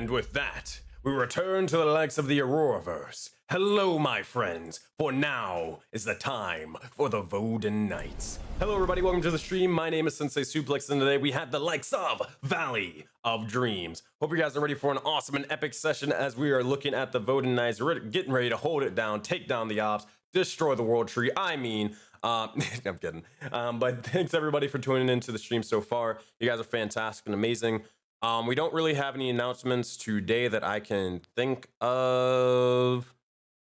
And with that, we return to the likes of the Auroraverse. Hello, my friends, for now is the time for the Voden Knights. Hello, everybody, welcome to the stream. My name is SenseiSuplex, and today we have the likes of Valley of Dreams. Hope you guys are ready for an awesome and epic session as we are looking at the Voden Knights. We're getting ready to hold it down, take down the ops, destroy the world tree. I'm kidding. But thanks, everybody, for tuning into the stream so far. You guys are fantastic and amazing. We don't really have any announcements today that I can think of.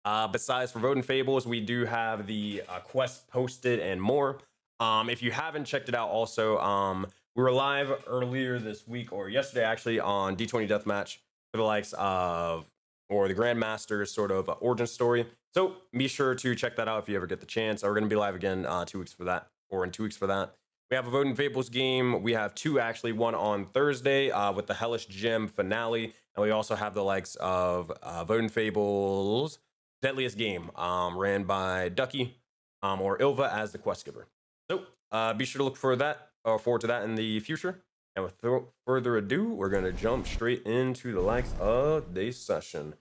Besides for Voden Fables, we do have the quest posted and more. If you haven't checked it out also, we were live earlier this week, or yesterday actually, on D20 Deathmatch for the likes of, or the Grandmaster's sort of origin story. So be sure to check that out if you ever get the chance. We're going to be live again 2 weeks for that, or in 2 weeks for that. We have a Voden Fables game. We have two, actually. One on Thursday with the Hellish Gem finale. And we also have the likes of Voden Fables Deadliest Game, ran by Ducky or Ilva as the quest giver. So be sure to look for that, or forward to that in the future. And with further ado, we're going to jump straight into the likes of today's session.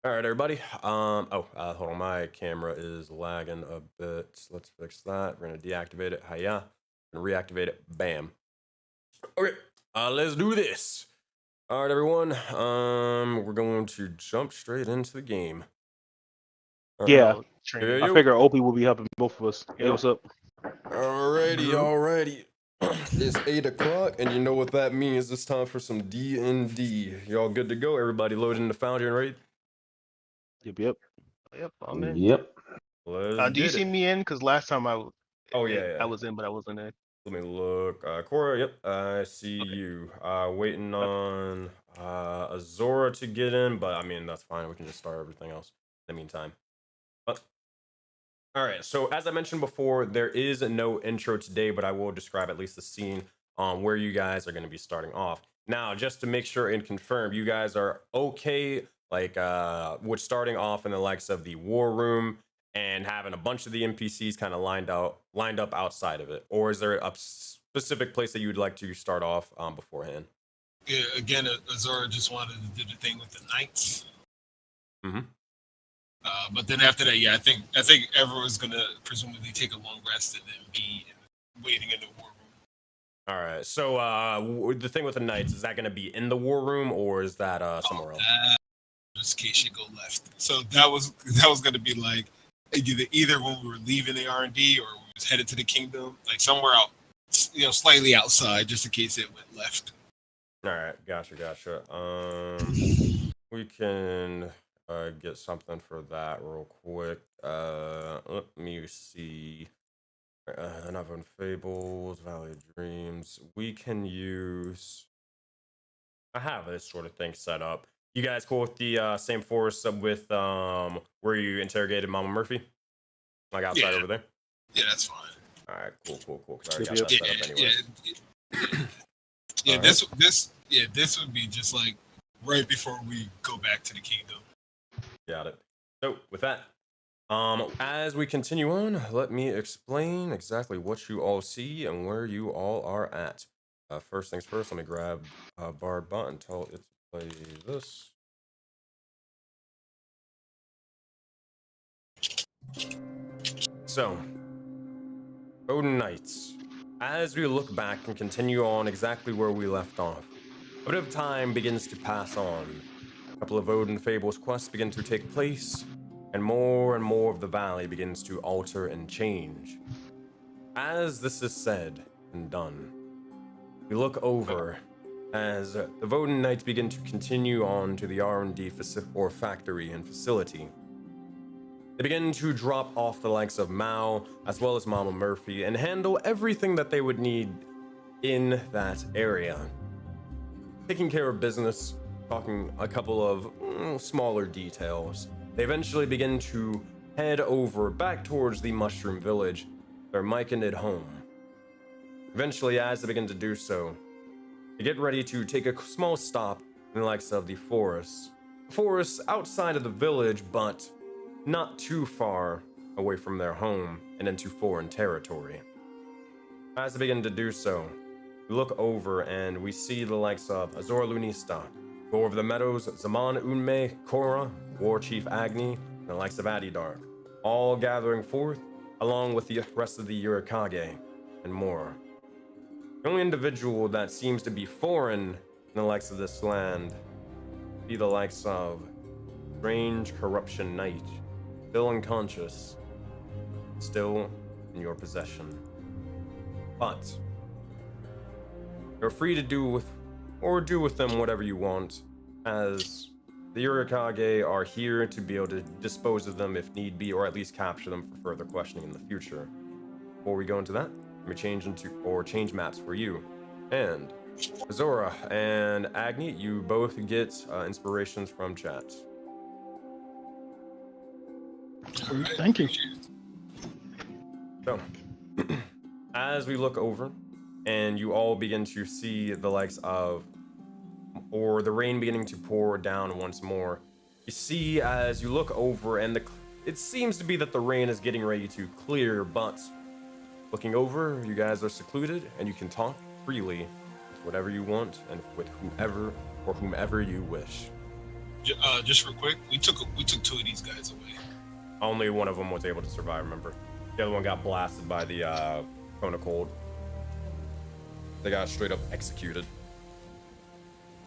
All right, everybody. Hold on. My camera is lagging a bit. Let's fix that. We're going to deactivate it. Hiya. Reactivate it. Bam. Okay, let's do this. All right, everyone. We're going to jump straight into the game. Yeah, I figure Opie will be helping both of us. Hey, what's up? Alrighty. It's 8 o'clock, and you know what that means. It's time for some D&D. Y'all good to go? Everybody loaded in the Foundry and Raid? Yep, I'm in. Yep. Do you see me in? Because last time I was in, but I wasn't in. Let me look. Cora, yep, I see you. Waiting on Azora to get in, but I mean, that's fine. We can just start everything else in the meantime. But all right, so as I mentioned before, there is no intro today, but I will describe at least the scene on where you guys are going to be starting off. Now, just to make sure and confirm, you guys are okay, like, with starting off in the likes of the war room and having a bunch of the NPCs kind of lined up outside of it, or is there a specific place that you would like to start off beforehand? Yeah, again, Azora just wanted to do the thing with the knights. Mm-hmm. But then after that, yeah, I think everyone's gonna presumably take a long rest and then be waiting in the war room. All right. So the thing with the knights, is that going to be in the war room, or is that somewhere else? Just in case you go left. So that was gonna be like either when we were leaving the R&D or we was headed to the kingdom, like somewhere out, slightly outside, just in case it went left. All right, gotcha. We can get something for that real quick. Let me see. Enough on Fables, Valley of Dreams. We can use. I have this sort of thing set up. You guys cool with the same forest with where you interrogated Mama Murphy? Like outside over there? Yeah, that's fine. All right, cool. Cause I already got that set up anyway. Yeah, this would be just like right before we go back to the kingdom. Got it. So with that, as we continue on, let me explain exactly what you all see and where you all are at. First things first, let me grab Bard Bot and tell it to play this. So, Voden Knights. As we look back and continue on exactly where we left off, a bit of time begins to pass on. A couple of Voden Fables quests begin to take place, and more of the valley begins to alter and change. As this is said and done, we look over as the Voden Knights begin to continue on to the R&D factory and facility. They begin to drop off the likes of Mao, as well as Mama Murphy, and handle everything that they would need in that area. Taking care of business, talking a couple of smaller details. They eventually begin to head over back towards the Mushroom Village, their Myconid home. Eventually, as they begin to do so, they get ready to take a small stop in the likes of the forest. Forest outside of the village, but not too far away from their home and into foreign territory. As they begin to do so, we look over and we see the likes of Azor Lunista, Go over the meadows, Zaman Unme, Korra, War Chief Agni, and the likes of Adidark, all gathering forth, along with the rest of the Urikage, and more. The only individual that seems to be foreign in the likes of this land be the likes of Strange Corruption Knight, still unconscious, still in your possession. But you're free to do with them whatever you want, as the Urikage are here to be able to dispose of them if need be, or at least capture them for further questioning in the future. Before we go into that, let me change maps for you. And Zora and Agni, you both get inspirations from chat. Thank you. So, as we look over, and you all begin to see the likes of, or the rain beginning to pour down once more, you see as you look over, and it seems to be that the rain is getting ready to clear, but looking over, you guys are secluded, and you can talk freely with whatever you want, and with whomever you wish. Just real quick, we took 2 of these guys away. Only one of them was able to survive, remember? The other one got blasted by the cone of cold. They got straight up executed.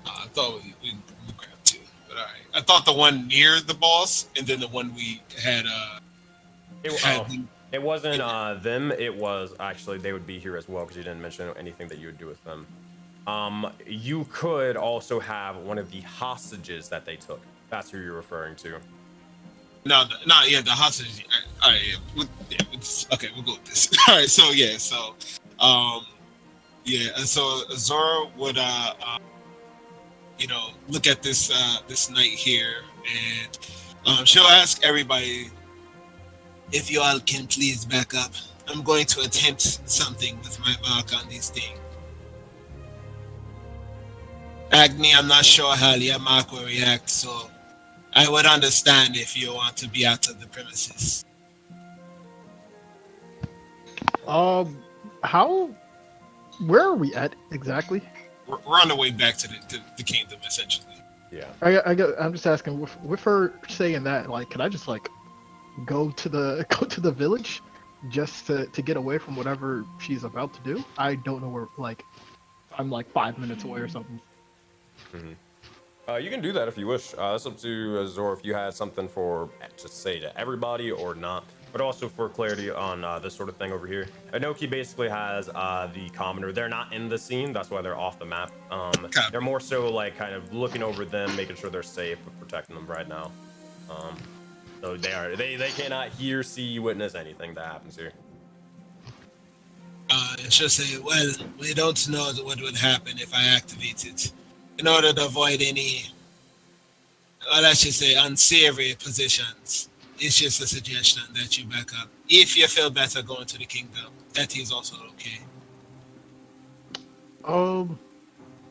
I thought we grabbed 2, but all right. I thought the one near the boss, and then the one we had. It wasn't them. It was actually they would be here as well because you didn't mention anything that you would do with them. You could also have one of the hostages that they took. That's who you're referring to. No, the hostage. All right, okay, we'll go with this. All right, so so Zora would look at this knight here, and she'll ask everybody if you all can please back up. I'm going to attempt something with my mark on this thing. Agni, I'm not sure how your mark will react, so I would understand if you want to be out of the premises. Where are we at exactly? We're on the way back to the kingdom, essentially. Yeah. I'm just asking, with her saying that, like, can I just like go to the village just to get away from whatever she's about to do? I don't know where. Like, I'm like 5 minutes away or something. Mm-hmm. You can do that if you wish. That's up to Zora if you had something to say to everybody or not. But also for clarity on this sort of thing over here, Inoki basically has the commoner. They're not in the scene, that's why they're off the map. They're more so like kind of looking over them, making sure they're safe, protecting them right now. So they cannot hear, see, witness anything that happens here. She'll say, well, we don't know what would happen if I activate it. In order to avoid any, well, I should say, unsavory positions. It's just a suggestion that you back up. If you feel better going to the kingdom, that is also okay.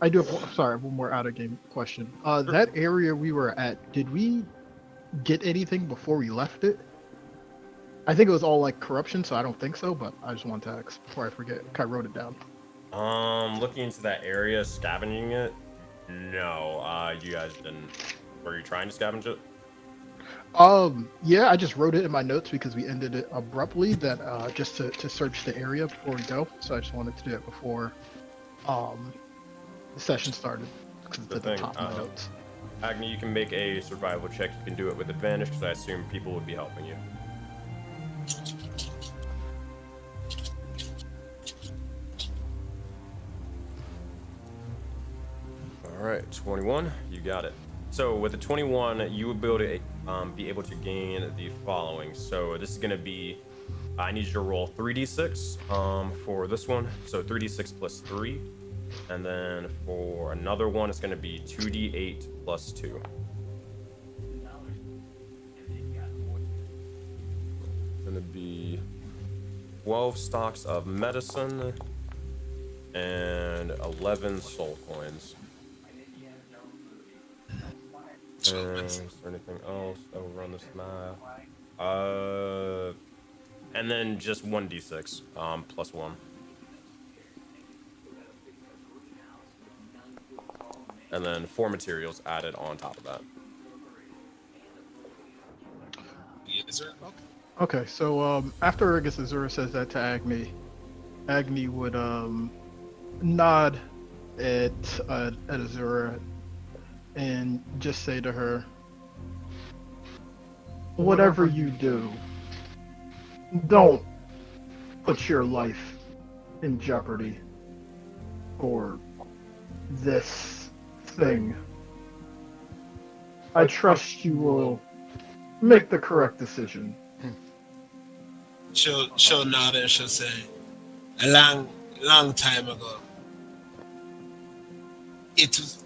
I do have one more out of game question. That area we were at, did we get anything before we left it? I think it was all like corruption, so I don't think so, but I just want to ask before I forget. I wrote it down. Looking into that area, scavenging it? No, you guys didn't. Were you trying to scavenge it? Yeah, I just wrote it in my notes because we ended it abruptly that just to search the area before we go. So I just wanted to do it before the session started because it's at the top of my notes. Agni, you can make a survival check. You can do it with advantage because I assume people would be helping you. All right, 21, you got it. So with the 21, you would be able to gain the following. So this is going to be, I need you to roll 3d6 for this one. So 3d6 plus 3. And then for another one, it's going to be 2d8 plus 2. It's going to be 12 stocks of medicine and 11 soul coins. Is there anything else over on this map? And then just 1d6 plus 1. and then 4 materials added on top of that. Yes, sir. Okay, so after I guess Azura says that to Agni would nod at Azura and just say to her, "Whatever you do, don't put your life in jeopardy for this thing. I trust you will make the correct decision." She'll nod and she'll say, a long time ago,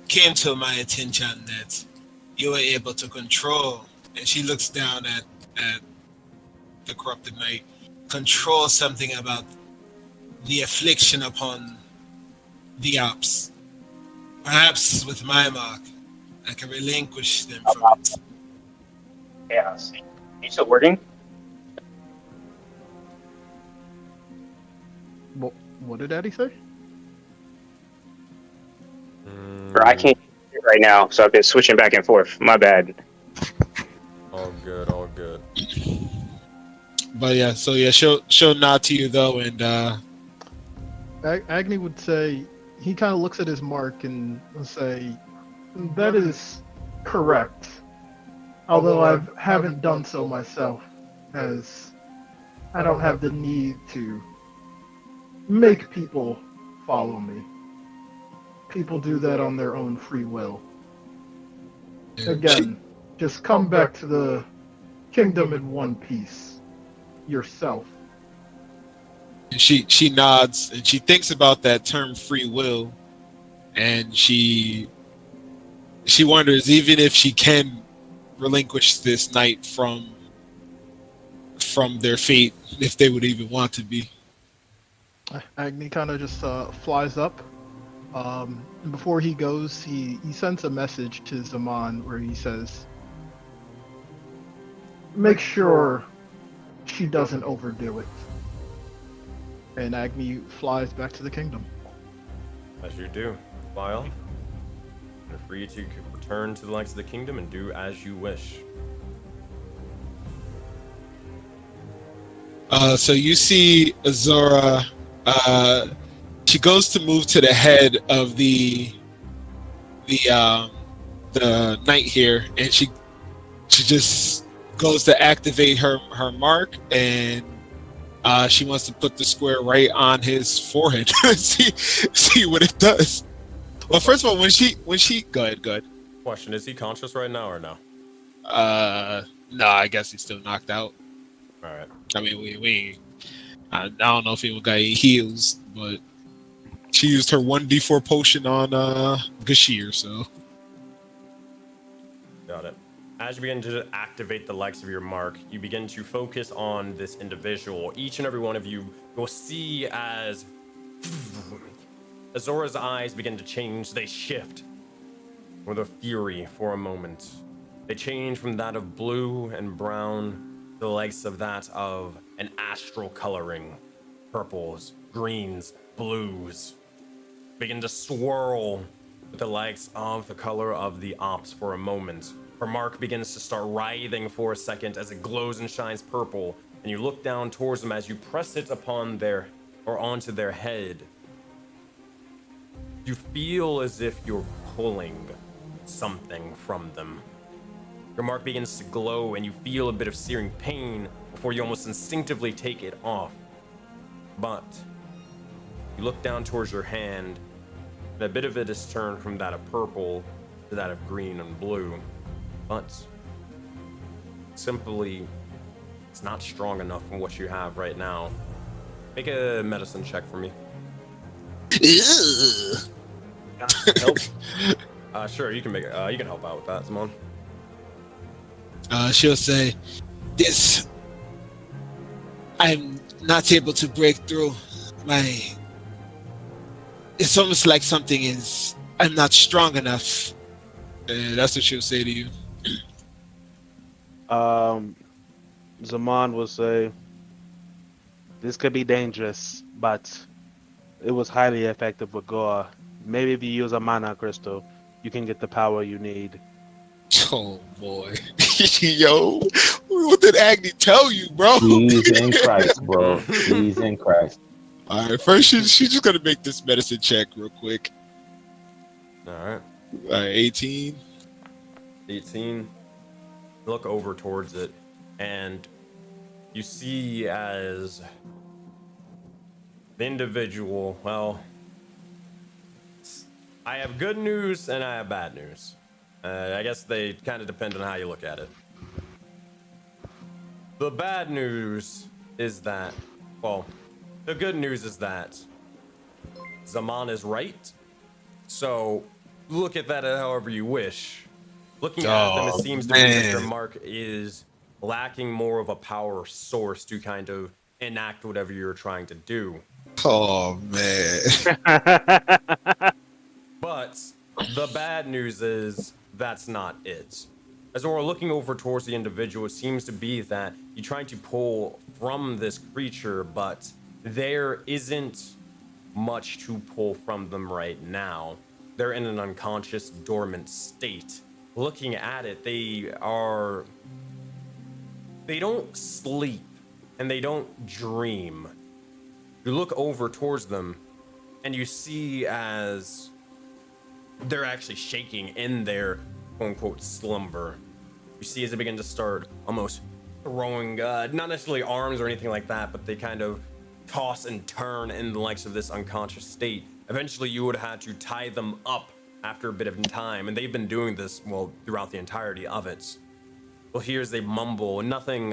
came to my attention that you were able to control, and she looks down at the corrupted knight, control something about the affliction upon the ops. Perhaps with my mark, I can relinquish them from it. Yeah, see. You still working? What did Daddy say? Or I can't hear it right now, so I've been switching back and forth. My bad. All good, all good. But yeah, so yeah, she'll nod to you though, and Agni would say, he kind of looks at his mark and will say, "That is correct. Although I haven't done so myself, as I don't have the need to make people follow me. People do that on their own free will. Again, just come back to the kingdom in one piece yourself." she nods and she thinks about that term free will, and she wonders even if she can relinquish this knight from their fate, if they would even want to be. Agni kind of just flies up. Before he goes, he sends a message to Zaman where he says, "Make sure she doesn't overdo it." And Agni flies back to the kingdom. As you do, fly off. You're free to return to the likes of the kingdom and do as you wish. So you see Azura, she goes to move to the head of the knight here, and she just goes to activate her mark, and she wants to put the square right on his forehead. see what it does. Well, first of all, when she go ahead. Question: is he conscious right now or no? No, I guess he's still knocked out. All right. I mean, I don't know if he got any heals, but she used her 1d4 potion on Gashir, so. Got it. As you begin to activate the likes of your mark, you begin to focus on this individual. Each and every one of you will see as Azora's eyes begin to change. They shift with a fury for a moment. They change from that of blue and brown to the likes of that of an astral coloring. Purples, greens, blues begin to swirl with the likes of the color of the ops for a moment. Her mark begins to start writhing for a second as it glows and shines purple, and you look down towards them as you press it upon onto their head. You feel as if you're pulling something from them. Your mark begins to glow and you feel a bit of searing pain before you almost instinctively take it off. But you look down towards your hand, and a bit of it is turned from that of purple to that of green and blue. But simply, it's not strong enough from what you have right now. Make a medicine check for me. Help. Sure, you can make it. You can help out with that, Simone. She'll say, "This, I'm not able to break through. It's almost like something is. I'm not strong enough." That's what she'll say to you. Zaman will say, "This could be dangerous, but it was highly effective with Goa. Maybe if you use a mana crystal, you can get the power you need. Oh boy, yo, what did Agni tell you, bro? He's in Christ, bro. He's in Christ. All right, first she's just gonna make this medicine check real quick. All right. 18. 18. Look over towards it, and you see as the individual, well, I have good news and I have bad news. I guess they kind of depend on how you look at it. The bad news is that, well, the good news is that Zaman is right. So look at that however you wish. Looking at them, it seems to me that your mark is lacking more of a power source to kind of enact whatever you're trying to do. Oh man. But the bad news is that's not it. As we're looking over towards the individual, it seems to be that you're trying to pull from this creature, but there isn't much to pull from them right now. They're in an unconscious, dormant state. Looking at it, they don't sleep and they don't dream. You look over towards them and you see as they're actually shaking in their quote-unquote slumber. You see as they begin to start almost throwing, not necessarily arms or anything like that, but they kind of toss and turn in the likes of this unconscious state. Eventually you would have to tie them up after a bit of time, and they've been doing this, well, throughout the entirety of it. Well, here's they mumble, nothing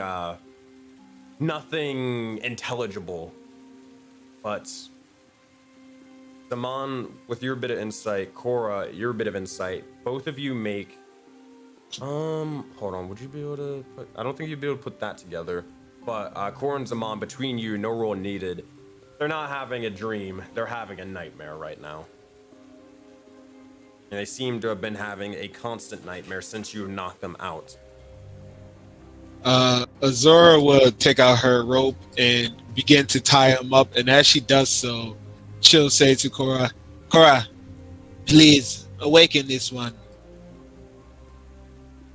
intelligible, but Zaman, with your bit of insight, Cora, your bit of insight, both of you make, hold on, would you be able to put, I don't think you'd be able to put that together, but Cora and Zaman, between you, no roll needed, they're not having a dream, they're having a nightmare right now. And they seem to have been having a constant nightmare since you knocked them out. Azora will take out her rope and begin to tie him up, and as she does so, she'll say to Cora, "Cora, please awaken this one."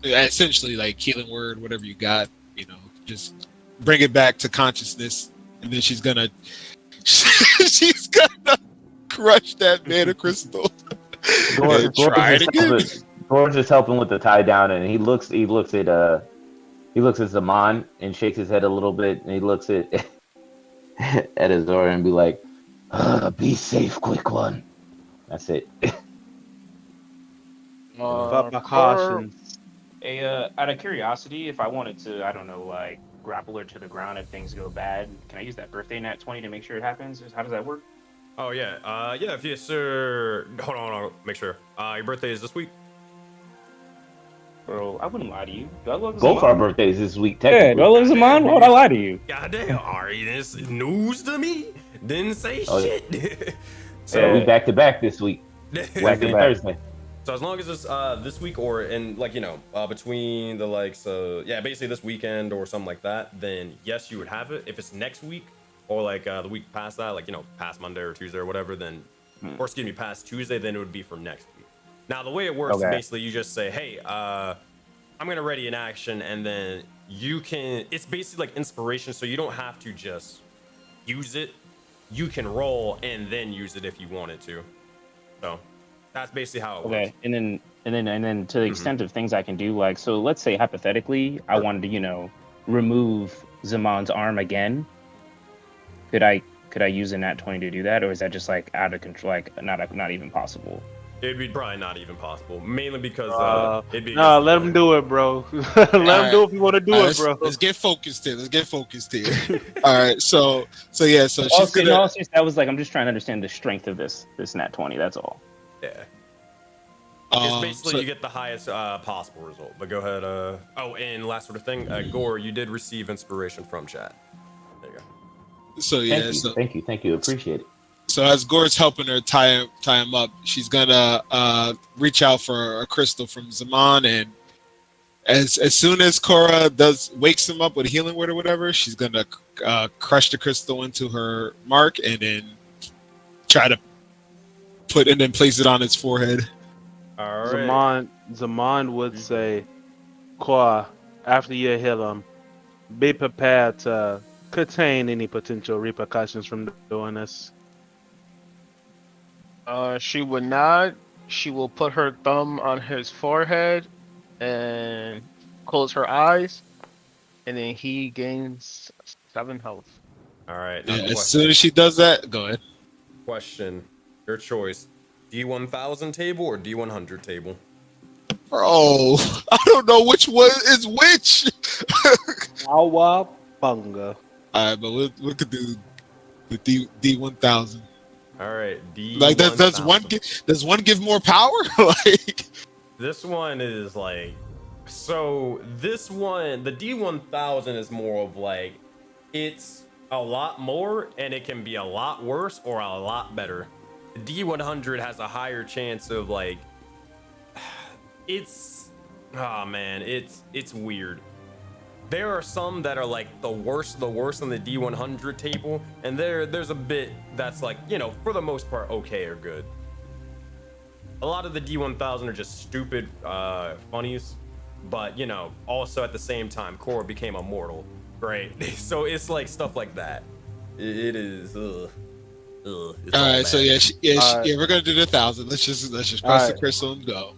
Essentially, like healing word, whatever you got, you know, just bring it back to consciousness, and then she's gonna crush that mana crystal. George is helping with the tie down, and he looks at Zaman and shakes his head a little bit, and he looks at Azora and be like, "Be safe, quick one." That's it. Precautions. Out of curiosity, if I wanted to, I don't know, like grapple her to the ground if things go bad, can I use that birthday nat 20 to make sure it happens? How does that work? Oh yeah, yeah. If you sir, hold on, make sure. Your birthday is this week. Bro, I wouldn't lie to you. Do I look Both our birthdays this week. Yeah, do I look Zaman? Why would I lie to you? Goddamn, Ari, this is news to me. Didn't say shit. So we back to back this week. Wednesday and Thursday. So as long as it's this week or in like, you know, between the likes yeah, basically this weekend or something like that, then yes, you would have it. If it's next week or like the week past that, like, you know, past Monday or Tuesday or whatever, then or excuse me, past Tuesday, then it would be for next week. Now the way it works, basically you just say, hey, I'm gonna ready an action, and then you can, it's basically like inspiration, so you don't have to just use it. You can roll and then use it if you wanted to. So that's basically how it works. And then to the extent of things I can do, like, so let's say hypothetically, I wanted to, you know, remove Zaman's arm again. Could I use a nat 20 to do that, or is that just like out of control, like not even possible? It'd be probably not even possible, mainly because it'd be. No, let him do it, bro. Let him do it if you want to do it, bro. Let's get focused here. All right, so yeah, so she's gonna. That was like, I'm just trying to understand the strength of this nat 20. That's all. Yeah. It's basically you get the highest possible result. But go ahead. Oh, and last sort of thing, Gore, you did receive inspiration from chat. There you go. So yeah, thank you, appreciate it. So as Gore's helping her tie him up, she's gonna reach out for a crystal from Zaman, and as soon as Cora wakes him up with a healing word or whatever, she's gonna crush the crystal into her mark and then try to place it on his forehead. All right. Zaman would say, Kwa, after you hit him, be prepared to contain any potential repercussions from doing this. She would not. She will put her thumb on his forehead and close her eyes, and then he gains 7 health. All right. Yeah, as soon as she does that, go ahead. Question. Your choice. D1000 table or D100 table? Bro, I don't know which one is which. Awabunga. Alright, but we could do the D1000. All right, D1000. Like does one give more power? Like this one is like, so this one, the D1000 is more of like, it's a lot more and it can be a lot worse or a lot better. The D100 has a higher chance of like, it's, oh man, it's weird. There are some that are like the worst on the D100 table, and there's a bit that's like, you know, for the most part, okay or good. A lot of the D1000 are just stupid funnies, but you know, also at the same time, Korra became immortal, right? So it's like stuff like that. It is. All right, so yeah, we're gonna do the 1000. Let's just press the crystal and go.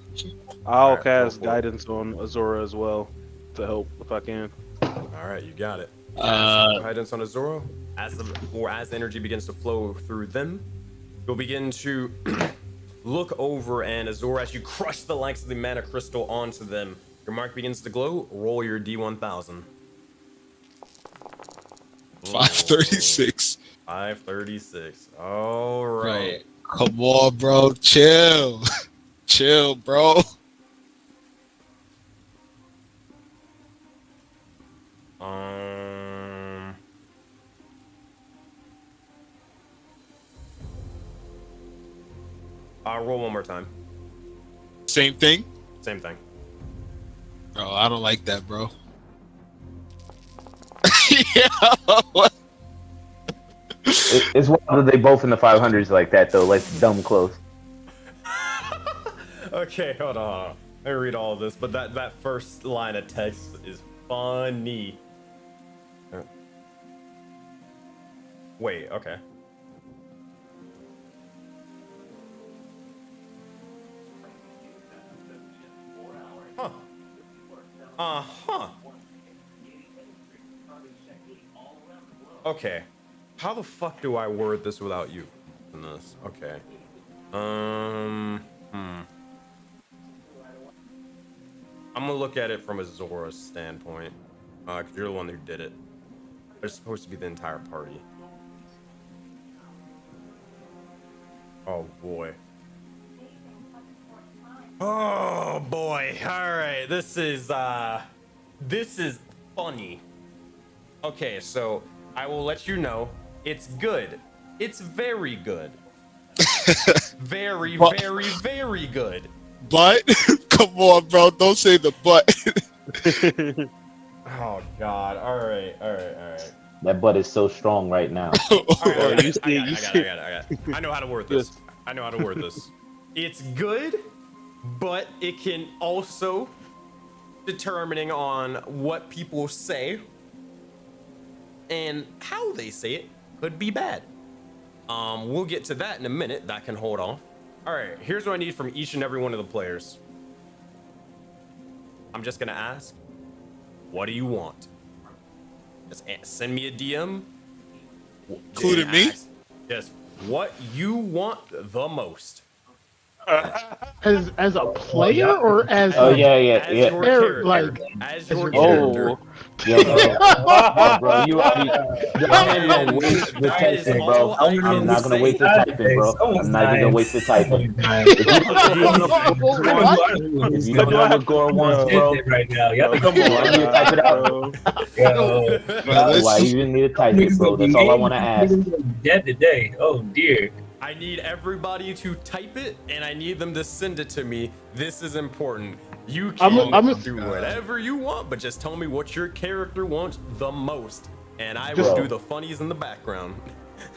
I'll cast guidance on Azora as well to help if I can. All right, you got it. Guidance on Azora. As the energy begins to flow through them, you'll begin to look over, and Azora, as you crush the likes of the mana crystal onto them, your mark begins to glow. Roll your D1000. 536. 536. All right. Come on, bro. Chill. Chill, bro. Roll one more time. Same thing? Same thing. Bro, I don't like that, bro. Yeah. It's wild that they both in the 500s like that, though. Like, dumb close. Okay, hold on. Let me read all of this, but that first line of text is funny. Wait, okay. Huh. Uh-huh. Okay. How the fuck do I word this without you in this? Okay. I'm gonna look at it from Azora's standpoint. Cause you're the one who did it. It's supposed to be the entire party. Oh boy. Oh boy. Alright, this is funny. Okay, so I will let you know it's good. It's very good. Very, very, very good. But come on, bro. Don't say the but. Oh god. Alright. That butt is so strong right now. I got it. I know how to word this. It's good, but it can also, determining on what people say and how they say it, could be bad. We'll get to that in a minute. That can hold off. All right, here's what I need from each and every one of the players. I'm just gonna ask, what do you want? Just send me a DM. Including me? Yes. What you want the most? As a player or as As your character? Like as your character. Bro, you already. I'm not gonna waste the typing, bro. I'm not gonna waste the typing, bro. I'm not even gonna waste the typing. If you don't know what Gore wants, bro, right now, come on, you type it out. Why you even need to type it, bro? That's all I want to ask. Dead today. Oh dear. I need everybody to type it, and I need them to send it to me. This is important. You can do whatever you want, but just tell me what your character wants the most, and I will do the funnies in the background.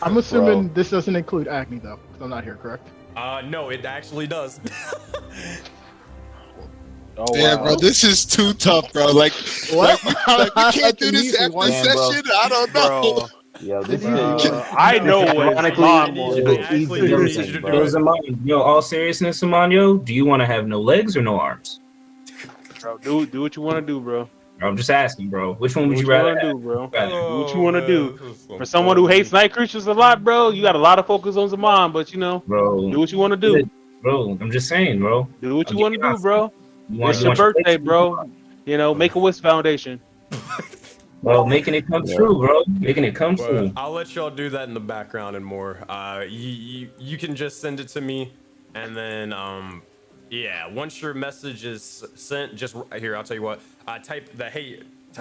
I'm assuming this doesn't include Acne, though, because I'm not here, correct? No, it actually does. Oh Damn, wow. bro, this is too tough, bro. Like What? we can't do this Easy after one. Man, bro. session. I don't know. Bro, Yo, It's this an easy is one. I know what Ironically, Zaman I wants. the actually easy do need version, you to bro. do Yo, it. Zaman, yo, all seriousness, Zaman, yo, do you want to have no legs or no arms? Bro, do what you want to do, bro. I'm just asking, bro. Which one Do would what you you rather want to have? do, bro. Rather- Do what you want to do. this is so For someone who funny. hates night creatures a lot, bro, you got a lot of focus on Zaman, but you know, Bro, do what you want to do. bro, I'm just saying, bro. Do what I'll you want to give you do, bro. You It's your want birthday, legs? bro. You know, make a wish foundation. Bro, making it come Yeah. true, bro. Making it come Well, true. I'll let y'all do that in the background and more. You can just send it to me, and then yeah, once your message is sent, just here. I'll tell you what. Type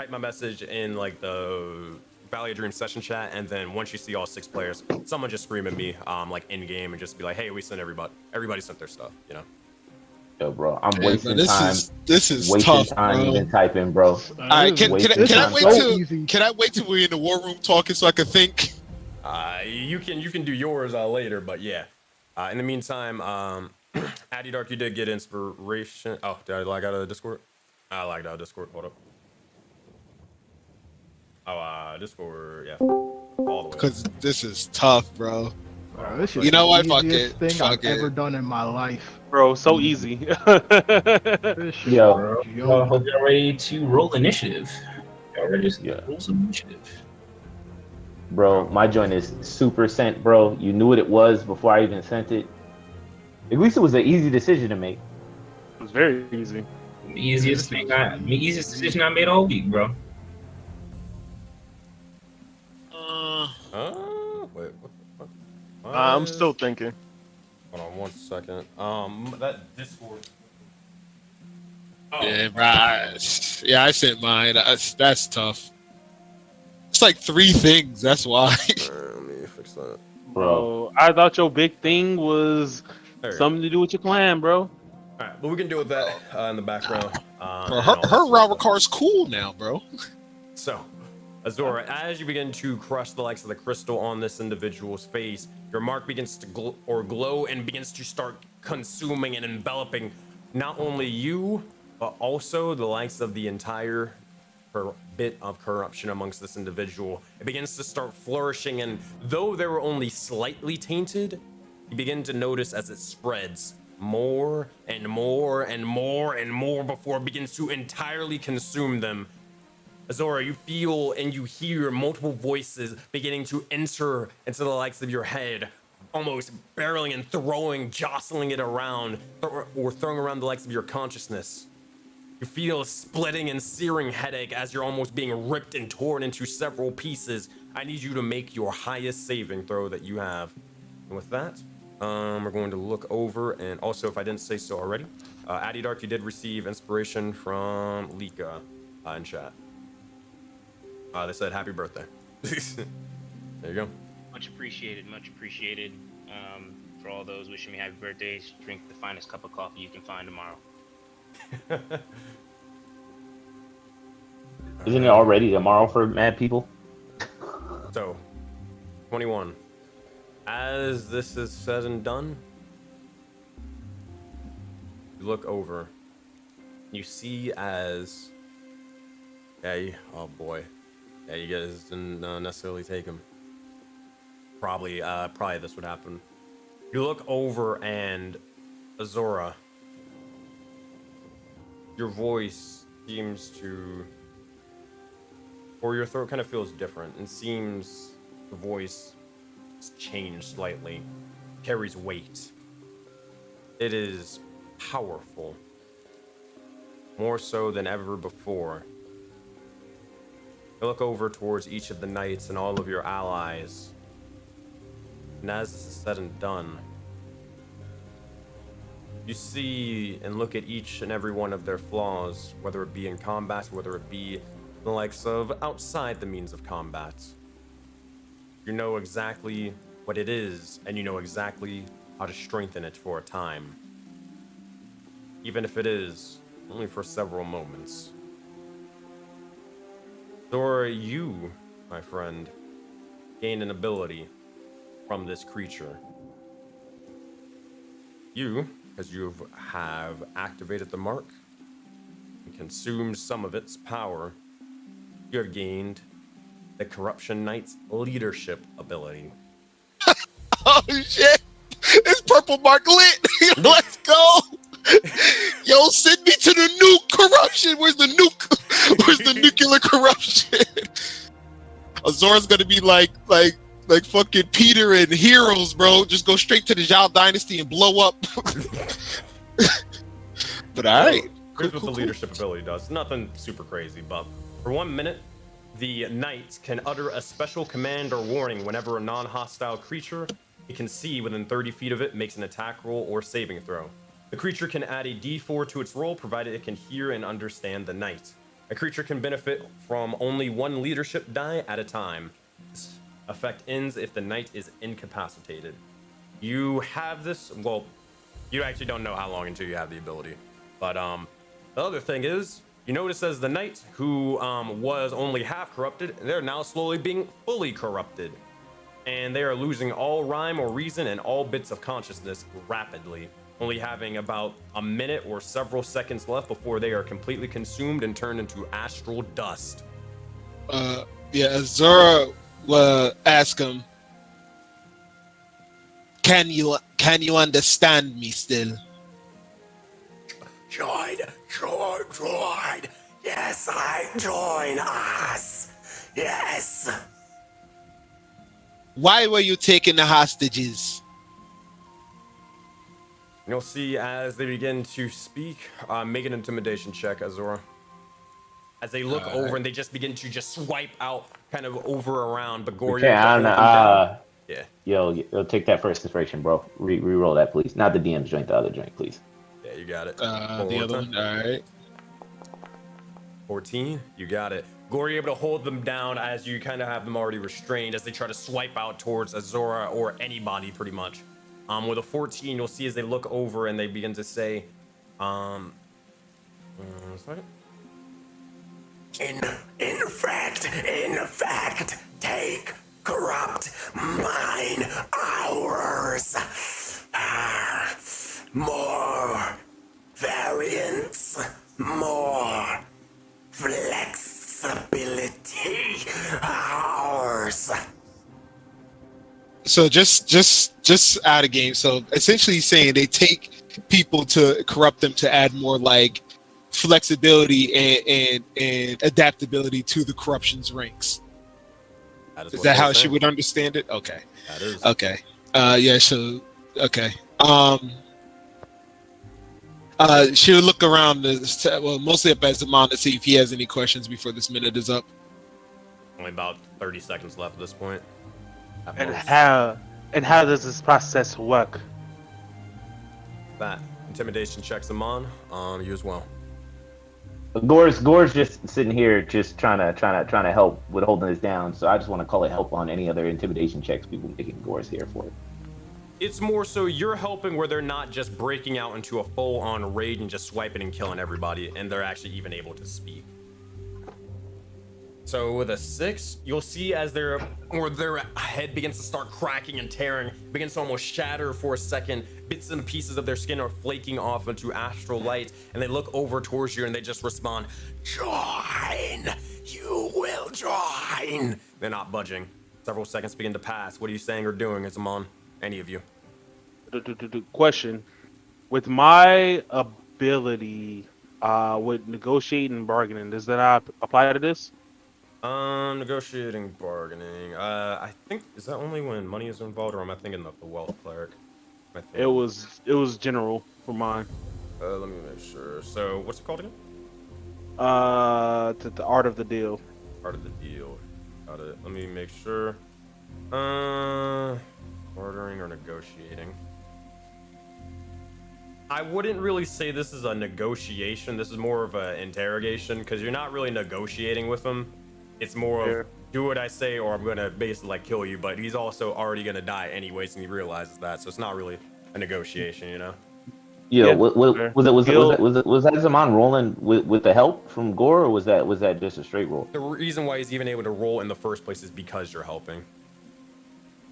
my message in like the Valley of Dreams session chat, and then once you see all 6 players, someone just scream at me like in game and just be like, hey, we sent everybody. Everybody sent their stuff, you know. Yo, bro, I'm Yeah, wasting bro, time. this is Wasting tough, time bro. even typing, bro. All right, can Wasting I time wait typing. So till easy. can I wait till we're in the war room talking so I can think? You can do yours later, but yeah. In the meantime, Addy Dark, you did get inspiration. Oh, did I lag out of Discord? I lagged out of Discord. Hold up. Oh, Discord, yeah, all the way. Because this is tough, bro. Bro, this is You know the what? Fuck easiest it. thing Fuck I've it. ever done in my life. Bro, so easy. This shit Yo. is a Bro, I joke. hope you're ready to roll initiative. Y'all ready to Yeah. roll some initiative? Bro, my joint is super sent, bro. You knew what it was before I even sent it. At least it was an easy decision to make. It was very easy. The easiest decision I made all week, bro. Wait, what? I'm still thinking. Hold on 1 second. That Discord. Oh, Yeah, right. Yeah, I sent mine. That's tough. It's like 3 things. That's why. let me fix that. Bro, I thought your big thing was There you go. something to do with your clan, bro. All right, but we can deal with that in the background. Bro, and all her that sort of robber stuff. car's cool now, bro. So, Azora, as you begin to crush the likes of the crystal on this individual's face, your mark begins to glow and begins to start consuming and enveloping not only you, but also the likes of the entire bit of corruption amongst this individual. It begins to start flourishing, and though they were only slightly tainted, you begin to notice as it spreads more and more and more and more before it begins to entirely consume them. Azora, you feel and you hear multiple voices beginning to enter into the likes of your head, almost barreling and throwing, jostling it around, or throwing around the likes of your consciousness. You feel a splitting and searing headache as you're almost being ripped and torn into several pieces. I need you to make your highest saving throw that you have. And with that, we're going to look over, and also, if I didn't say so already, Addy Dark, you did receive inspiration from Lika in chat. They said happy birthday. There you go. Much appreciated, much appreciated. For all those wishing me happy birthdays, drink the finest cup of coffee you can find tomorrow. Isn't it already tomorrow for mad people? So, 21. As this is said and done, you look over. You see as... oh boy. Yeah, you guys didn't necessarily take him. Probably this would happen. You look over and Azora, your voice seems to, or your throat kind of feels different, and seems the voice has changed slightly, carries weight. It is powerful, more so than ever before. You look over towards each of the knights and all of your allies, and as this is said and done, you see and look at each and every one of their flaws, whether it be in combat, whether it be the likes of outside the means of combat. You know exactly what it is, and you know exactly how to strengthen it for a time. Even if it is only for several moments. Or you, my friend, gain an ability from this creature. you, as you have activated the mark and consumed some of its power, you have gained the Corruption Knight's leadership ability. Oh shit! It's purple mark lit. Let's go. Yo, send me to the nuke corruption. Where's the nuke? Where's the nuclear corruption? Azora's gonna be like fucking Peter and Heroes, bro. Just go straight to the Zhao Dynasty and blow up. But alright. Here's what the leadership ability does. Nothing super crazy, but for 1 minute, the knight can utter a special command or warning whenever a non-hostile creature it can see within 30 feet of it makes an attack roll or saving throw. The creature can add a d4 to its roll, provided it can hear and understand the knight. A creature can benefit from only one leadership die at a time. This effect ends if the knight is incapacitated. You have this, well, you actually don't know how long until you have the ability. But the other thing is, you notice as the knight who was only half corrupted, they're now slowly being fully corrupted. And they are losing all rhyme or reason and all bits of consciousness rapidly, only having about a minute or several seconds left before they are completely consumed and turned into astral dust. Yeah, Zora will ask him, Can you understand me still? Join. Yes, I join us. Yes. Why were you taking the hostages? You'll see as they begin to speak, make an intimidation check, Azora. As they look over and they just begin to just swipe out, kind of over around, but Gory. Okay, I don't know. Yeah. Yo, take that first inspiration, bro. Re-roll that, please. Not the DM's joint, the other joint, please. Yeah, you got it. The other one, all right. 14, you got it. Gory able to hold them down as you kind of have them already restrained as they try to swipe out towards Azora or anybody pretty much. With a 14, you'll see as they look over and they begin to say, in fact, take, corrupt, mine, ours. More variants, more flexibility, ours. So just out of game. So essentially saying they take people to corrupt them to add more like flexibility and adaptability to the corruption's ranks. Is that how she would understand it? Okay. That is. Okay. Yeah, so okay. She'll look around, mostly up at Zaman to see if he has any questions before this minute is up. Only about 30 seconds left at this point. And how does this process work? That intimidation checks them on you as well. Gore's just sitting here, just trying to help with holding this down. So I just want to call it help on any other intimidation checks people making. Gore's here for it. It's more so you're helping where they're not just breaking out into a full-on raid and just swiping and killing everybody, and they're actually even able to speak. So with a 6, you'll see as their head begins to start cracking and tearing, begins to almost shatter for a second. Bits and pieces of their skin are flaking off into astral light, and they look over towards you and they just respond, "Join! You will join!" They're not budging. Several seconds begin to pass. What are you saying or doing, Azamon? Any of you? Question. With my ability, with negotiating and bargaining, does that not apply to this? Negotiating, bargaining. I think, is that only when money is involved, or am I thinking of the wealth cleric? It was general for mine. Let me make sure. So, what's it called again? The art of the deal. Art of the deal. Got it. Let me make sure. Bartering or negotiating. I wouldn't really say this is a negotiation. This is more of an interrogation, because you're not really negotiating with him. It's more of, do what I say or I'm going to basically like kill you, but he's also already going to die anyways, and he realizes that, so it's not really a negotiation, you know? Yeah, was that Zaman rolling with the help from Gore, or was that just a straight roll? The reason why he's even able to roll in the first place is because you're helping.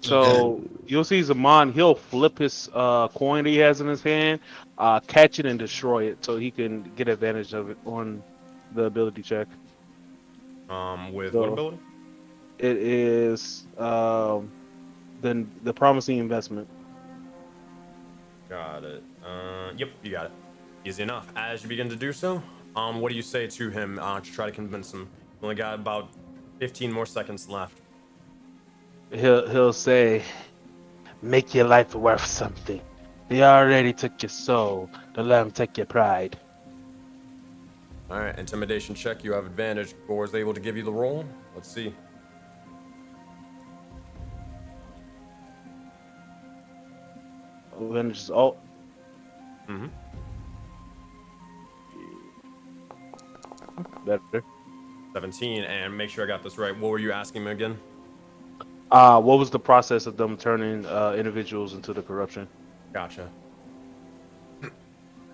So you'll see Zaman, he'll flip his coin that he has in his hand, catch it and destroy it so he can get advantage of it on the ability check. With So what ability? it is the promising investment. Got it. Yep, you got it. Easy enough. As you begin to do so, what do you say to him to try to convince him? We only got about 15 more seconds left. He'll say, "Make your life worth something. They already took your soul. Don't let them take your pride." All right, intimidation check. You have advantage. Gore's able to give you the roll. Let's see. Advantage is all. Mm-hmm. Better. 17, and make sure I got this right. What were you asking me again? What was the process of them turning individuals into the corruption? Gotcha.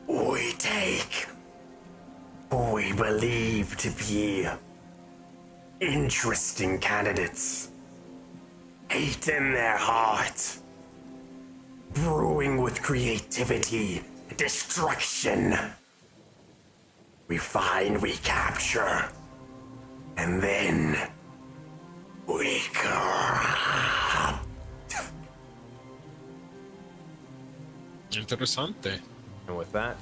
We take who we believe to be interesting candidates, hate in their heart, brewing with creativity, destruction. We find, we capture, and then we corrupt. Interessante. And with that,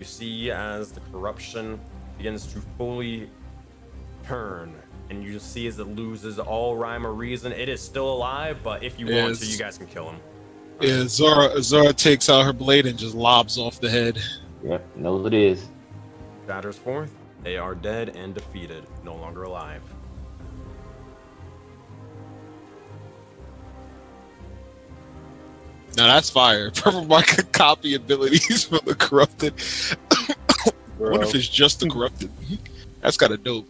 you see as the corruption begins to fully turn, and you see as it loses all rhyme or reason. It is still alive, but if you want to, you guys can kill him. Yeah, Zora takes out her blade and just lobs off the head. Yep, knows it is. Shatters forth. They are dead and defeated, no longer alive. Now that's fire. Purple Mark can copy abilities from the corrupted. What if it's just the corrupted? That's kind of dope.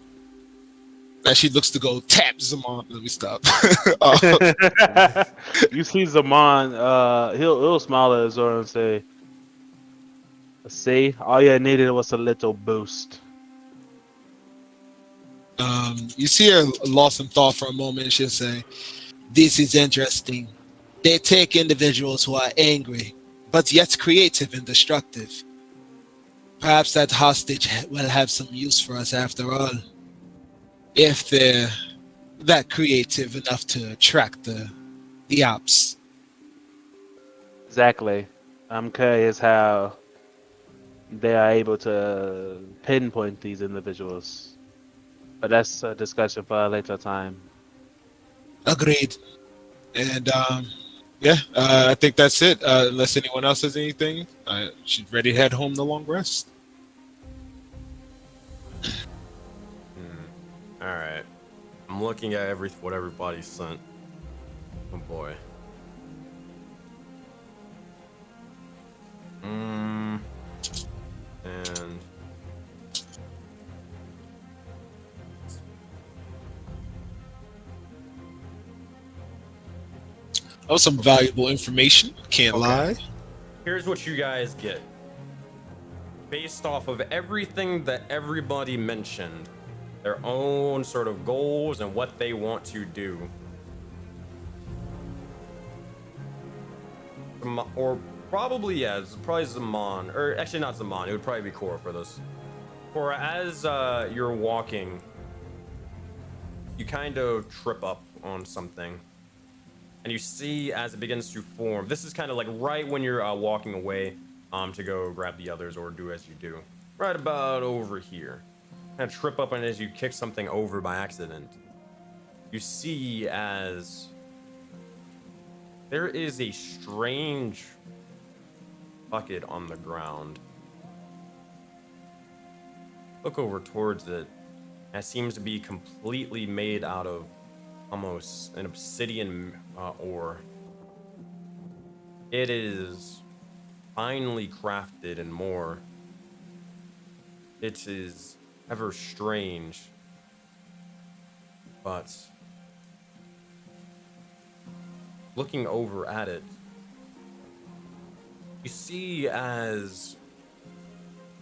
As she looks to go tap Zaman. Let me stop. You see Zaman, he'll smile at Zora and say, "See, all you needed was a little boost." You see her lost in thought for a moment. She'll say, "This is interesting. They take individuals who are angry, but yet creative and destructive. Perhaps that hostage will have some use for us after all, if they're that creative enough to attract the ops." Exactly. I'm curious how they are able to pinpoint these individuals, but that's a discussion for a later time. Agreed. And I think that's it. Unless anyone else has anything, she's ready to head home to long rest. All right. I'm looking at what everybody sent. Oh boy. And That was some valuable information. Can't lie. here's what you guys get. Based off of everything that everybody mentioned, their own sort of goals and what they want to do. Or probably, it's probably Zaman, or actually not Zaman, it would probably be Cora for this. Cora, as you're walking, you kind of trip up on something. And you see as it begins to form, this is kind of like right when you're walking away to go grab the others or do as you do. Right about over here. Kind of trip up, and as you kick something over by accident, you see as there is a strange bucket on the ground. Look over towards it. And it seems to be completely made out of almost an obsidian ore. It is finely crafted and more. It is ever strange, but looking over at it, you see as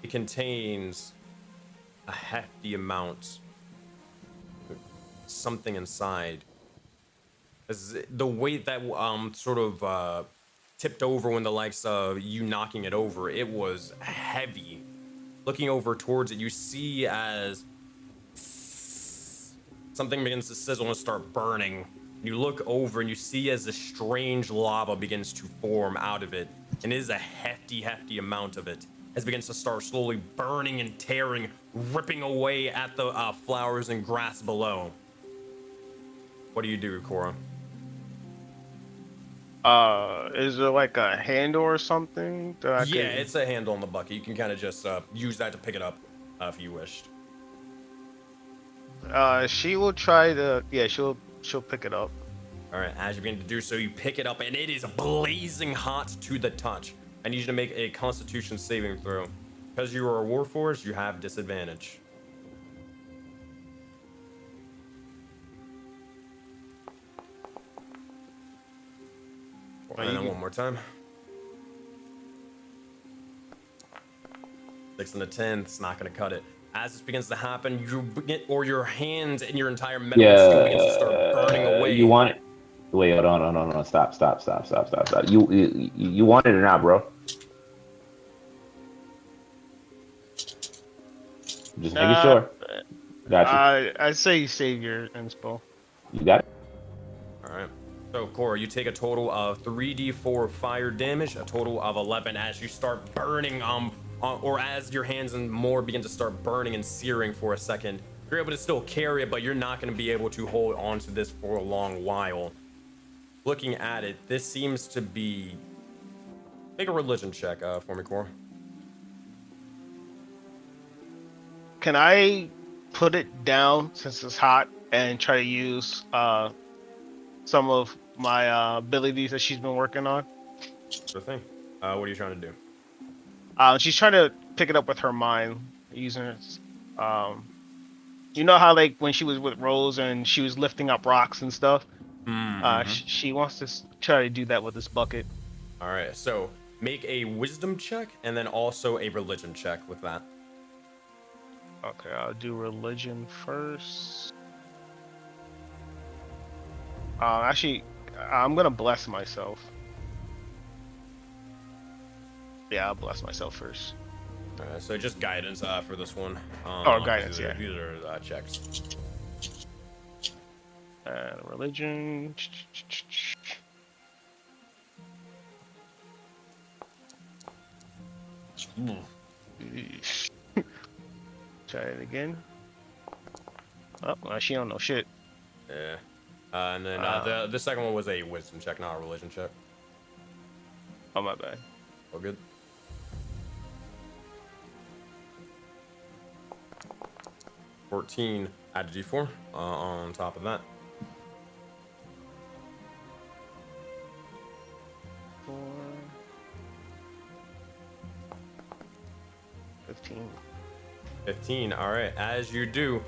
it contains a hefty amount, something inside. As the weight that sort of tipped over when the likes of you knocking it over, it was heavy. Looking over towards it, you see as something begins to sizzle and start burning. You look over and you see as this strange lava begins to form out of it, and it is a hefty amount of it, as it begins to start slowly burning and tearing, ripping away at the flowers and grass below. What do you do, Cora? Is there like a handle or something that I Yeah, can... it's a handle on the bucket. You can kind of just use that to pick it up if you wished. She will try to... Yeah, she'll pick it up. All right, as you begin to do so, you pick it up, and it is blazing hot to the touch. I need you to make a Constitution saving throw. Because you are a Warforged, you have disadvantage. And then one more time. 6 and a 10, it's not going to cut it. As this begins to happen, your hands and your entire metal skin begins to start burning away. You want it? Wait, hold on. Stop. You want it or not, bro? Just making sure. Gotcha. I say you save your inspo. You got it? Alright. So, Cora, you take a total of 3d4 fire damage, a total of 11 as you start burning, or as your hands and more begin to start burning and searing for a second. You're able to still carry it, but you're not going to be able to hold on to this for a long while. Looking at it, this seems to be... Make a religion check for me, Cora. Can I put it down since it's hot and try to use some of my abilities that she's been working on? Sure thing. What are you trying to do? She's trying to pick it up with her mind, using it. You know how like when she was with Rose and she was lifting up rocks and stuff? She wants to try to do that with this bucket. All right, so make a wisdom check and then also a religion check with that. Okay, I'll do religion first. Actually, I'm gonna bless myself. Yeah, I'll bless myself first. Alright, so just guidance for this one. Guidance, yeah. These are checks. Religion. Try it again. Oh, well, she don't know shit. Yeah. And then the second one was a wisdom check, not a religion check. Oh, my bad. All good. $14 add to D4 on top of that. 4, 15. 15. All right. As you do,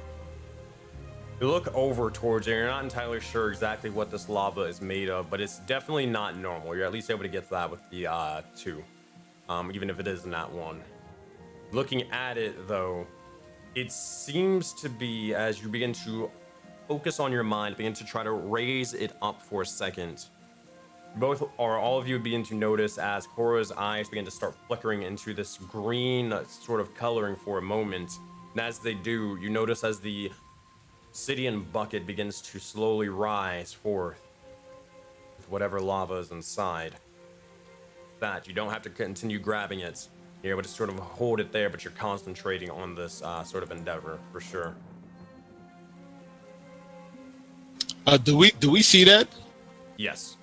you look over towards it. You're not entirely sure exactly what this lava is made of, but it's definitely not normal. You're at least able to get to that with the 2, even if it is not 1. Looking at it, though, it seems to be, as you begin to focus on your mind, begin to try to raise it up for a second. All of you begin to notice as Cora's eyes begin to start flickering into this green sort of coloring for a moment. And as they do, you notice as the obsidian bucket begins to slowly rise forth with whatever lava is inside. That you don't have to continue grabbing it. You're able to sort of hold it there, but you're concentrating on this sort of endeavor for sure. Do we see that? Yes.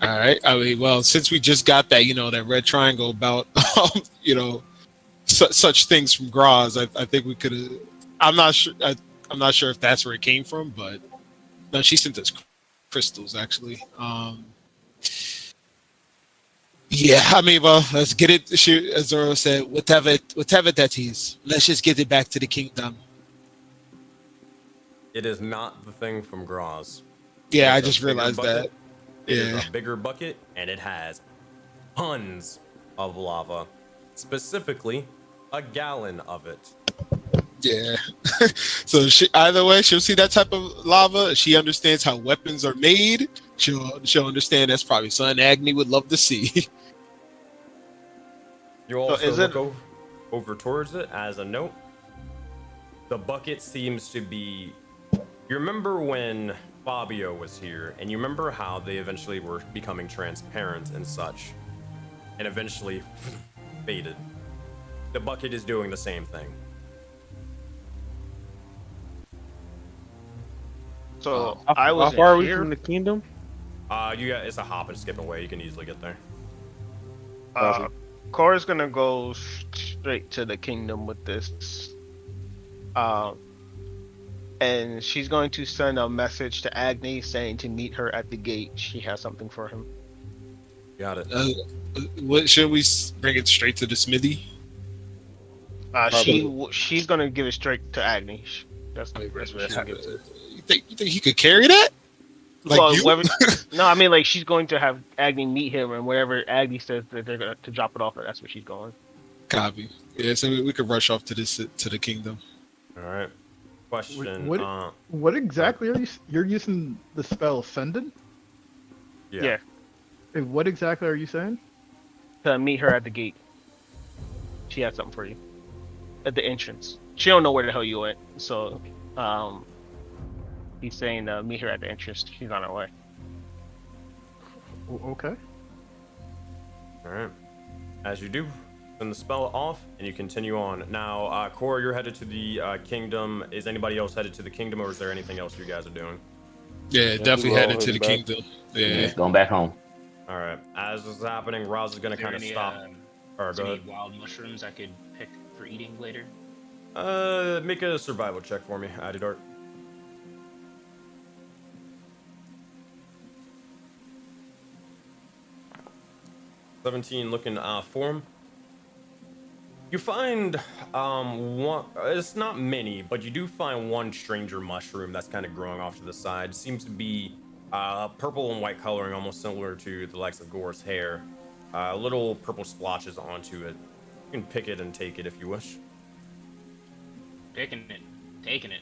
All right. I mean, well, since we just got that, that red triangle about, such things from Graz, I think we could have. I'm not sure. I'm not sure if that's where it came from, but no, she sent us crystals actually. Yeah, I mean, well, let's get it. As Zoro said, whatever that is, let's just get it back to the kingdom. It is not the thing from Graz. Yeah, It's I just realized that. It Yeah. is a bigger bucket, and it has tons of lava. Specifically, a gallon of it. Yeah. So either way, she'll see that type of lava. She understands how weapons are made. She'll understand that's probably something Agni would love to see. You also is look it- over towards it as a note. The bucket seems to be. You remember when Fabio was here, and you remember how they eventually were becoming transparent and such, and eventually faded. The bucket is doing the same thing. So How, I how was far are we here. from the kingdom? It's a hop and skip away. You can easily get there. Cora's gonna go straight to the kingdom with this. And she's going to send a message to Agni saying to meet her at the gate. She has something for him. Got it. What should we bring it straight to the smithy? She's gonna give it straight to Agni. That's what she'll give it to. You think he could carry that? Like Well, you? no, I mean like she's going to have Agni meet him, and wherever Agni says that they're going to drop it off, that's where she's going. Copy. Yeah, so we could rush off to the kingdom. All right. Question. What exactly are you're using the spell Sendin? Yeah. And what exactly are you saying? To meet her at the gate. She has something for you. At the entrance. She don't know where the hell you went, so he's saying meet her at the entrance. She's on her way. Okay. All right. As you do, send the spell off, and you continue on. Now, Cora, you're headed to the kingdom. Is anybody else headed to the kingdom, or is there anything else you guys are doing? Yeah, definitely headed to the kingdom. Yeah. Going back home. All right. As this is happening, Roz is going to kind of stop. Or go ahead. Wild mushrooms I could pick for eating later? Make a survival check for me, Adidart. Looking for him. You find one. It's not many, but you do find one stranger mushroom that's kind of growing off to the side. Seems to be purple and white coloring, almost similar to the likes of Gore's hair. Little purple splotches onto it. You can pick it and take it if you wish. Picking it, taking it.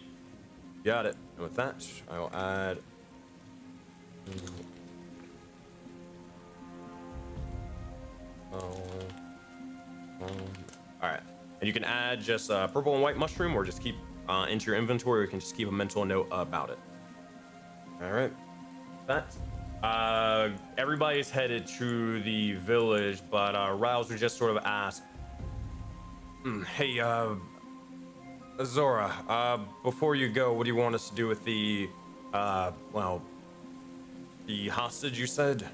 Got it. And with that, I will add. Alright. And you can add just purple and white mushroom, or just keep into your inventory, or you can just keep a mental note about it. Alright. That. Everybody's headed to the village, but Rouser just sort of asked, hey, Zora, before you go, what do you want us to do with the, the hostage you said?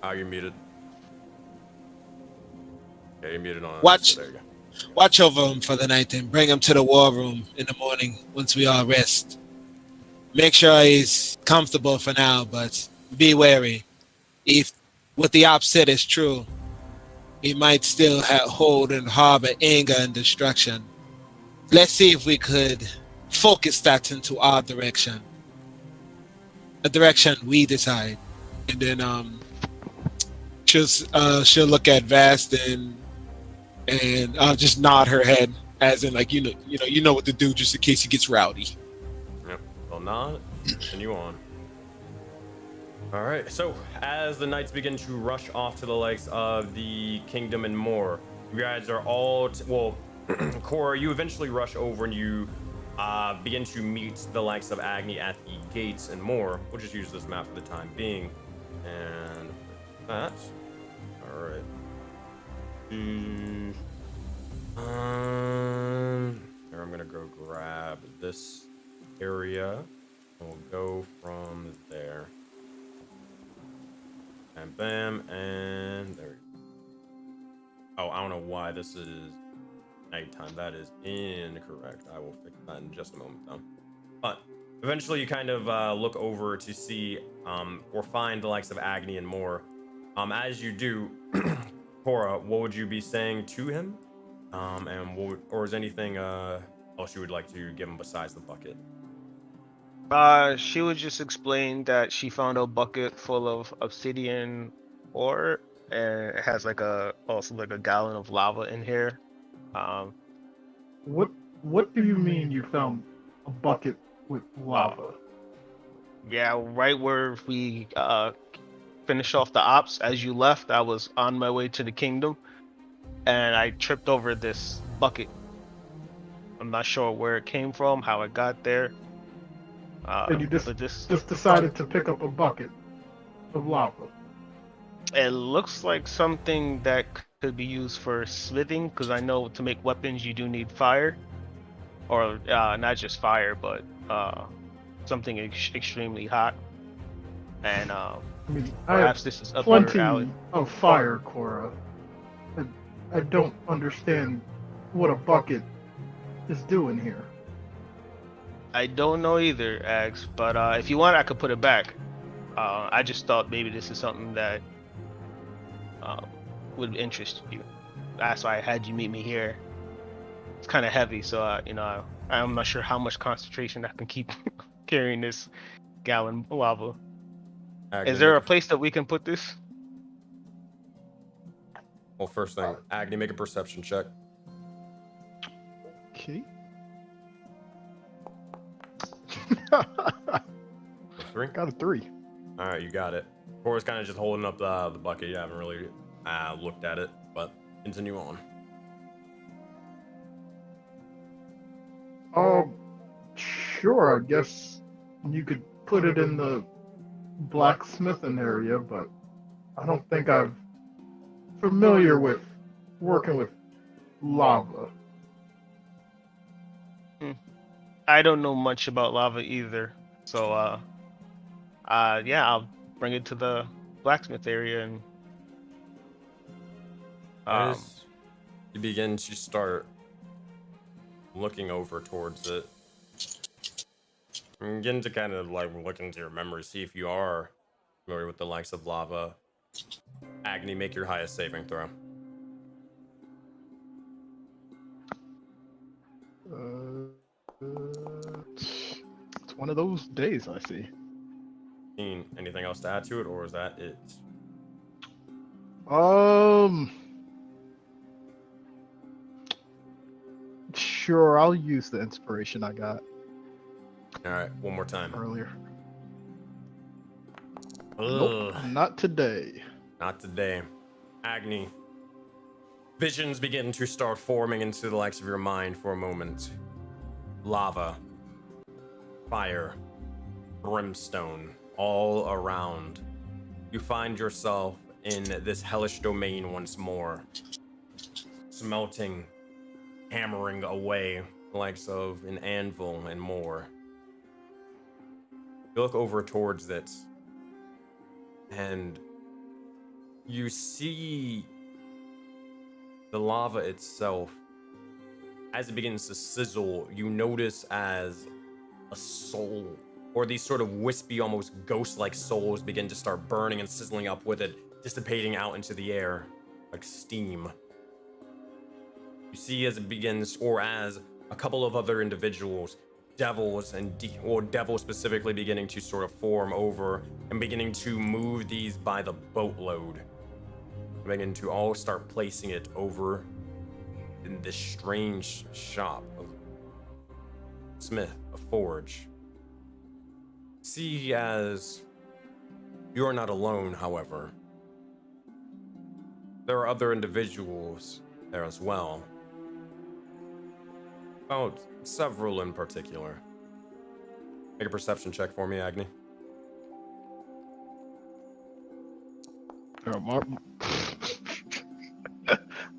You're muted. Okay, you're muted on. Watch. So there you go. Watch over him for the night and bring him to the war room in the morning once we all rest. Make sure he's comfortable for now, but be wary. If what the op said is true, he might still hold and harbor anger and destruction. Let's see if we could focus that into our direction. A direction we decide. And then she'll look at Vast and just nod her head, as in like you know what to do, just in case he gets rowdy. Yep. Well, nod. Continue on. All right. So as the knights begin to rush off to the likes of the kingdom and more, you guys are all Cora, you eventually rush over and you begin to meet the likes of Agni at the gates and more. We'll just use this map for the time being, and that. All right. Here, I'm gonna go grab this area. And we'll go from there. And bam, and there we go. Oh, I don't know why this is nighttime. That is incorrect. I will fix that in just a moment, though. But eventually, you kind of look over to see or find the likes of Agni and more. As you do, Cora, what would you be saying to him? Or is anything else you would like to give him besides the bucket? She would just explain that she found a bucket full of obsidian ore and it has like also like a gallon of lava in here. Um, What do you mean you found a bucket with lava? yeah, right where we finished off the ops. As you left, I was on my way to the kingdom, and I tripped over this bucket. I'm not sure where it came from, how it got there. And you But this, just decided to pick up a bucket of lava. it looks like something that could be used for smithing, because I know to make weapons you do need fire, or not just fire, but something extremely hot. And I mean, perhaps this is up plenty your alley. of fire, Cora. I don't understand what a bucket is doing here. I don't know either, Ags, but if you want, I could put it back. I just thought maybe this is something that would interest you. That's why I had you meet me here. It's kind of heavy, so I'm not sure how much concentration I can keep carrying this gallon of lava. Agni, Is there a place that we can put this? Well, first thing, Agni, make a perception check. Okay. 3. Got a 3. All right, you got it. Cora's kind of just holding up the bucket. You haven't really looked at it, but continue on. Sure, I guess you could put it in the blacksmithing area, but I don't think I'm familiar with working with lava. I don't know much about lava either, so yeah, I'll bring it to the blacksmith area and As you begin to start looking over towards it, and begin to kind of like look into your memory, see if you are familiar with the likes of lava. Agni, make your highest saving throw. It's one of those days, I see. Anything else to add to it, or is that it? Sure, I'll use the inspiration I got All right, one more time. earlier. Ugh. Nope, not today. Not today. Agni. Visions begin to start forming into the likes of your mind for a moment. Lava. Fire. Brimstone. All around. You find yourself in this hellish domain once more. Smelting. Hammering away. The likes of an anvil and more. You look over towards it. And you see the lava itself. As it begins to sizzle, you notice as a soul, or these sort of wispy, almost ghost-like souls begin to start burning and sizzling up with it, dissipating out into the air like steam. You see as it begins, or as a couple of other individuals, devils or devils specifically, beginning to sort of form over and beginning to move these by the boatload. Begin to all start placing it over in this strange shop of smith, a forge. See as you are not alone, however. There are other individuals there as well. About several in particular. Make a perception check for me, Agni.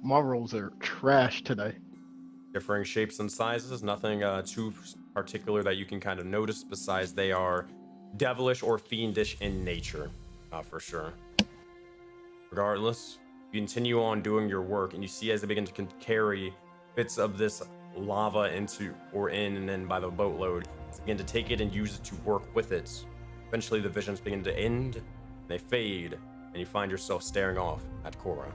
My rolls are trash today. Differing shapes and sizes, nothing too particular that you can kind of notice, besides they are devilish or fiendish in nature, for sure. Regardless, you continue on doing your work, and you see as they begin to carry bits of this lava into or in and then by the boatload, begin to take it and use it to work with it. Eventually the visions begin to end, they fade, and you find yourself staring off at Cora.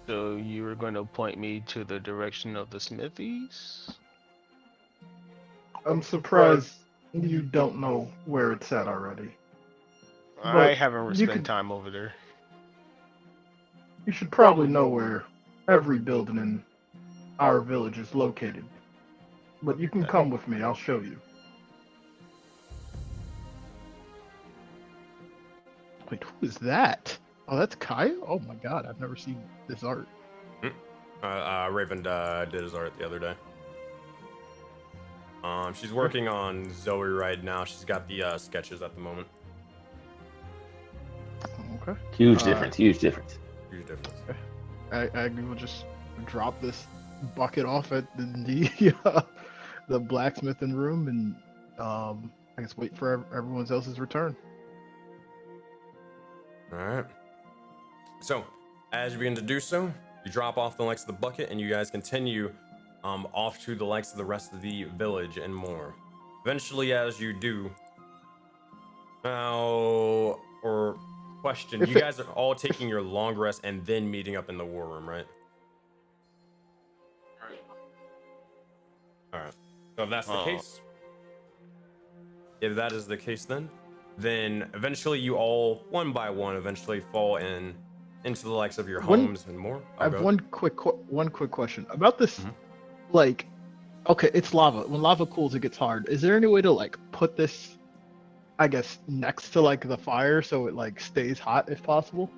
So you were going to point me to the direction of the smithies? I'm surprised You don't know where it's at already. I But haven't you spent could- time over there. You should probably know where every building in our village is located. But you can come with me, I'll show you. Wait, who is that? Oh, that's Kaya? Oh my god, I've never seen this art. Raven did his art the other day. She's working on Zoe right now. She's got the sketches at the moment. Okay. Huge difference. Huge difference. Huge difference. I will just drop this bucket off at the blacksmithing room and I guess wait for everyone else's return. All right. So, as you begin to do so, you drop off the likes of the bucket, and you guys continue off to the likes of the rest of the village and more. Eventually, as you do, question: you guys are all taking your long rest and then meeting up in the war room, right? All right. So if that's the case, if that is the case, then eventually you all, one by one, eventually fall into the likes of your homes and more. I have one quick question about this. Like, okay, it's lava. When lava cools, it gets hard. Is there any way to like put this, I guess, next to like the fire so it like stays hot if possible?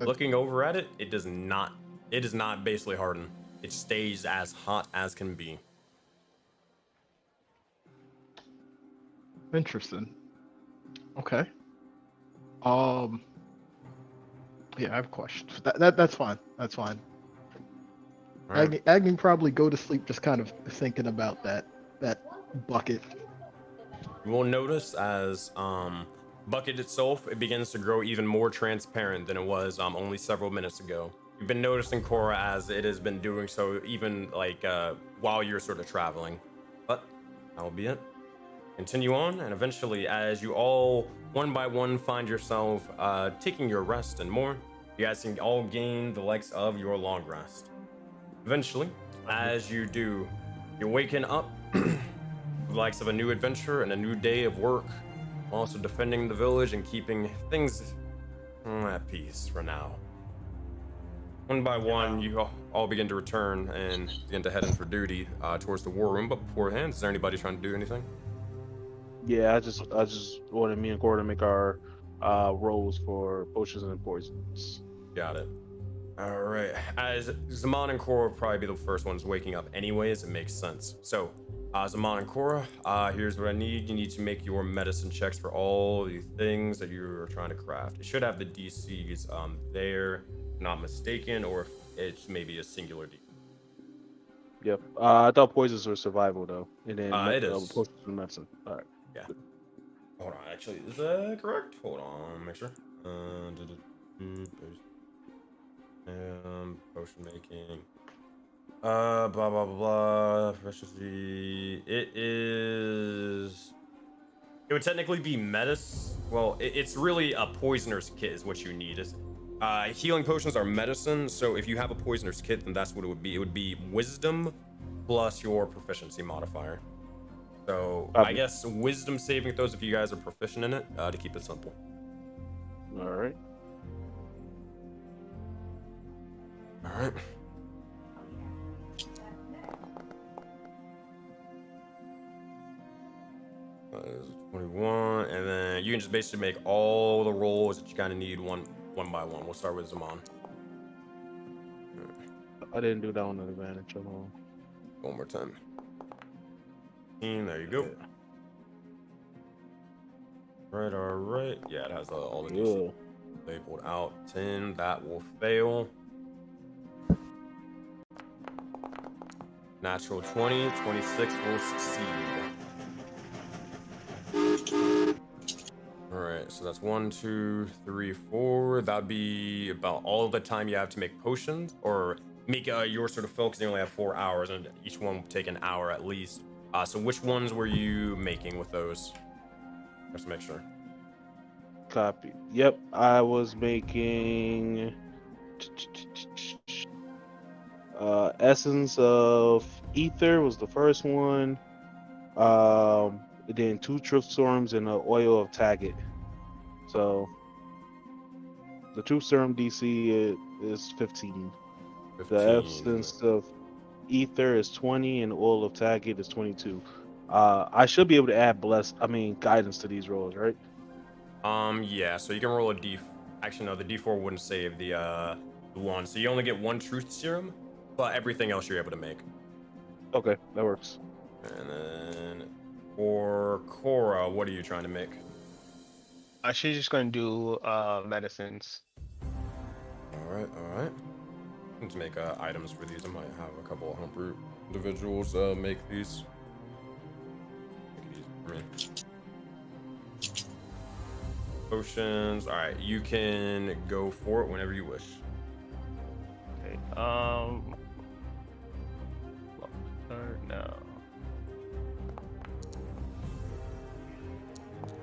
Looking over at it, it does not. It is not basically hardened. It stays as hot as can be. Interesting. Okay. Yeah, I have questions. That's fine. That's fine. Right. I can probably go to sleep just kind of thinking about that bucket. You will notice as bucket itself, it begins to grow even more transparent than it was only several minutes ago. You've been noticing Cora as it has been doing so even like while you're sort of traveling. But that will be it. Continue on, and eventually, as you all one by one find yourself taking your rest and more, you guys can all gain the likes of your long rest. Eventually, as you do, you're waking up with the likes of a new adventure and a new day of work, also defending the village and keeping things at peace for now. One by one, you all begin to return and begin to head in for duty towards the war room. But beforehand, is there anybody trying to do anything? Yeah, I just wanted me and Cora to make our rolls for potions and poisons. Got it. All right. As Zaman and Cora will probably be the first ones waking up anyways, it makes sense. So, Zaman and Cora, here's what I need. You need to make your medicine checks for all the things that you're trying to craft. It should have the DCs there, if not mistaken, or if it's maybe a singular D. Yep. I thought poisons were survival though, and then it is. potions were medicine. All right. Yeah. Hold on. Actually, is that correct? Hold on. Make sure. Potion making. Blah blah blah blah. Proficiency. It would technically be medicine. Well, it's really a poisoner's kit is what you need. Healing potions are medicine, so if you have a poisoner's kit, then that's what it would be. It would be wisdom plus your proficiency modifier. So I guess wisdom saving throws if you guys are proficient in it, to keep it simple. All right. All right. That is 21, and then you can just basically make all the rolls that you kind of need one by one. We'll start with Zaman. I didn't do that on an advantage. One more time. There you go. All right. Yeah, it has all the DC labeled out. 10, that will fail. Natural 20, 26 will succeed. All right, so that's 1, 2, 3, 4. That'd be about all the time you have to make potions, or make your sort of fill, because you only have 4 hours, and each one will take an hour at least. So which ones were you making with those? Just to make sure. Copy. Yep, I was making Essence of Ether was the first one. and then 2 truth storms and an oil of Taggart. So the truth storm DC is 15. The essence of ether is 20, and the oil of Taggart is 22. I should be able to add guidance to these rolls, right? Yeah. So you can roll a D. Actually, no, the D4 wouldn't save the one. So you only get 1 truth serum, but everything else you're able to make. Okay, that works. And then for Cora, what are you trying to make? She's just gonna do medicines. All right. Let's make items for these. I might have a couple of homebrew individuals make these. Potions. All right, you can go for it whenever you wish. Okay. No.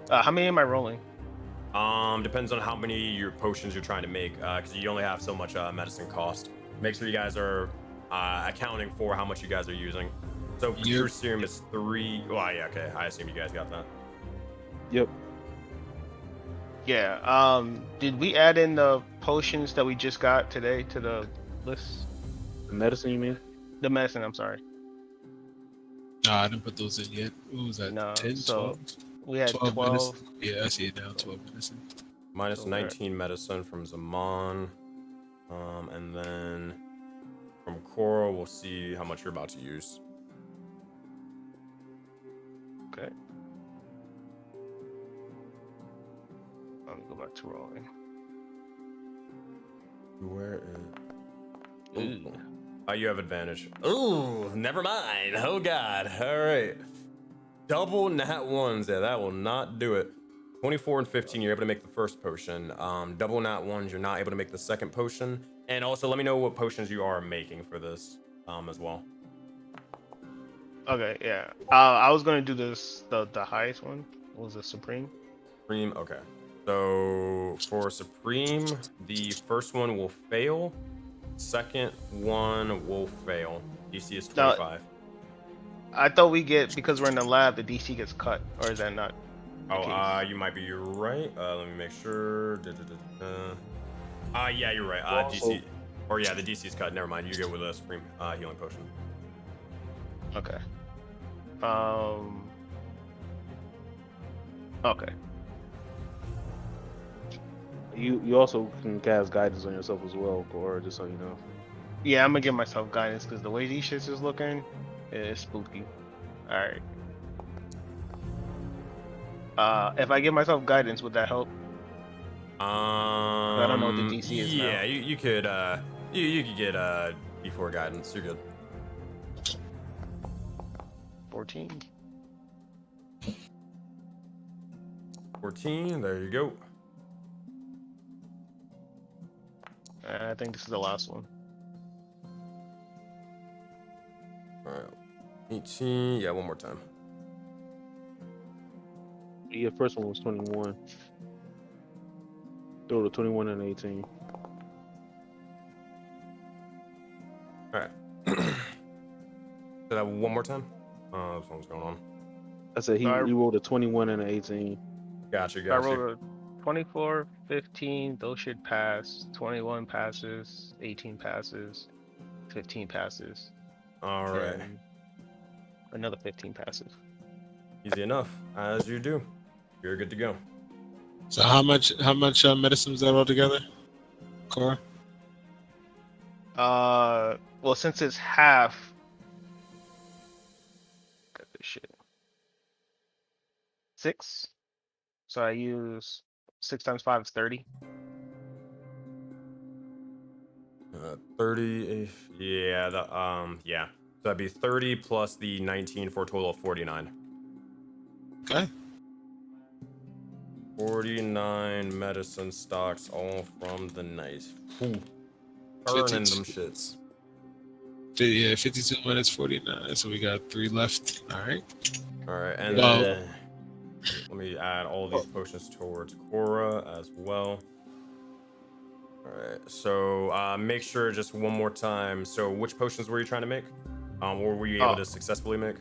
How many am I rolling? Depends on how many your potions you're trying to make, because you only have so much medicine cost. Make sure you guys are accounting for how much you guys are using. So your serum is 3. Well, yeah, okay. I assume you guys got that. Yep. Yeah. Did we add in the potions that we just got today to the list? The medicine, you mean? The medicine. I'm sorry. No, I didn't put those in yet. What was that? No. 10, So 12? we had 12. Medicine. Yeah, I see it now. 12 medicine. Minus So 19 medicine from Zaman. And then from Cora, we'll see how much you're about to use. Okay. Let me go back to rolling. Where is... Ooh. You have advantage. Ooh, never mind. Oh, God. All right. Double nat ones. Yeah, that will not do it. 24 and 15, you're able to make the first potion. Double nat ones, you're not able to make the second potion. And also, let me know what potions you are making for this as well. Okay, yeah. I was gonna do this the highest one. What was it, Supreme? Supreme, okay. So for Supreme, the first one will fail. Second one will fail. DC is 25. I thought we get, because we're in the lab, the DC gets cut, or is that not? Oh, you might be right. Let me make sure. Yeah, you're right. DC, or yeah, the DC is cut. Never mind. You go with a Supreme healing potion. Okay. Okay. You also can cast guidance on yourself as well, or just so you know. Yeah, I'm gonna give myself guidance because the way these shits is looking, it's spooky. All right. If I give myself guidance, would that help? I don't know what the DC is now. Yeah, you could you could get before guidance. You're good. 14. 14. There you go. I think this is the last one. All right. 18. Yeah, one more time. Yeah, first one was 21. Throw the 21 and 18. All right. Say that one more time. This one's going on. I said he rolled a 21 and an 18. Gotcha. I rolled a 24, 15. Those should pass. 21 passes. 18 passes. 15 passes. All right. Another 15 passes. Easy enough, as you do. You're good to go. So how much medicine is that altogether, Cora? Well, since it's half. Got this shit. 6. So I use 6 times 5 is 30. 30. Yeah. Yeah. So that'd be 30 plus the 19 for a total of 49. Okay. 49 medicine stocks, all from the knife. Ooh. Burning them shits. Yeah, 52 minutes, 49. So we got 3 left. All right. All right, and then let me add all these potions towards Cora as well. All right, so make sure just one more time. So which potions were you trying to make? Or were you able to successfully make?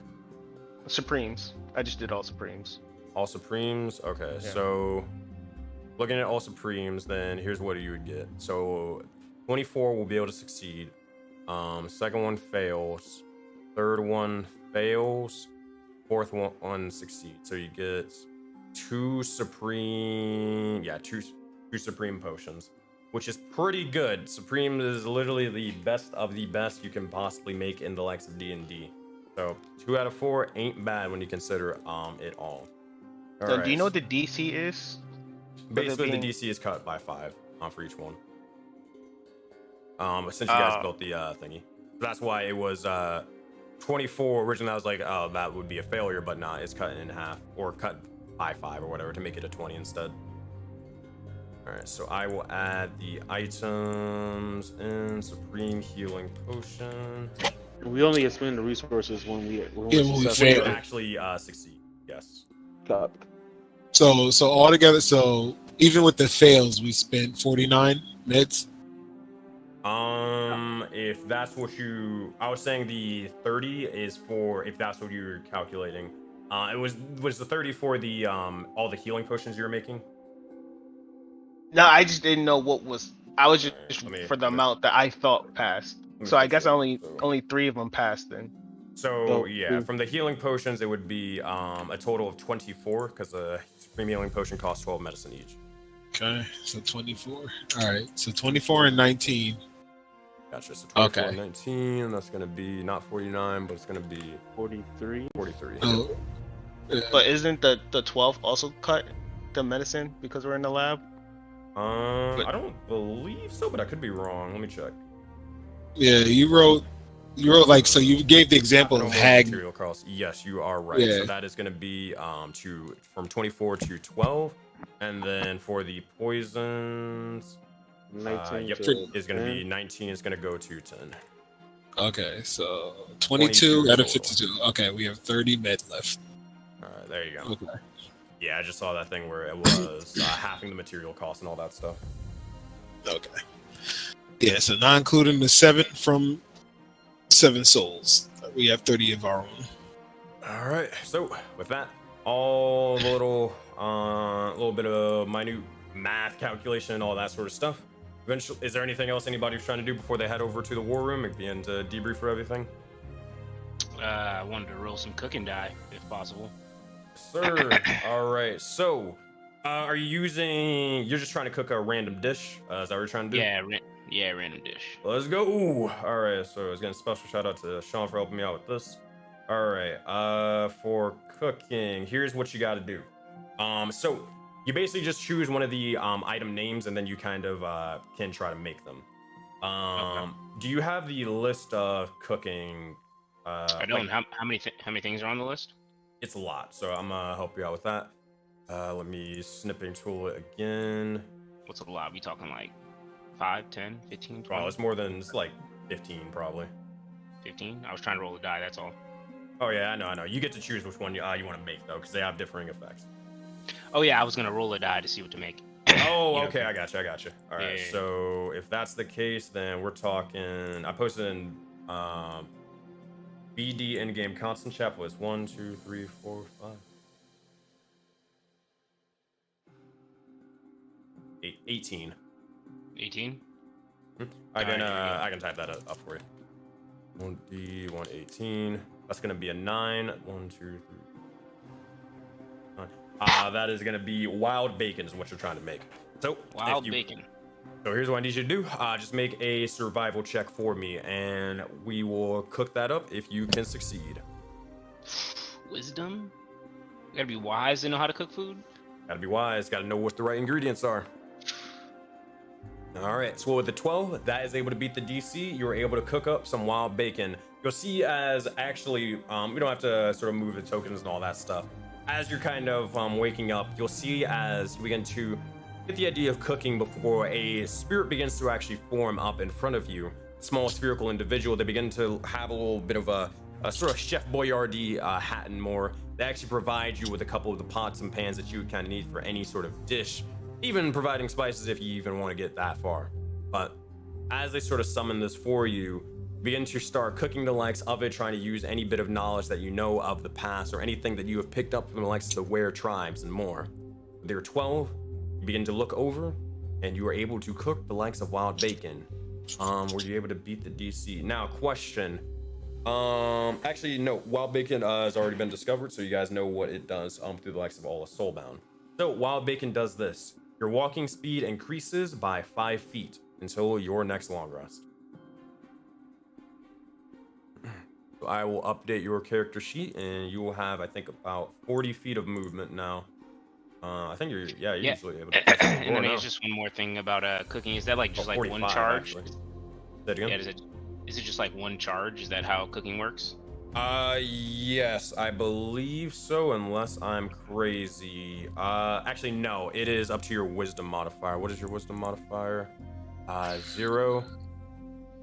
Supremes. I just did all Supremes. All Supremes? Okay, Yeah. so looking at all Supremes, then here's what you would get. So 24 will be able to succeed. Second one fails. Third one fails. Fourth one succeeds. So you get two Supreme potions, which is pretty good. Supreme is literally the best of the best you can possibly make in the likes of D&D. So 2 out of 4 ain't bad when you consider it all. So do you know what the DC is? Basically, the DC is cut by 5 for each one. Since you guys built the thingy, that's why it was 24. Originally, I was like, oh, that would be a failure, but nah, it's cut in half or cut by 5 or whatever to make it a 20 instead. All right, so I will add the items in Supreme Healing Potion. We only expend the resources when we fail. Actually succeed. Yes. Got So altogether, so even with the fails, we spent 49 meds. If that's what I was saying the 30 is for if that's what you're calculating. It was the 30 for the all the healing potions you were making? No, I just didn't know what was. I was just for the let me- amount that I thought passed. So I guess only 3 of them passed then. So yeah, from the healing potions, it would be a total of 24 because the Supreme Healing Potion costs 12 medicine each. Okay, so 24. All right, so 24 and 19. Gotcha. So 24 Okay. and 19, that's gonna be not 49, but it's gonna be 43. 43. Oh, But isn't the 12 also cut the medicine because we're in the lab? I don't believe so, but I could be wrong. Let me check. yeah, you wrote like, so you gave the example No of more Hag. material costs. Yes, you are right. Yeah. So that is going to be from 24 to 12, and then for the poisons, 19 yep, to is going to be 10. 19. Is going to go to 10. Okay, so 22 out of 52. Okay, we have 30 med left. All right, there you go. Okay. Yeah, I just saw that thing where it was halving the material cost and all that stuff. Okay. Yeah, so not including the 7 from 7 souls. We have 30 of our own. All right. So with that, all the little bit of minute math calculation and all that sort of stuff. Eventually, is there anything else anybody's trying to do before they head over to the war room and begin to debrief for everything? I wanted to roll some cooking die, if possible. Sir. All right. So, are you using? You're just trying to cook a random dish? Is that what you're trying to do? Yeah, random dish. Let's go. Ooh, all right. So, I was getting a special shout out to Sean for helping me out with this. All right. For cooking, here's what you got to do. So you basically just choose one of the item names, and then you kind of can try to make them. Okay. Do you have the list of cooking? I don't. How many things are on the list? It's a lot, so I'm gonna help you out with that. Let me snipping tool it again. What's a lot? We talking like 5, 10, 15, 20? Oh, it's more than it's like 15 probably. 15? I was trying to roll a die, that's all. Oh yeah, I know. You get to choose which one you want to make though, because they have differing effects. Oh yeah, I was gonna roll a die to see what to make. Oh, You okay, know. I got you. All right, Yeah. so if that's the case, then we're talking. I posted in BD endgame constant chat was 1, 2, 3, 4, 5. 18. 18? I can Alright, I can type that up for you. 1D 118. That's gonna be a 9. 1, 2, 3. 9. That is gonna be wild bacon is what you're trying to make. So Wild bacon. So here's what I need you to do. Just make a survival check for me, and we will cook that up if you can succeed. Wisdom? You gotta be wise to know how to cook food? Gotta be wise. Gotta know what the right ingredients are. All right. So with the 12, that is able to beat the DC. You're able to cook up some wild bacon. You'll see as actually, we don't have to sort of move the tokens and all that stuff. As you're kind of waking up, you'll see as you begin to get the idea of cooking before a spirit begins to actually form up in front of you. Small spherical individual. They begin to have a little bit of a sort of Chef Boyardee hat and more. They actually provide you with a couple of the pots and pans that you would kind of need for any sort of dish, even providing spices if you even want to get that far. But as they sort of summon this for you, begin to start cooking the likes of it, trying to use any bit of knowledge that you know of the past or anything that you have picked up from the likes of the Were tribes and more. There are 12. You begin to look over, and you are able to cook the likes of wild bacon. Were you able to beat the DC? Now, question. Actually, no. Wild bacon has already been discovered, so you guys know what it does through the likes of all of Soulbound. So, wild bacon does this. Your walking speed increases by 5 feet until your next long rest. I will update your character sheet, and you will have, I think, about 40 feet of movement now. I think you're usually able to. And then there's just one more thing about cooking. Is that like just like one charge? Actually. Say it again? Yeah, is it just like one charge? Is that how cooking works? Yes, I believe so, unless I'm crazy. Actually, no, it is up to your wisdom modifier. What is your wisdom modifier? 0.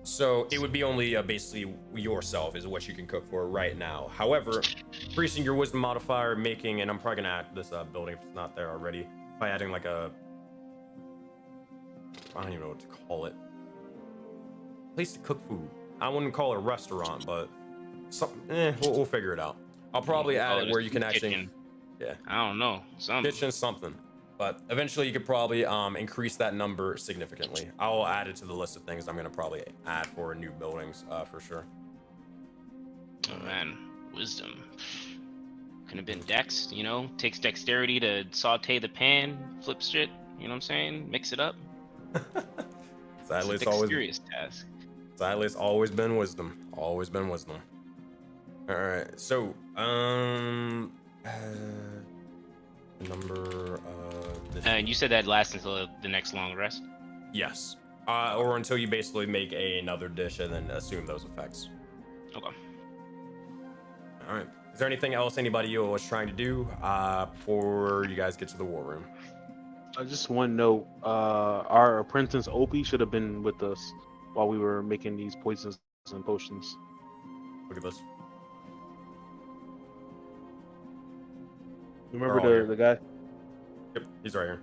So it would be only basically yourself is what you can cook for right now. However, increasing your wisdom modifier, making, and I'm probably gonna add this building if it's not there already, by adding like a, I don't even know what to call it, place to cook food. I wouldn't call it a restaurant, but we'll figure it out. I'll probably add it where you can actually, kitchen. Yeah, I don't know, something. kitchen something. But eventually you could probably increase that number significantly. I'll add it to the list of things I'm gonna probably add for new buildings for sure. Oh man, wisdom. Could have been dex, you know, takes dexterity to saute the pan, flip shit, you know what I'm saying? Mix it up. Sadly, it's a dexterous task. Sadly, it's always been wisdom. Always been wisdom. Alright, so number and you said that lasts until the next long rest? Yes. Or until you basically make another dish and then assume those effects. Okay. Alright. Is there anything else anybody was trying to do before you guys get to the war room? Just one note. Our apprentice Opie should have been with us while we were making these poisons and potions. Look at this. Remember the guy? Yep, he's right here.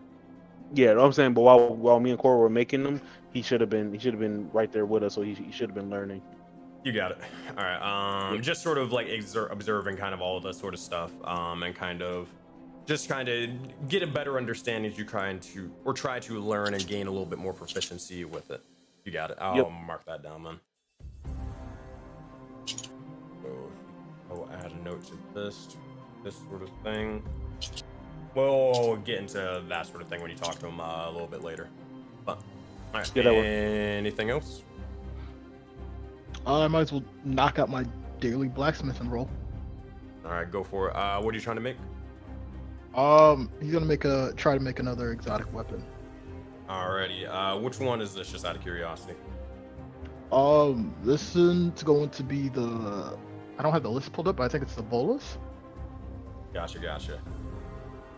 Yeah, I'm saying, but while me and Cora were making them, he should have been right there with us, so he should have been learning. You got it. All right. Just sort of like observing kind of all of this sort of stuff, and kind of get a better understanding as you try to learn and gain a little bit more proficiency with it. You got it. I'll mark that down then. So I'll add a note to this sort of thing. We'll get into that sort of thing when you talk to him a little bit later. But all right. Anything else? I might as well knock out my daily blacksmithing roll. All right, go for it. What are you trying to make? He's gonna try to make another exotic weapon. Alrighty. Which one is this? Just out of curiosity. This is going to be the. I don't have the list pulled up, but I think it's the bolas. Gotcha.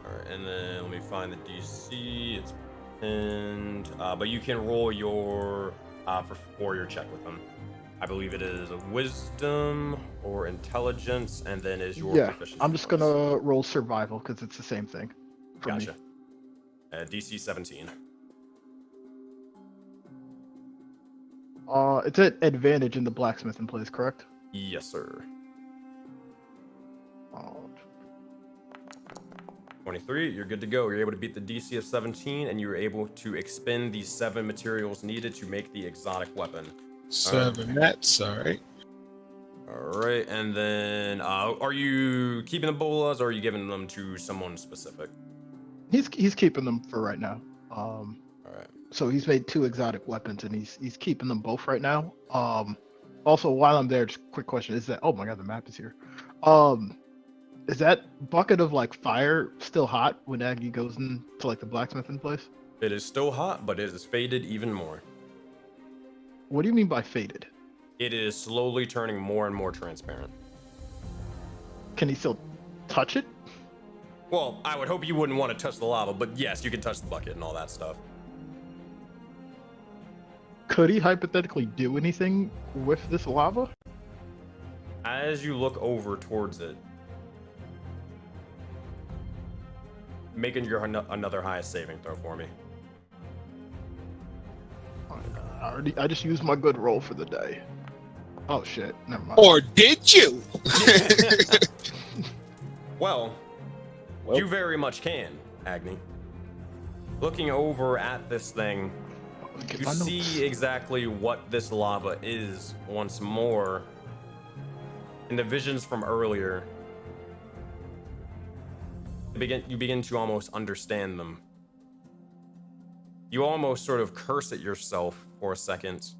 Alright, and then let me find the DC. It's pinned. But you can roll your for your check with them. I believe it is a wisdom or intelligence, and then is your proficiency. I'm just gonna roll survival because it's the same thing. Gotcha. DC 17. It's at advantage in the blacksmithing place, correct? Yes, sir. 23, you're good to go. You're able to beat the DC of 17, and you're able to expend the 7 materials needed to make the exotic weapon. 7 nets, alright. Alright, and then are you keeping the bolas or are you giving them to someone specific? He's keeping them for right now. Alright. So he's made 2 exotic weapons and he's keeping them both right now. Also while I'm there, just a quick question, is that, oh my god, the map is here. Is that bucket of like fire still hot when Aggie goes into like the blacksmithing place? It is still hot, but it is faded even more. What do you mean by faded? It is slowly turning more and more transparent. Can he still touch it? Well, I would hope you wouldn't want to touch the lava, but yes, you can touch the bucket and all that stuff. Could he hypothetically do anything with this lava? As you look over towards it, making your another highest saving throw for me. I just used my good roll for the day. Oh shit! Never mind. Or did you? Well, you very much can, Agni. Looking over at this thing, you see exactly what this lava is once more. In the visions from earlier, you begin to almost understand them. You almost sort of curse at yourself for a second,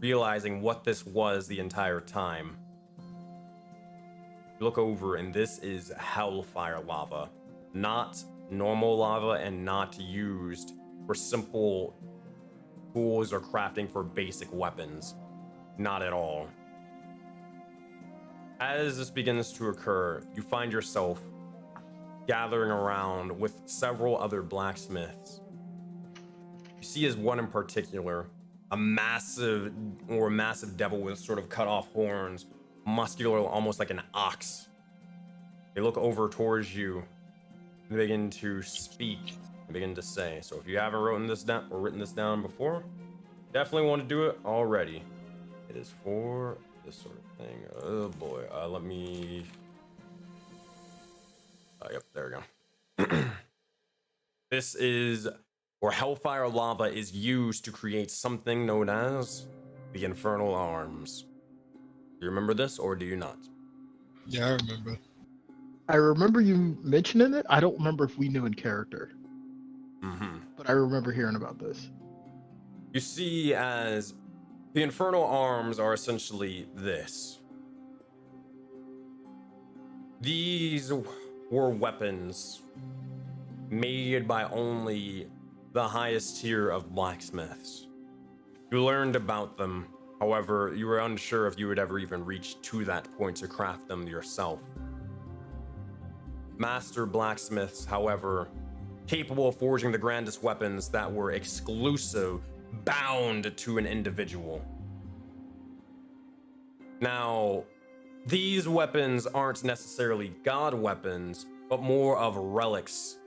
realizing what this was the entire time. You look over, and this is hellfire lava, not normal lava and not used for simple tools or crafting for basic weapons. Not at all. As this begins to occur, you find yourself gathering around with several other blacksmiths. You see as one in particular, a massive devil with sort of cut off horns, muscular, almost like an ox. They look over towards you and begin to speak and begin to say. So if you haven't written this down before, definitely want to do it already. It is for this sort of thing. Oh boy, let me. Yep, there we go. This is where hellfire lava is used to create something known as the Infernal Arms. Do you remember this, or do you not? Yeah, I remember. I remember you mentioning it. I don't remember if we knew in character. But I remember hearing about this. You see, as the Infernal Arms are essentially this. These were weapons made by only the highest tier of blacksmiths. You learned about them, however, you were unsure if you would ever even reach to that point to craft them yourself. Master blacksmiths, however, capable of forging the grandest weapons that were exclusive, bound to an individual. Now, these weapons aren't necessarily god weapons, but more of relics.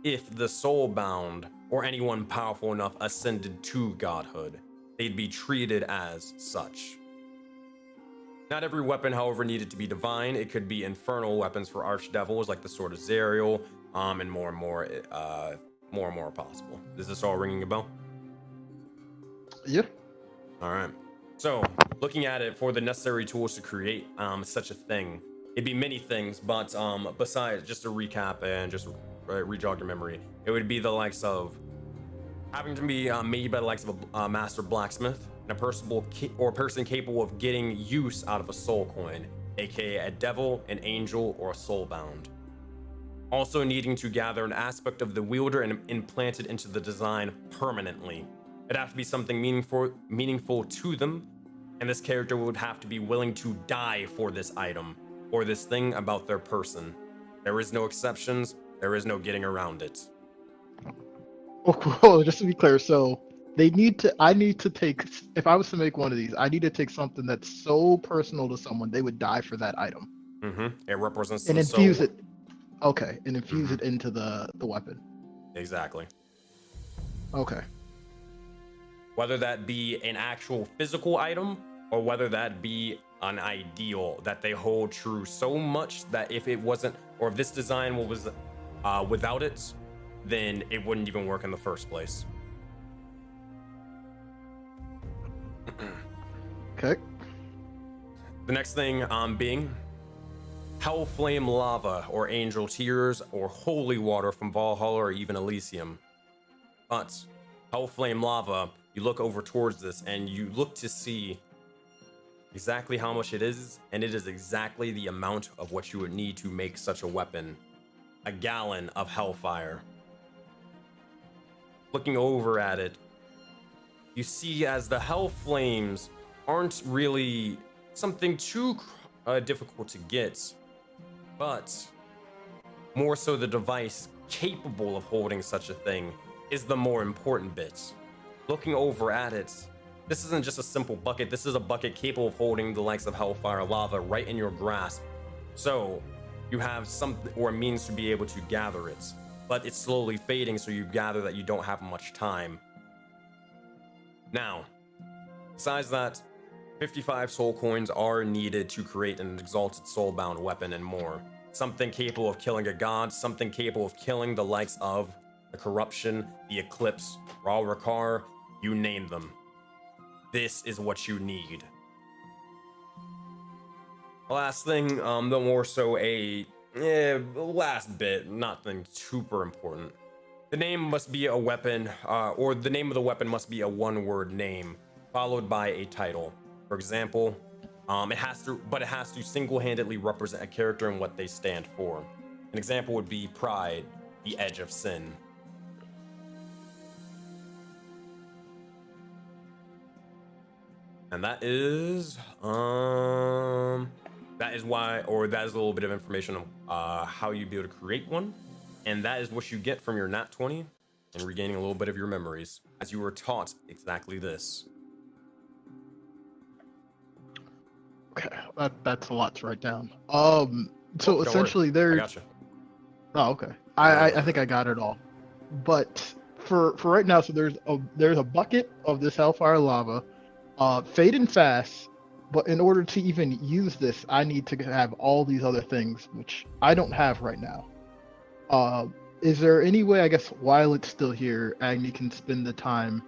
If the soul-bound or anyone powerful enough ascended to godhood, they'd be treated as such. Not every weapon, however, needed to be divine. It could be infernal weapons for archdevils, like the Sword of Zariel, and more and more possible. Is this all ringing a bell? Yeah. All right. So, looking at it, for the necessary tools to create such a thing, it'd be many things, but besides, just to recap and just re-jog your memory, it would be the likes of having to be made by the likes of a master blacksmith, and a person capable of getting use out of a soul coin, aka a devil, an angel, or a soulbound. Also needing to gather an aspect of the wielder and implant it into the design permanently. It'd have to be something meaningful to them, and this character would have to be willing to die for this item or this thing about their person. There is no exceptions. There is no getting around it. Oh, just to be clear, so I need to take, if I was to make one of these, I need to take something that's so personal to someone, they would die for that item. It represents and the infuse soul. it. Okay, and infuse it into the weapon. Exactly. Okay. Whether that be an actual physical item or whether that be an ideal that they hold true so much that if it wasn't, or if this design was without it, then it wouldn't even work in the first place. Okay. The next thing being Hellflame Lava, or Angel Tears, or Holy Water from Valhalla, or even Elysium. But Hellflame Lava, you look over towards this and you look to see exactly how much it is, and it is exactly the amount of what you would need to make such a weapon. A gallon of Hellfire. Looking over at it, you see as the Hell Flames aren't really something too difficult to get, but more so the device capable of holding such a thing is the more important bit. Looking over at it, this isn't just a simple bucket, this is a bucket capable of holding the likes of Hellfire Lava right in your grasp. So you have something or a means to be able to gather it, but it's slowly fading, so you gather that you don't have much time. Now, besides that, 55 soul coins are needed to create an exalted soulbound weapon and more. Something capable of killing a god, something capable of killing the likes of the Corruption, the Eclipse, Ra Rakar, you name them. This is what you need. Last thing, the more so last bit, nothing super important. The name must be a weapon, or the name of the weapon must be a one-word name, followed by a title. For example, it has to single-handedly represent a character and what they stand for. An example would be Pride, the Edge of Sin. And that is why, or that is a little bit of information on how you'd be able to create one. And that is what you get from your nat 20 and regaining a little bit of your memories, as you were taught exactly this. Okay, that's a lot to write down. So essentially there's... I gotcha. Oh, okay. I think I got it all. But for right now, so there's a bucket of this hellfire lava, fading fast, but in order to even use this, I need to have all these other things, which I don't have right now. Is there any way, I guess, while it's still here, Agni can spend the time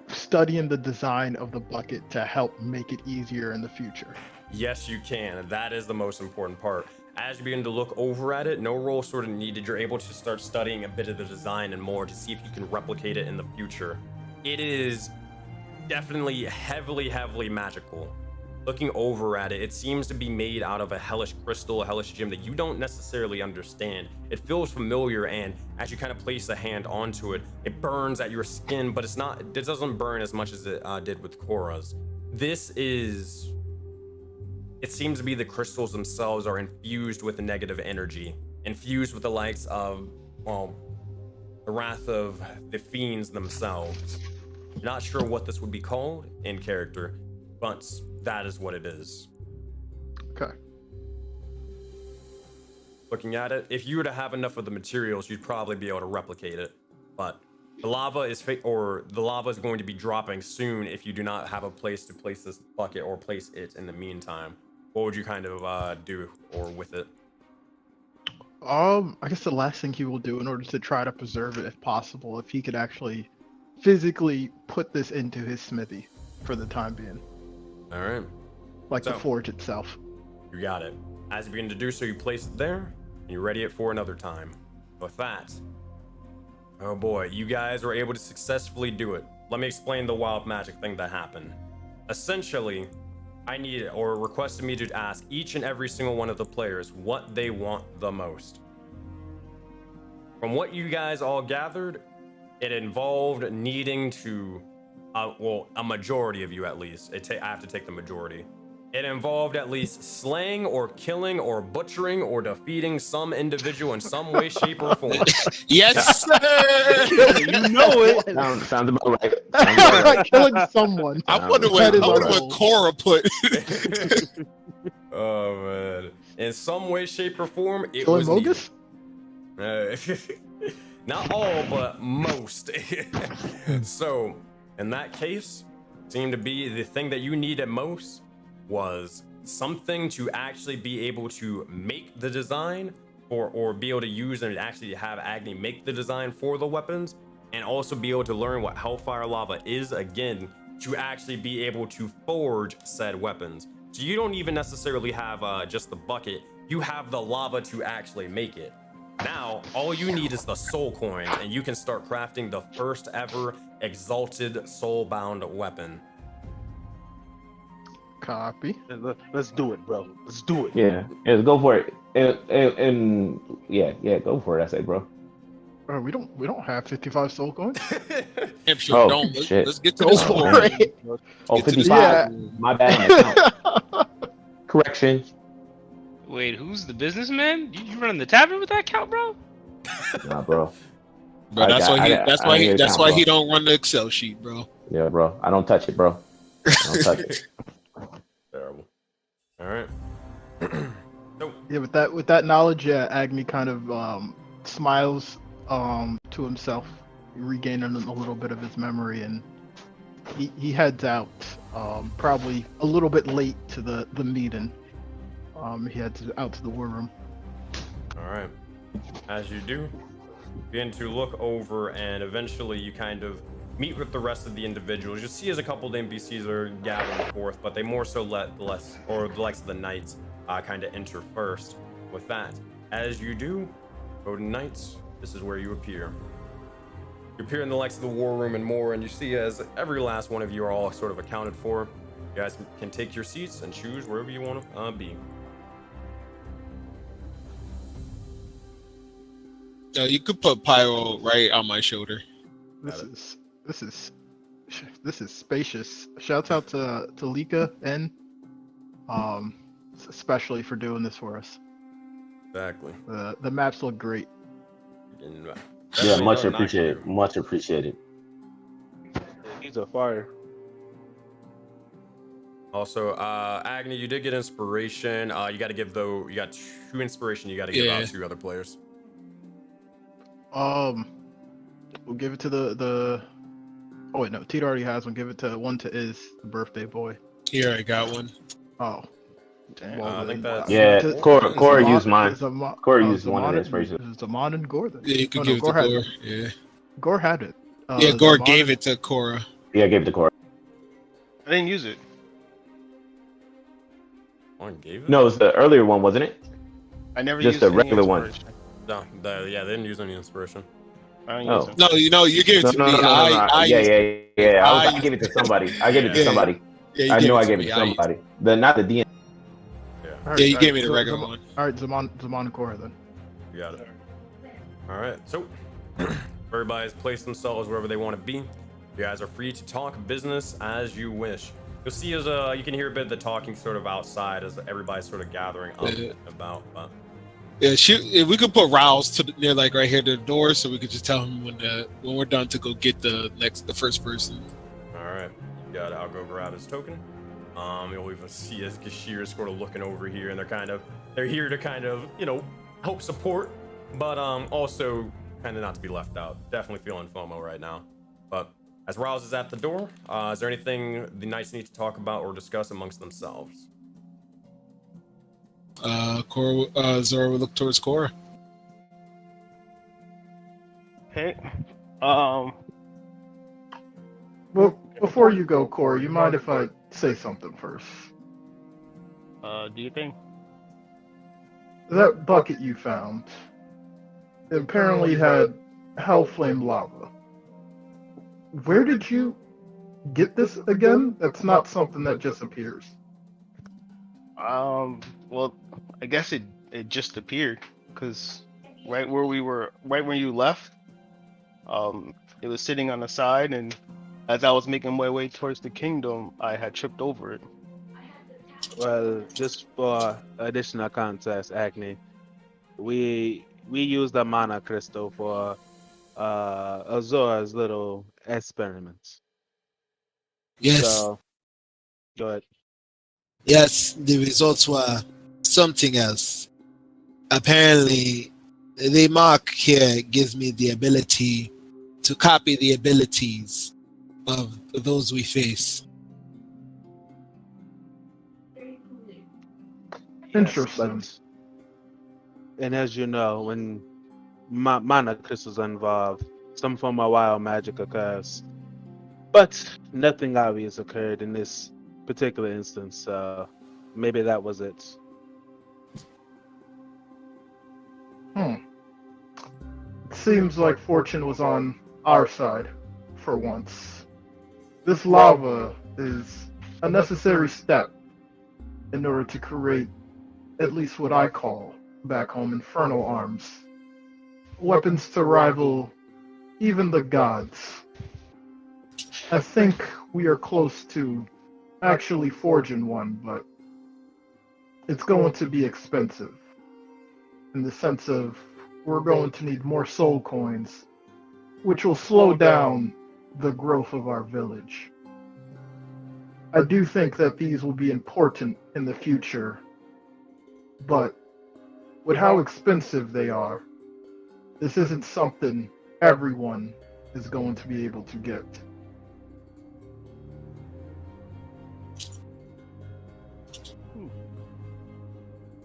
studying the design of the bucket to help make it easier in the future? Yes, you can. That is the most important part. As you begin to look over at it, no roll sort of needed. You're able to start studying a bit of the design and more to see if you can replicate it in the future. It is definitely heavily magical. Looking over at it, it seems to be made out of a hellish crystal, a hellish gem that you don't necessarily understand. It feels familiar, and as you kind of place a hand onto it, it burns at your skin, but it doesn't burn as much as it did with Korra's. It seems to be the crystals themselves are infused with the negative energy, infused with the likes of, well, the wrath of the fiends themselves. Not sure what this would be called in character, but that is what it is. Okay. Looking at it, if you were to have enough of the materials, you'd probably be able to replicate it. But the lava is going to be dropping soon if you do not have a place to place this bucket or place it in the meantime. What would you kind of do or with it? I guess the last thing he will do in order to try to preserve it, if possible, if he could actually physically put this into his smithy for the time being. All right. Like the forge itself. You got it. As you begin to do so, you place it there, and you ready it for another time. With that, oh boy, you guys were able to successfully do it. Let me explain the wild magic thing that happened. Essentially, I need or requested me to ask each and every single one of the players what they want the most. From what you guys all gathered, it involved needing to, a majority of you at least. I have to take the majority. It involved at least slaying or killing or butchering or defeating some individual in some way, shape, or form. Yes, sir! You know it. Sounds about right. Killing someone. I wonder what Korra put. Oh man! In some way, shape, or form, it Killing was Mogus? not all, but most. So, in that case, seemed to be the thing that you needed most was something to actually be able to make the design or be able to use and actually have Agni make the design for the weapons, and also be able to learn what Hellfire Lava is again to actually be able to forge said weapons. So you don't even necessarily have just the bucket, you have the lava to actually make it. Now, all you need is the soul coins, and you can start crafting the first ever exalted soulbound weapon. Copy. Let's do it, bro. Let's do it. Yeah, go for it. And yeah, go for it. I say, bro. We don't have 55 soul coins. Sure don't. Shit. Let's get to Go this for one. it. Oh, 55. Yeah. My bad. On the count. Correction. Wait, who's the businessman? You running the tavern with that count, bro? Nah, bro. Bro, that's why he don't run the Excel sheet, bro. Yeah, bro. I don't touch it, bro. I don't touch it. Terrible. All right. Yeah, with that knowledge, yeah, Agni kind of smiles to himself, regaining a little bit of his memory, and he heads out, probably a little bit late to the meeting. He heads out to the war room. All right. As you do, begin to look over, and eventually you kind of meet with the rest of the individuals. You see as a couple of the NPCs are gathering forth, but they more so let the likes of the knights kind of enter first. With that, as you do, Voden Knights, this is where you appear. You appear in the likes of the war room and more, and you see as every last one of you are all sort of accounted for. You guys can take your seats and choose wherever you want to be. You could put Pyro right on my shoulder. This is spacious. Shouts out to Lika and especially for doing this for us. Exactly. The maps look great. Yeah, much appreciated. Much appreciated. He's a fire. Also, Agni, you did get inspiration. You got to give you got 2 inspiration. You got to give out 2 other players. We'll give it to the. Oh wait, no, Tito already has one. Give it to one to Iz, the birthday boy. Here, I got one. Oh. Damn. I think that's... Yeah, Cora used mine. Cora used one of the inspiration. Zaman and Gore then. Yeah, you could give it to Gore. Yeah. Gore had it. Yeah, Gore gave it to Cora. Yeah, I gave it to Cora. I didn't use it. Gave it? No, it was the earlier one, wasn't it? I never just used the regular one. No, they didn't use any inspiration. I didn't use it. No, you gave it to me. Yeah. I gave it to somebody. I gave it to somebody. Yeah, I know I gave it to somebody. Not the DM. Yeah, you gave me the regular one. All right, Zaman and Cora then. You got it. All right, so everybody's placed themselves wherever they want to be. You guys are free to talk business as you wish. You'll see as you can hear a bit of the talking sort of outside as everybody's sort of gathering up about. Yeah, if we could put Rouse near like right here to the door, so we could just tell him when we're done to go get the first person. All right, you got it. I'll go grab his token. You'll even see as Gashir is sort of looking over here, and they're here to kind of help support, but also kind of not to be left out. Definitely feeling FOMO right now. But as Rouse is at the door, is there anything the knights need to talk about or discuss amongst themselves? Zora will look towards Cora. Okay. Well, before you go, Cora, you mind if I say something first? Do you think? That bucket you found, it apparently had Hellflame lava. Where did you get this again? That's not something that just appears. Well, I guess it just appeared because right when you left, it was sitting on the side, and as I was making my way towards the kingdom, I had tripped over it. Well, just for additional context, Agni, we used the mana crystal for Azora's little experiments. Yes. So, go ahead. Yes, the results were something else. Apparently, the mark here gives me the ability to copy the abilities of those we face. Interesting. And as you know, when mana crystals are involved, some form of wild magic occurs. But nothing obvious occurred in this particular instance. Maybe that was it. It seems like fortune was on our side for once. This lava is a necessary step in order to create at least what I call back home Infernal Arms. Weapons to rival even the gods. I think we are close to actually forging one, but it's going to be expensive. In the sense of we're going to need more soul coins, which will slow down the growth of our village. I do think that these will be important in the future, but with how expensive they are, this isn't something everyone is going to be able to get.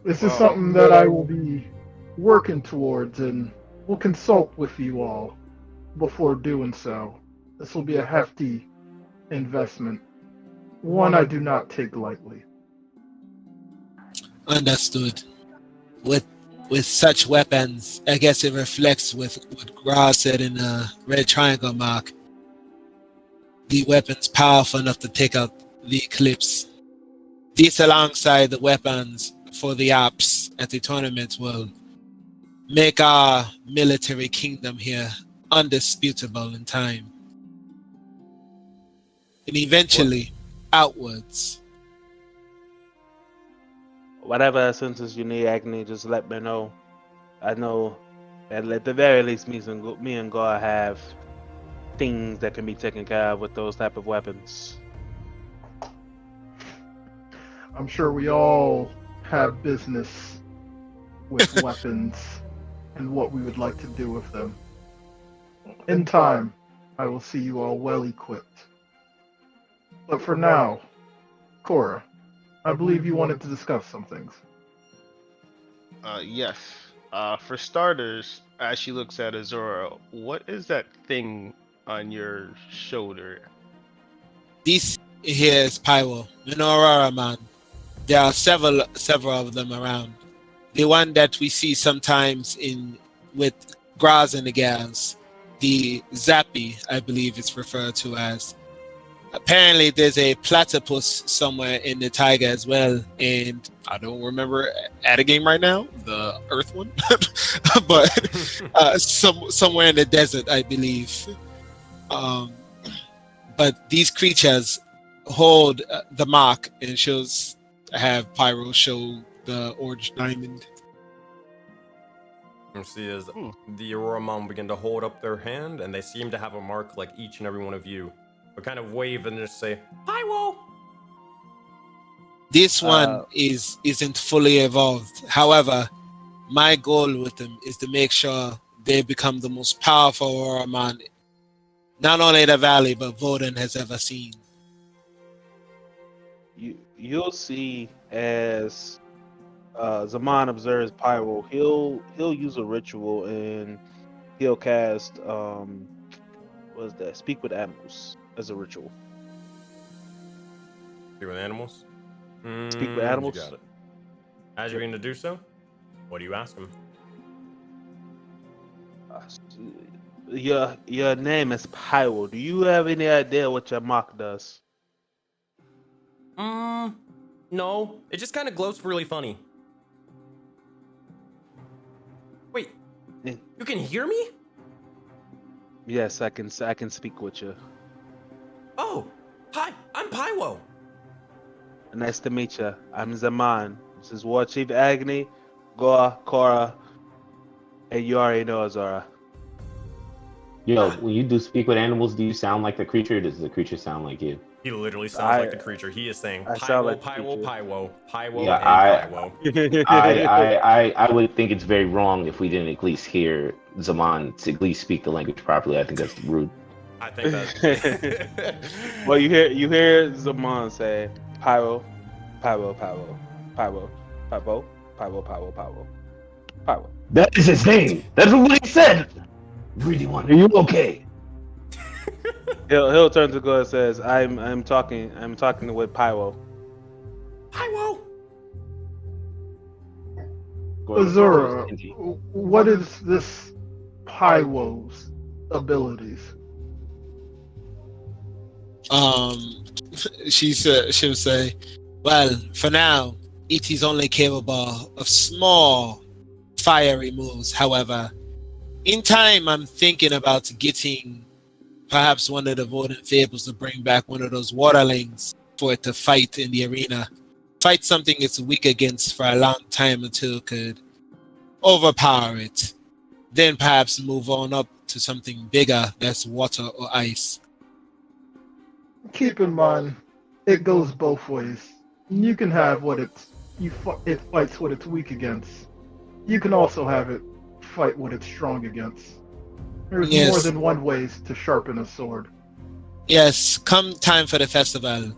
This is something that I will be working towards, and will consult with you all before doing so. This will be a hefty investment, one I do not take lightly. Understood. With such weapons, I guess it reflects with what Gra said in the red triangle mark. The weapons powerful enough to take out the Eclipse. This alongside the weapons for the apps at the tournament will make our military kingdom here undisputable in time. And eventually, outwards. Whatever essences you need, Agni, just let me know. I know, at the very least, me and Gar have things that can be taken care of with those type of weapons. I'm sure we all have business with weapons and what we would like to do with them. In time, I will see you all well equipped. But for now, Cora, I believe you wanted to discuss some things. Yes. For starters, as she looks at Azura, what is that thing on your shoulder? This here is Pyro, an Aurora man. There are several of them around. The one that we see sometimes with Graz and the gals, the Zappy, I believe it's referred to as. Apparently, there's a platypus somewhere in the taiga as well, and I don't remember at a game right now, the Earth one, but somewhere in the desert, I believe. But these creatures hold the mark, and have Pyro show the orange diamond. You see as the Aurora Mom begin to hold up their hand, and they seem to have a mark like each and every one of you. But kind of wave and just say, Pyro! This one isn't fully evolved. However, my goal with them is to make sure they become the most powerful Aurora man, not only the Valley, but Voden has ever seen. You'll see as Zaman observes Pyro, he'll use a ritual and he'll cast Speak with Animals as a ritual. Speak with animals? Speak with animals? You got it. As you're going to do so, what do you ask him? Your name is Pyro. Do you have any idea what your mark does? No. It just kind of glows really funny. Wait. You can hear me? Yes, I can speak with you. Oh, hi, I'm Pyro. Nice to meet you. I'm Zaman. This is War Chief Agni, Goa, Cora, and you already know Azura. Yo, when you do speak with animals, do you sound like the creature, or does the creature sound like you? He literally sounds like the creature. He is saying Pyro, like Pyro, Pyro, Pyro, Yeah, and Pyro. I would think it's very wrong if we didn't at least hear Zaman to at least speak the language properly. I think that's rude. I think that. Well, you hear Zaman say Pyro, Pyro, Pyro, Pyro, Pyro, Pyro, Pyro, Pyro, Pyro. That is his name. That's what he said. Really one. Are you okay? He'll turn to go and says, I'm talking with Pyro. Pyro. Azura, what is this Pyro's abilities? She'll say, well, for now, it is only capable of small fiery moves. However, in time, I'm thinking about getting perhaps one of the Voden Fables to bring back one of those waterlings for it to fight in the arena. Fight something it's weak against for a long time until it could overpower it. Then perhaps move on up to something bigger that's water or ice. Keep in mind, it goes both ways. You can have what it fights what it's weak against. You can also have it fight what it's strong against. There's more than one ways to sharpen a sword. Yes, come time for the festival,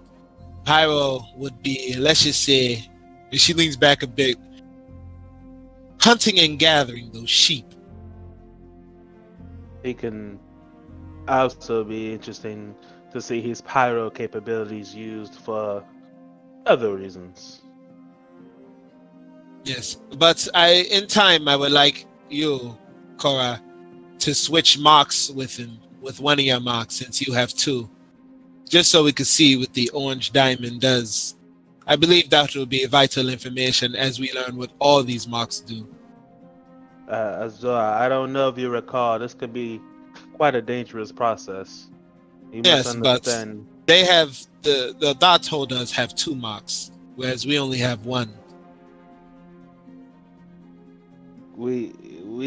Pyro would be, let's just say, and she leans back a bit, hunting and gathering those sheep. It can also be interesting to see his pyro capabilities used for other reasons. Yes, but in time, I would like you, Cora, to switch marks with him, with one of your marks, since you have two, just so we could see what the orange diamond does. I believe that will be vital information as we learn what all these marks do. Azora, I don't know if you recall, this could be quite a dangerous process. You Yes, must but understand. they have the dot holders have two marks, whereas we only have one. We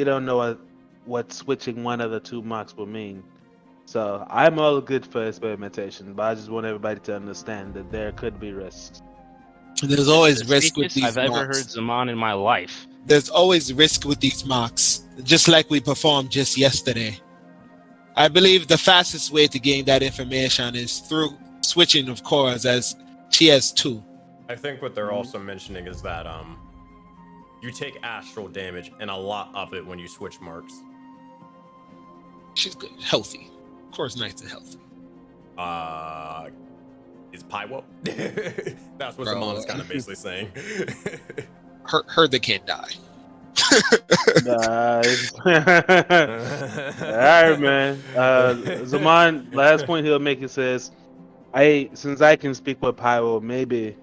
don't know what switching one of the two marks will mean. So I'm all good for experimentation, but I just want everybody to understand that there could be risks. There's always The risk with safest these I've ever marks. heard Zaman in my life. There's always risk with these marks, just like we performed just yesterday. I believe the fastest way to gain that information is through switching of cores, as she has two. I think what they're also mentioning is that you take astral damage and a lot of it when you switch marks. She's good, healthy. Of course, Knights are healthy. Is Pywo? That's what Bro. Zaman is kind of basically saying. Her they can't die. Nice. Alright, man. Zaman, last point he'll make, it says, since I can speak with Pyro, maybe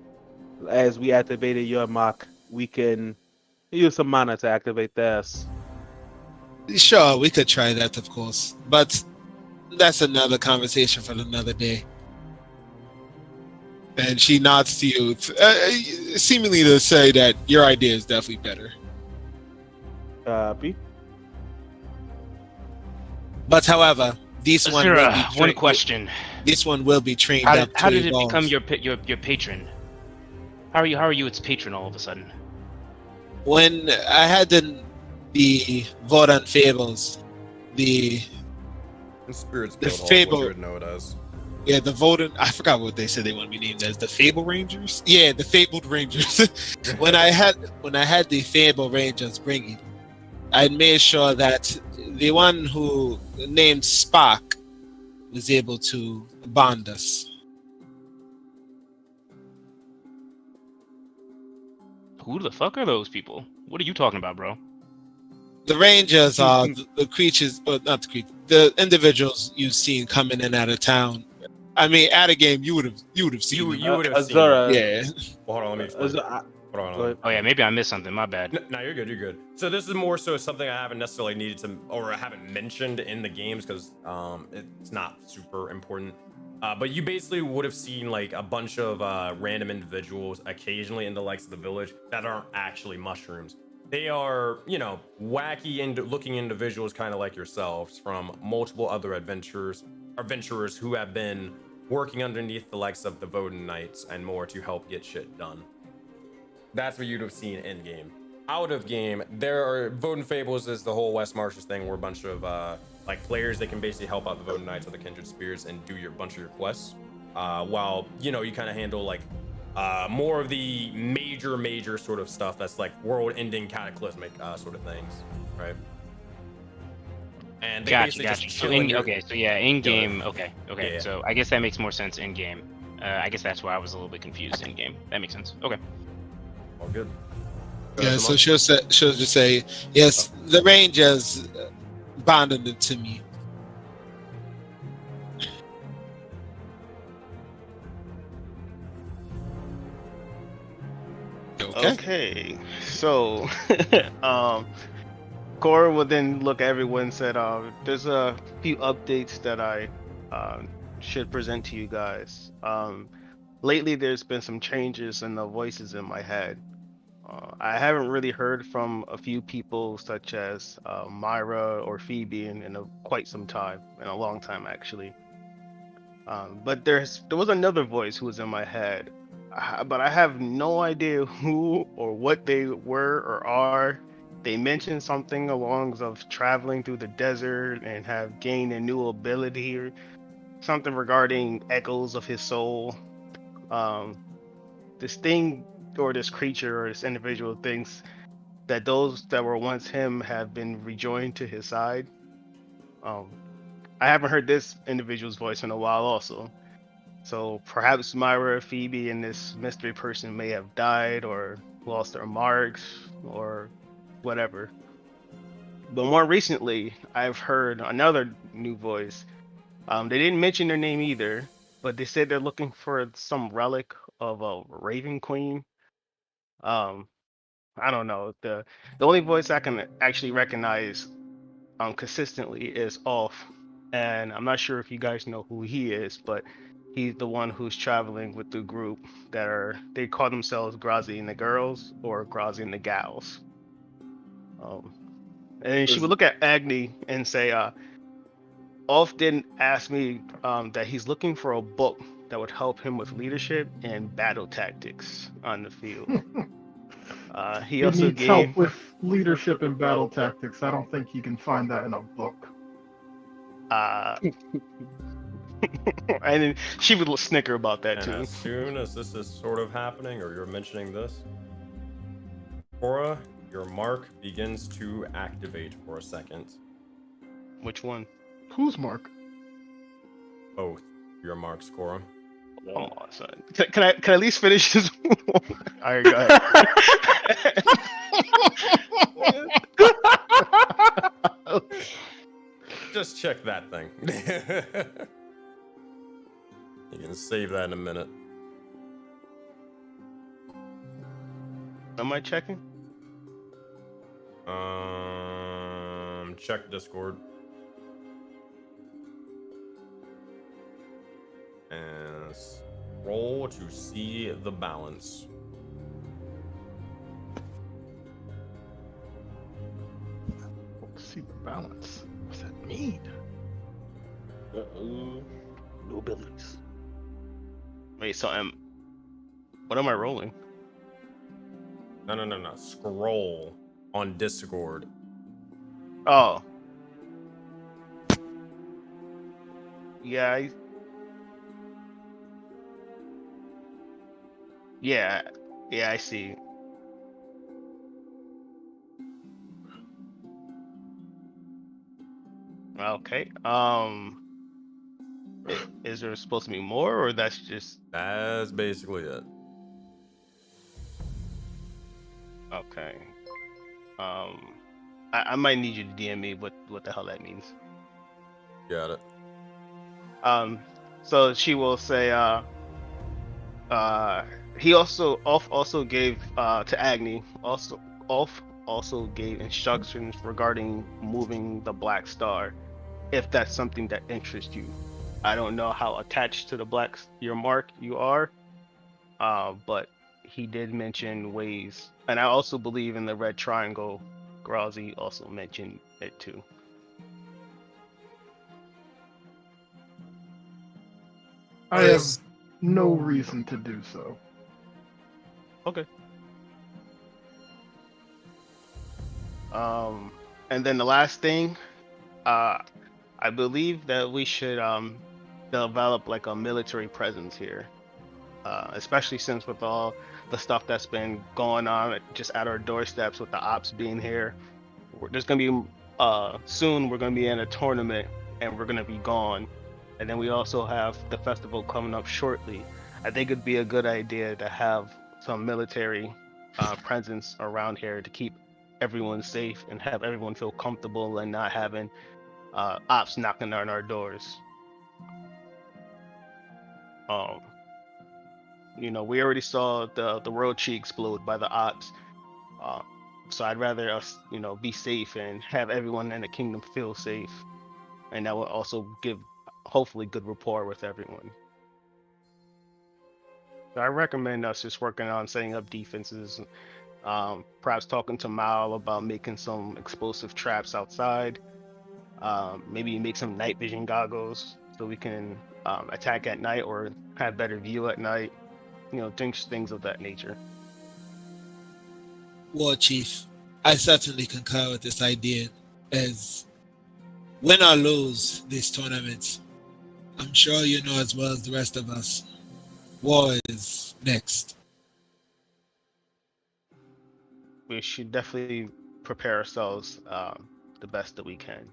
as we activated your mark, we can use some mana to activate theirs. Sure, we could try that, of course, but that's another conversation for another day. And she nods to you, seemingly to say that your idea is definitely better. Copy. But however, this one will be One question. This one will be trained How up. did, how to did it evolve. become your patron? How are you its patron all of a sudden? When I had the Voden Fables, the Spirits The Guild Hall, Fable- what you would know it as. yeah, the Voden, I forgot what they said they want to be named as, the Fable Rangers. Yeah, the Fabled Rangers. when I had the Fable Rangers bringing, I made sure that the one who named Spock was able to bond us. Who the fuck are those people? What are you talking about, bro? The Rangers are the creatures, or not the creatures, the individuals you've seen coming in and out of town. I mean, at a game, you would have seen them. You would have seen. Azora, Yeah. Well, hold on, let me explain. Hold on. Oh yeah, maybe I missed something. My bad. No, you're good. You're good. So this is more so something I haven't necessarily needed to, or I haven't mentioned in the games because it's not super important. But you basically would have seen like a bunch of random individuals occasionally in the likes of the village that aren't actually mushrooms. They are, wacky looking individuals, kind of like yourselves, from multiple other adventurers who have been working underneath the likes of the Voden Knights and more to help get shit done. That's what you'd have seen in game. Out of game, there are Voden Fables is the whole West Marches thing, where a bunch of players that can basically help out the Voden Knights or the Kindred Spirits and do your bunch of your quests. While you kind of handle more of the major sort of stuff that's like world-ending cataclysmic sort of things, right? And they Gotcha. basically just So chill in your- in game. Okay. Yeah. So I guess that makes more sense in game. I guess that's why I was a little bit confused in game. That makes sense. Okay. All good. Yeah, so she'll just say, yes, the Rangers bonded it to me. Okay. So, Cora will then look at everyone and said, there's a few updates that I should present to you guys. Lately, there's been some changes in the voices in my head. I haven't really heard from a few people such as Myra or Phoebe in quite some time, in a long time actually. But there was another voice who was in my head, but I have no idea who or what they were or are. They mentioned something along of traveling through the desert and have gained a new ability, or something regarding echoes of his soul. This thing or this creature or this individual thinks that those that were once him have been rejoined to his side. I haven't heard this individual's voice in a while also. So perhaps Myra, Phoebe, and this mystery person may have died or lost their marks or whatever. But more recently, I've heard another new voice. They didn't mention their name either, but they said they're looking for some relic of a Raven Queen. I don't know. The only voice I can actually recognize consistently is Off, and I'm not sure if you guys know who he is, but he's the one who's traveling with the group they call themselves Grazi and the Girls or Grazi and the Gals. And she would look at Agni and say, Ulf didn't ask me that he's looking for a book that would help him with leadership and battle tactics on the field. He also needs gave help with leadership and battle tactics. I don't think you can find that in a book. And then she would snicker about that And too. as soon as this is sort of happening, or you're mentioning this, Cora, your mark begins to activate for a second. Which one? Whose mark? Both your marks, Cora. Come on, son. Can I at least finish this? All right, go ahead. Just check that thing. You can save that in a minute. Am I checking? Check Discord. And scroll to see the balance. See the balance. What's that mean? No abilities. Wait, so what am I rolling? No. Scroll on Discord. Oh. Yeah, Yeah, I see. Okay. Is there supposed to be more, or that's basically it? Okay. I might need you to DM me what the hell that means. Got it. So she will say, he also gave to Agni also gave instructions regarding moving the Black Star, if that's something that interests you. I don't know how attached to your mark you are, but he did mention ways, and I also believe in the red triangle. Grazi also mentioned it too. I have no reason to do so. Okay. And then the last thing, I believe that we should develop like a military presence here, especially since with all the stuff that's been going on just at our doorsteps with the ops being here. There's gonna be soon we're gonna be in a tournament and we're gonna be gone, and then we also have the festival coming up shortly. I think it'd be a good idea to have some military presence around here to keep everyone safe and have everyone feel comfortable and not having ops knocking on our doors. We already saw the world tree explode by the ops, so I'd rather us be safe and have everyone in the kingdom feel safe, and that will also give hopefully good rapport with everyone. So I recommend us just working on setting up defenses, perhaps talking to Mal about making some explosive traps outside, maybe make some night vision goggles so we can attack at night or have better view at night, things of that nature. War Chief, I certainly concur with this idea, as win or lose these tournaments, I'm sure you know as well as the rest of us, war is next. we should definitely prepare ourselves the best that we can.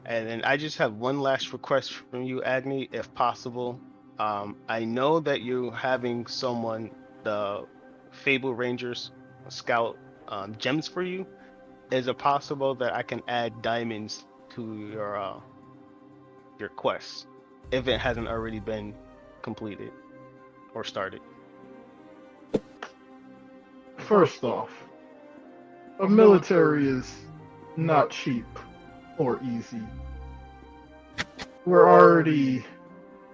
And then I just have one last request from you, Agni, if possible. I know that you're having someone, the Fable Rangers scout gems for you. Is it possible that I can add diamonds to your quest if it hasn't already been completed or started? First off, a military is not cheap or easy. We're already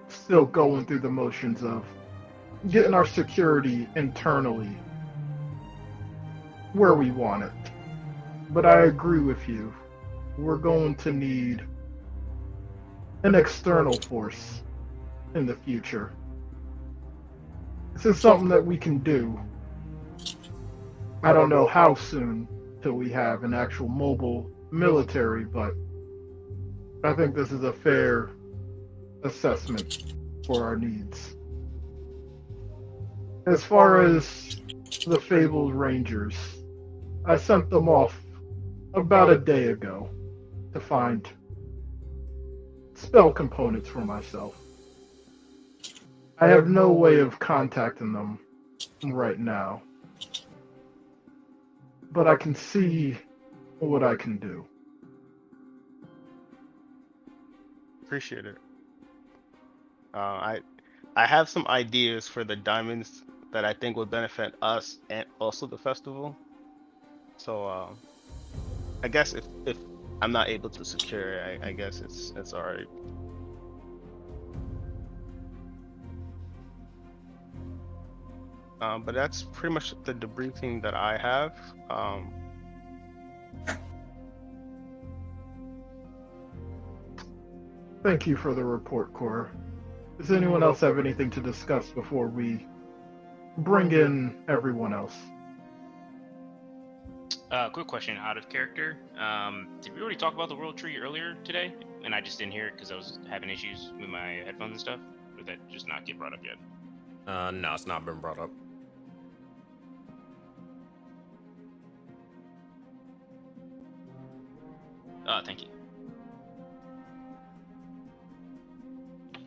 still going through the motions of getting our security internally where we want it. But I agree with you. We're going to need an external force in the future. This is something that we can do. I don't know how soon till we have an actual mobile military, but I think this is a fair assessment for our needs. As far as the Fabled Rangers, I sent them off about a day ago to find spell components for myself. I have no way of contacting them right now, but I can see what I can do. Appreciate it. I have some ideas for the diamonds that I think would benefit us and also the festival. So I guess if I'm not able to secure it, I guess it's alright. But that's pretty much the debriefing that I have. Thank you for the report, Cora. Does anyone else have anything to discuss before we bring in everyone else? Quick question, out of character. Did we already talk about the world tree earlier today? And I just didn't hear it because I was having issues with my headphones and stuff? Or did that just not get brought up yet? No, it's not been brought up. Thank you.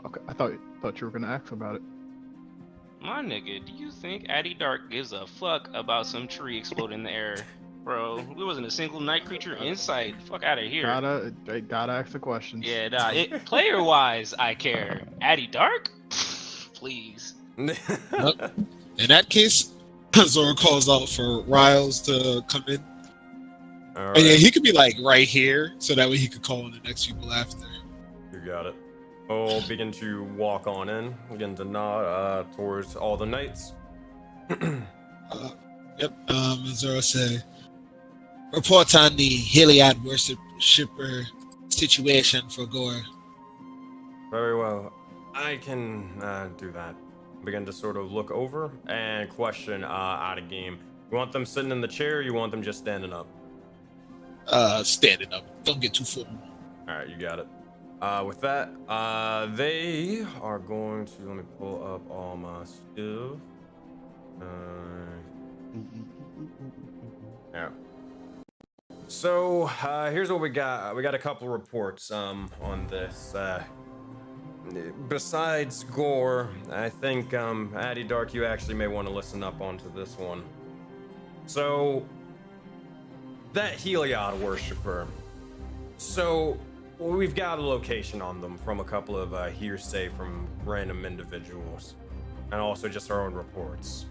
Okay, I thought you were gonna ask about it. My nigga, do you think Addy Dark gives a fuck about some tree exploding in the air? Bro, there wasn't a single night creature in sight. Fuck out of here. Gotta ask the questions. Yeah, nah, player-wise, I care. Addy Dark? Please. Well, in that case, Zora calls out for Riles to come in. All right. And yeah, he could be like right here, so that way he could call on the next people after. You got it. We'll begin to walk on in, begin to nod towards all the knights. Yep. As Zora said, report on the Heliod worshipper situation for Gore. Very well. I can do that. Begin to sort of look over and question out of game. You want them sitting in the chair or you want them just standing up? Standing up. Don't get too full. Alright, you got it. With that, they are going to, let me pull up all my stuff. Yeah. So, here's what we got. We got a couple reports on this. Besides Gore, I think Addy Dark, you actually may want to listen up onto this one. So, that Heliod worshiper. So, we've got a location on them from a couple of hearsay from random individuals, and also just our own reports.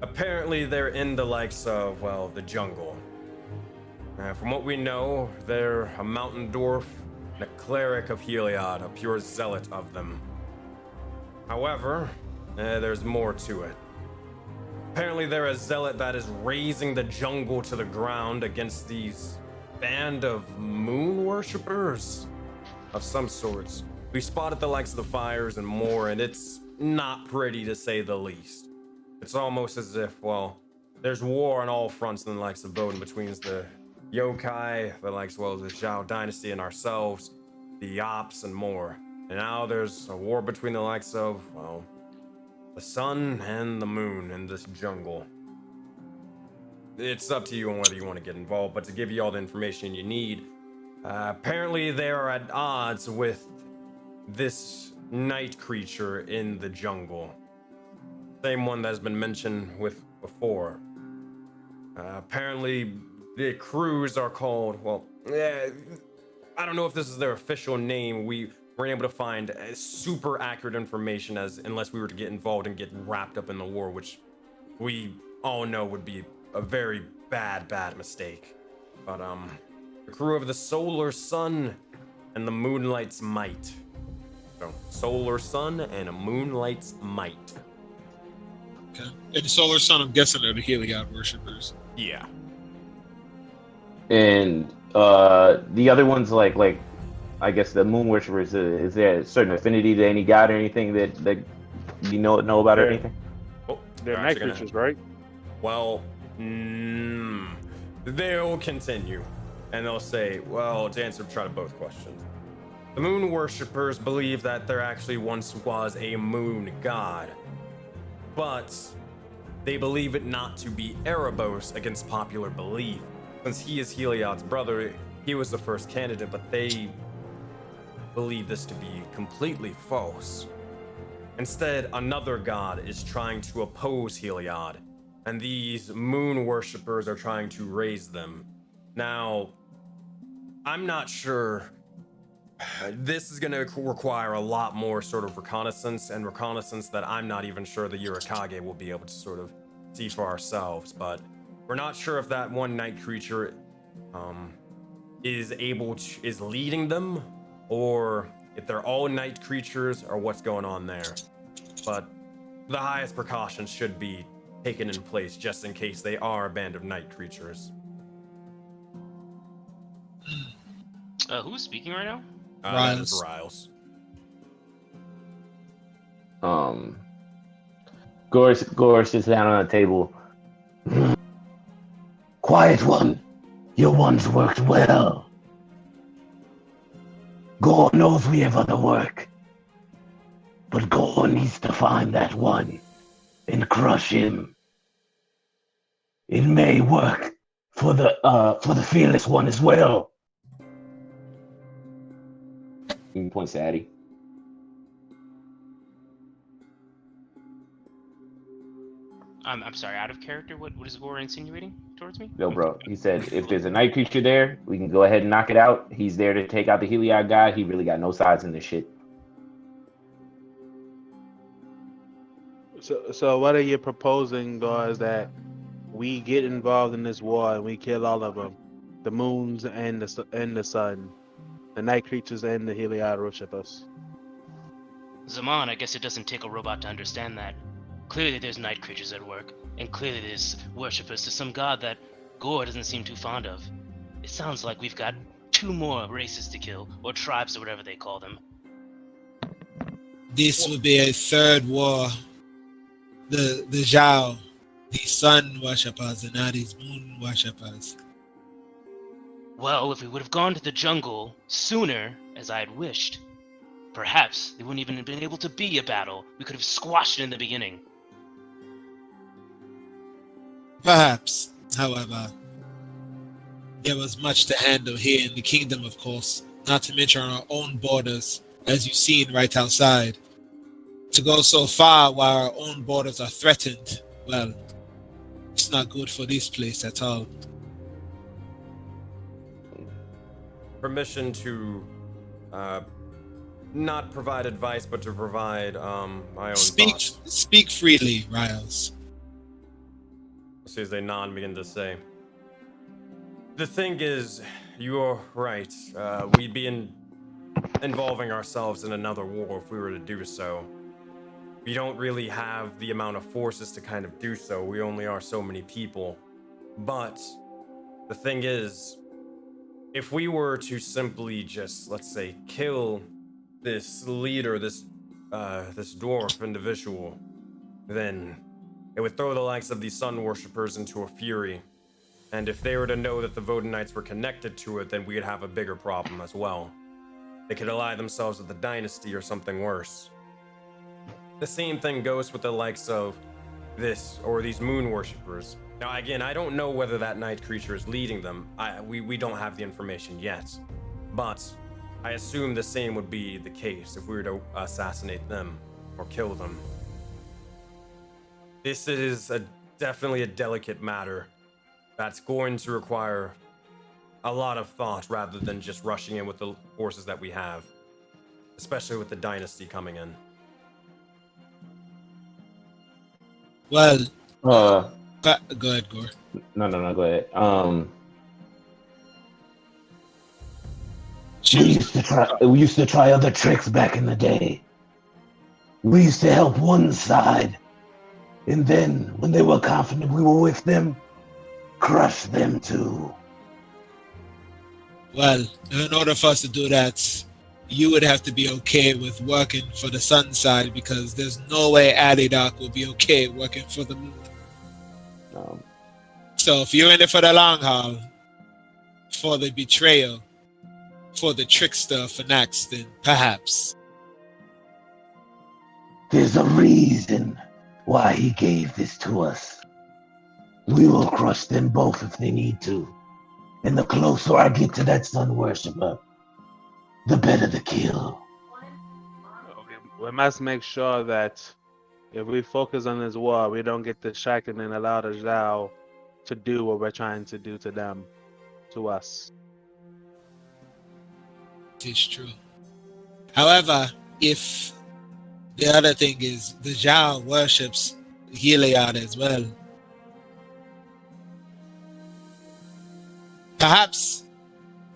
Apparently, they're in the likes of, well, the jungle. From what we know, they're a mountain dwarf and a cleric of Heliod, a pure zealot of them. However, there's more to it. Apparently, they're a zealot that is raising the jungle to the ground against these band of moon worshippers of some sorts. We spotted the likes of the fires and more, and it's not pretty to say the least. It's almost as if, well, there's war on all fronts in the likes of Voden between the yokai, the likes, well, the Zhao dynasty and ourselves, the Ops and more. And now there's a war between the likes of, well, the sun and the moon in this jungle. it's up to you on whether you want to get involved, but to give you all the information you need, apparently they are at odds with this night creature in the jungle. Same one that's been mentioned with before. Apparently the crews are called, well, I don't know if this is their official name. We weren't able to find super accurate information unless we were to get involved and get wrapped up in the war, which we all know would be a very bad mistake. But the crew of the Solar Sun and the Moonlight's Might. So Solar Sun and a Moonlight's Might. Okay. And the Solar Sun, I'm guessing, are the Heliod worshippers. Yeah. And the other ones, like I guess the moon worshippers, is there a certain affinity to any god or anything that you know about or anything? Oh, They're night creatures, right? Well, they'll continue, and they'll say, well, to answer try to both questions. The moon worshippers believe that there actually once was a moon god, but they believe it not to be Erebos against popular belief. Since he is Heliod's brother, he was the first candidate, but they believe this to be completely false. Instead, another god is trying to oppose Heliod, and these moon worshippers are trying to raise them. Now, I'm not sure. This is going to require a lot more sort of reconnaissance that I'm not even sure the Yurikage will be able to sort of see for ourselves, but we're not sure if that one night creature is leading them, or if they're all night creatures, or what's going on there. But the highest precautions should be taken in place just in case they are a band of night creatures. Who's speaking right now? That is Riles. Gore sits down on a table. Quiet one. Your ones worked well. Gore knows we have other work. But Gore needs to find that one and crush him. It may work for the fearless one as well. He points to Addy. I'm sorry, out of character? What is Gore insinuating towards me? No, bro. He said if there's a night creature there, we can go ahead and knock it out. He's there to take out the Heliod guy. He really got no sides in this shit. So what are you proposing, guys, that we get involved in this war and we kill all of them? The moons and the sun. The night creatures and the Heliod worshippers. Zaman, I guess it doesn't take a robot to understand that. Clearly there's night creatures at work, and clearly there's worshippers to some god that Gore doesn't seem too fond of. It sounds like we've got 2 more races to kill, or tribes or whatever they call them. This would be a third war. The Zhao, the sun worshippers, and now these moon worshippers. Well, if we would have gone to the jungle sooner, as I had wished, perhaps there wouldn't even have been able to be a battle. We could have squashed it in the beginning. Perhaps, however, there was much to handle here in the kingdom, of course, not to mention our own borders, as you've seen right outside. To go so far while our own borders are threatened, well, it's not good for this place at all. Permission to not provide advice, but to provide my own thoughts. Speak freely, Riles. As soon as they nod and begin to say, the thing is, you're right. We'd be involving ourselves in another war if we were to do so. We don't really have the amount of forces to kind of do so. We only are so many people. But the thing is, if we were to simply just, let's say, kill this leader, this dwarf individual, then it would throw the likes of these sun worshippers into a fury. And if they were to know that the Voden Knights were connected to it, then we'd have a bigger problem as well. They could ally themselves with the dynasty or something worse. The same thing goes with the likes of this or these moon worshippers. Now, again, I don't know whether that night creature is leading them. We don't have the information yet. But I assume the same would be the case if we were to assassinate them or kill them. This is definitely a delicate matter that's going to require a lot of thought rather than just rushing in with the forces that we have, especially with the dynasty coming in. Well, Uh, go ahead, Gore. no, go ahead. We used to try other tricks back in the day. We used to help one side, and then when they were confident we were with them, crush them too. Well, in order for us to do that, you would have to be okay with working for the sun side, because there's no way Adidoc will be okay working for the moon. So if you're in it for the long haul, for the betrayal, for the trickster for Nax, then perhaps. There's a reason why he gave this to us. We will crush them both if they need to. And the closer I get to that sun worshipper, the better the kill. We must make sure that if we focus on this war, we don't get distracted and allow the Zhao to do what we're trying to do to them, to us. It's true. However, if the other thing is the Zhao worships Heliod as well, perhaps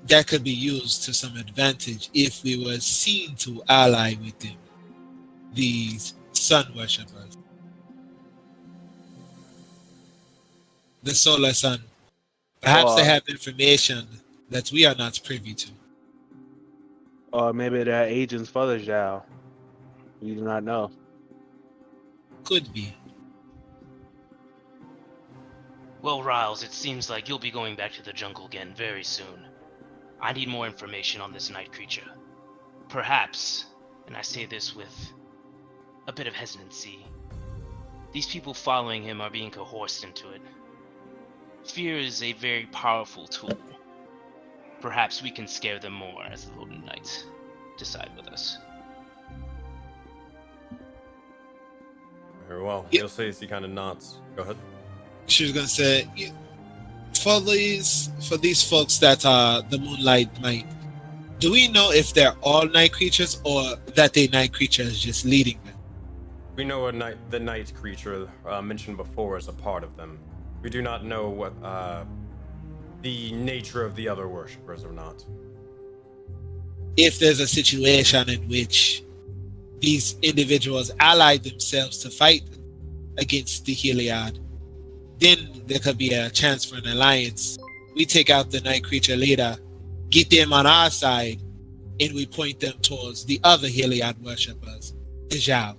that could be used to some advantage if we were seen to ally with them, these sun worshippers. The solar sun. Perhaps they have information that we are not privy to. Or maybe they're agents for the Zhao. We do not know. Could be. Well, Riles, it seems like you'll be going back to the jungle again very soon. I need more information on this night creature. Perhaps, and I say this with a bit of hesitancy, these people following him are being coerced into it. Fear is a very powerful tool. Perhaps we can scare them more as the Voden Knights decide with us. Very well. You'll see as he kind of nods. Go ahead. She was gonna say, for these folks that are the Moonlight Knight, do we know if they're all night creatures or that the night creature is just leading them? We know the night creature mentioned before is a part of them. We do not know what the nature of the other worshippers or not. If there's a situation in which these individuals allied themselves to fight against the Heliod, then there could be a chance for an alliance. We take out the night creature leader, get them on our side, and we point them towards the other Heliod worshippers, the Zhao.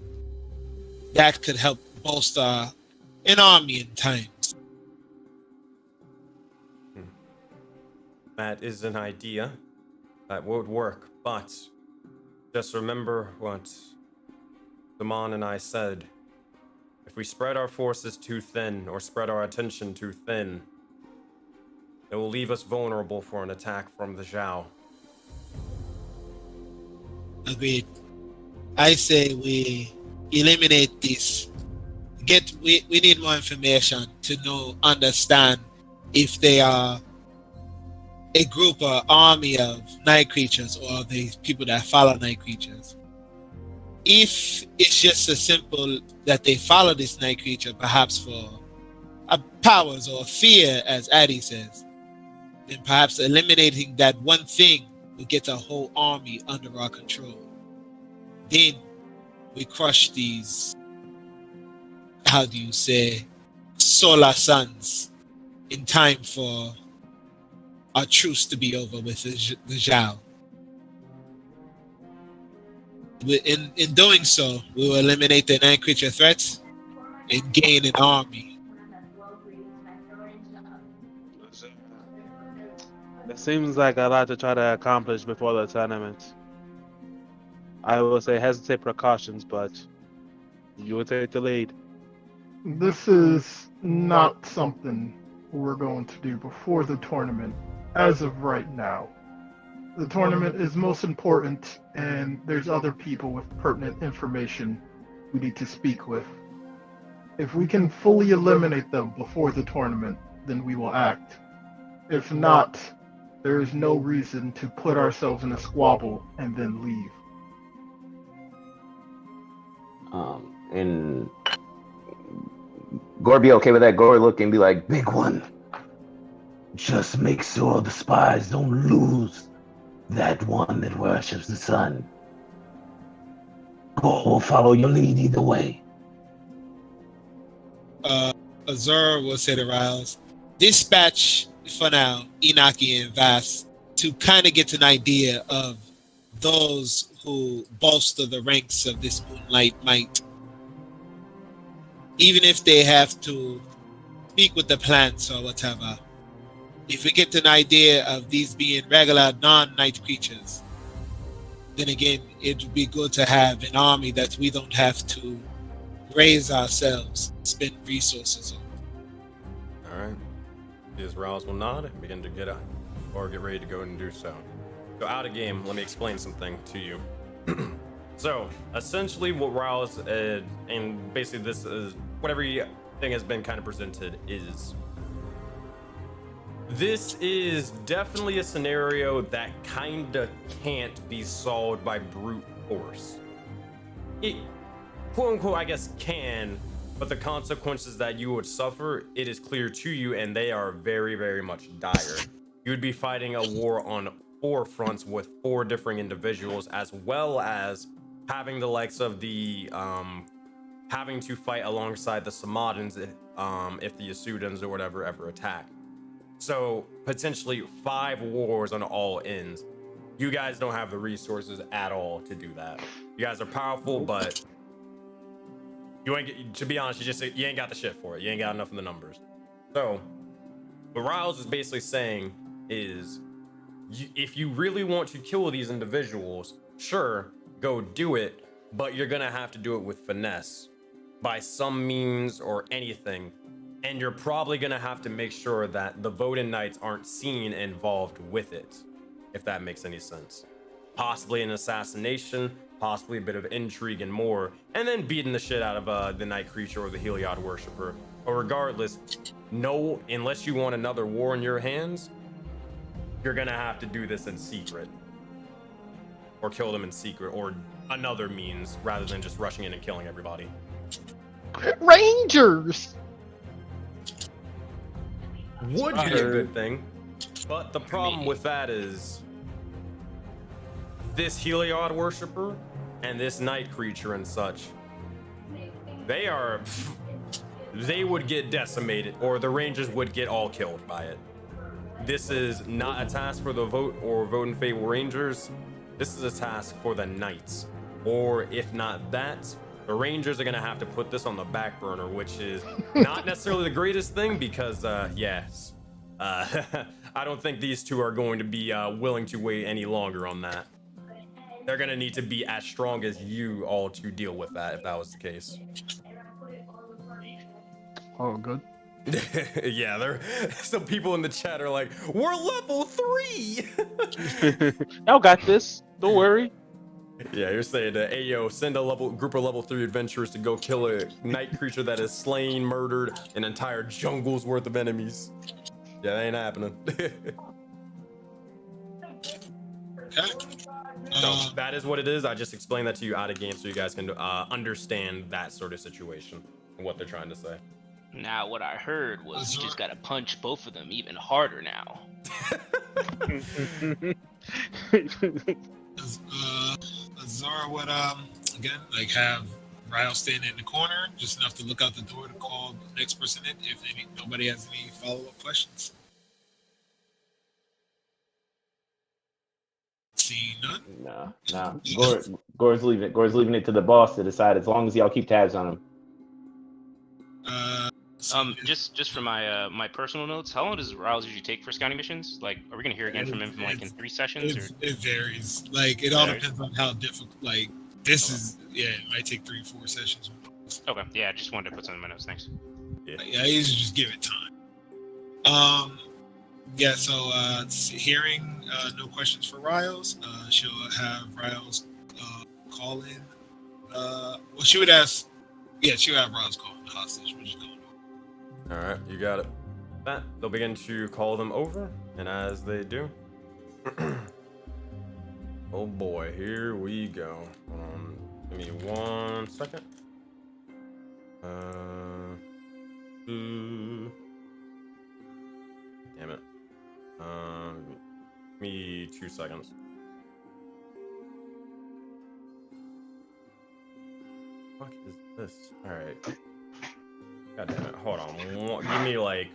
That could help bolster an army in times. That is an idea that would work, but just remember what Zaman and I said. If we spread our forces too thin or spread our attention too thin, it will leave us vulnerable for an attack from the Zhao. Agreed. I say we eliminate this. We need more information to understand if they are a group or army of night creatures or the people that follow night creatures. If it's just as simple that they follow this night creature, perhaps for powers or fear, as Addy says, then perhaps eliminating that one thing will get a whole army under our control. Then we crush these, how do you say, solar suns in time for our truce to be over with the Zhao. In doing so, we will eliminate the night creature threats and gain an army. It seems like a lot to try to accomplish before the tournament. I will say hesitate precautions, but you will take the lead. This is not something we're going to do before the tournament, as of right now. The tournament is most important, and there's other people with pertinent information we need to speak with. If we can fully eliminate them before the tournament, then we will act. If not, there is no reason to put ourselves in a squabble and then leave. And Gore be okay with that. Gore look and be like, "Big one, just make sure the spies don't lose that one that worships the sun. Gore will follow your lead either way." Azura will say to Riles, dispatch for now Inaki and Vass to kind of get an idea of those who bolster the ranks of this Moonlight Might. Even if they have to speak with the plants or whatever, if we get an idea of these being regular non-night creatures, then again, it would be good to have an army that we don't have to raise ourselves, spend resources on. All right. These Riles will nod and begin to get up, or get ready to go and do so. So out of game, let me explain something to you. So essentially, what Riles and basically this is what everything has been kind of presented is. This is definitely a scenario that kinda can't be solved by brute force. It, quote unquote, I guess can, but the consequences that you would suffer, it is clear to you, and they are very, very much dire. You would be fighting a war on 4 fronts with 4 different individuals, as well as having the likes of the having to fight alongside the Samadans if the Yasudans or whatever ever attack. So potentially 5 wars on all ends. You guys don't have the resources at all to do that. You guys are powerful, but you ain't. To be honest, you ain't got the shit for it. You ain't got enough of the numbers. So what Riles is basically saying is, if you really want to kill these individuals, sure, go do it, but you're gonna have to do it with finesse, by some means or anything. And you're probably gonna have to make sure that the Voden Knights aren't seen involved with it, if that makes any sense. Possibly an assassination, possibly a bit of intrigue and more, and then beating the shit out of the Night Creature or the Heliod Worshipper. But regardless, no, unless you want another war in your hands, you're gonna have to do this in secret. Or kill them in secret, or another means, rather than just rushing in and killing everybody. Rangers! Would be a good thing, but the problem with that is this Heliod Worshipper and this Night Creature and such, they would get decimated, or the Rangers would get all killed by it. This is not a task for the Voden Fable Rangers. This is a task for the Knights, or if not that, the Rangers are gonna have to put this on the back burner, which is not necessarily the greatest thing because, yes, I don't think these two are going to be willing to wait any longer on that. They're gonna need to be as strong as you all to deal with that, if that was the case. Oh, good. Yeah, there. Some people in the chat are like, "We're level 3." Y'all got this. Don't worry. Yeah, you're saying that, hey, yo, send a group of level 3 adventurers to go kill a night creature that has slain, murdered an entire jungle's worth of enemies. Yeah, that ain't happening. So that is what it is. I just explained that to you out of game so you guys can understand that sort of situation and what they're trying to say. Now, what I heard was you just gotta punch both of them even harder now. Azura would again like have Ryle standing in the corner, just enough to look out the door to call the next person in if nobody has any follow-up questions. See none? Nah. Gore's leaving it to the boss to decide, as long as y'all keep tabs on him. Just for my personal notes, how long does Riles usually take for scouting missions? Like, are we gonna hear again from him like in 3 sessions? It varies. Like, it all depends on how difficult. Like, this is it might take 3-4 sessions. Okay, yeah, I just wanted to put something in my notes. Thanks. Yeah, I usually just give it time. Yeah, so hearing no questions for Riles, she'll have Riles call in. Well, she would ask. Yeah, she would have Riles call in the hostage, which is going on. All right, you got it. That they'll begin to call them over, and as they do, oh boy, here we go. Give me 1 second. Damn it. Give me 2 seconds. What is this? All right. God damn it. Hold on. Give me like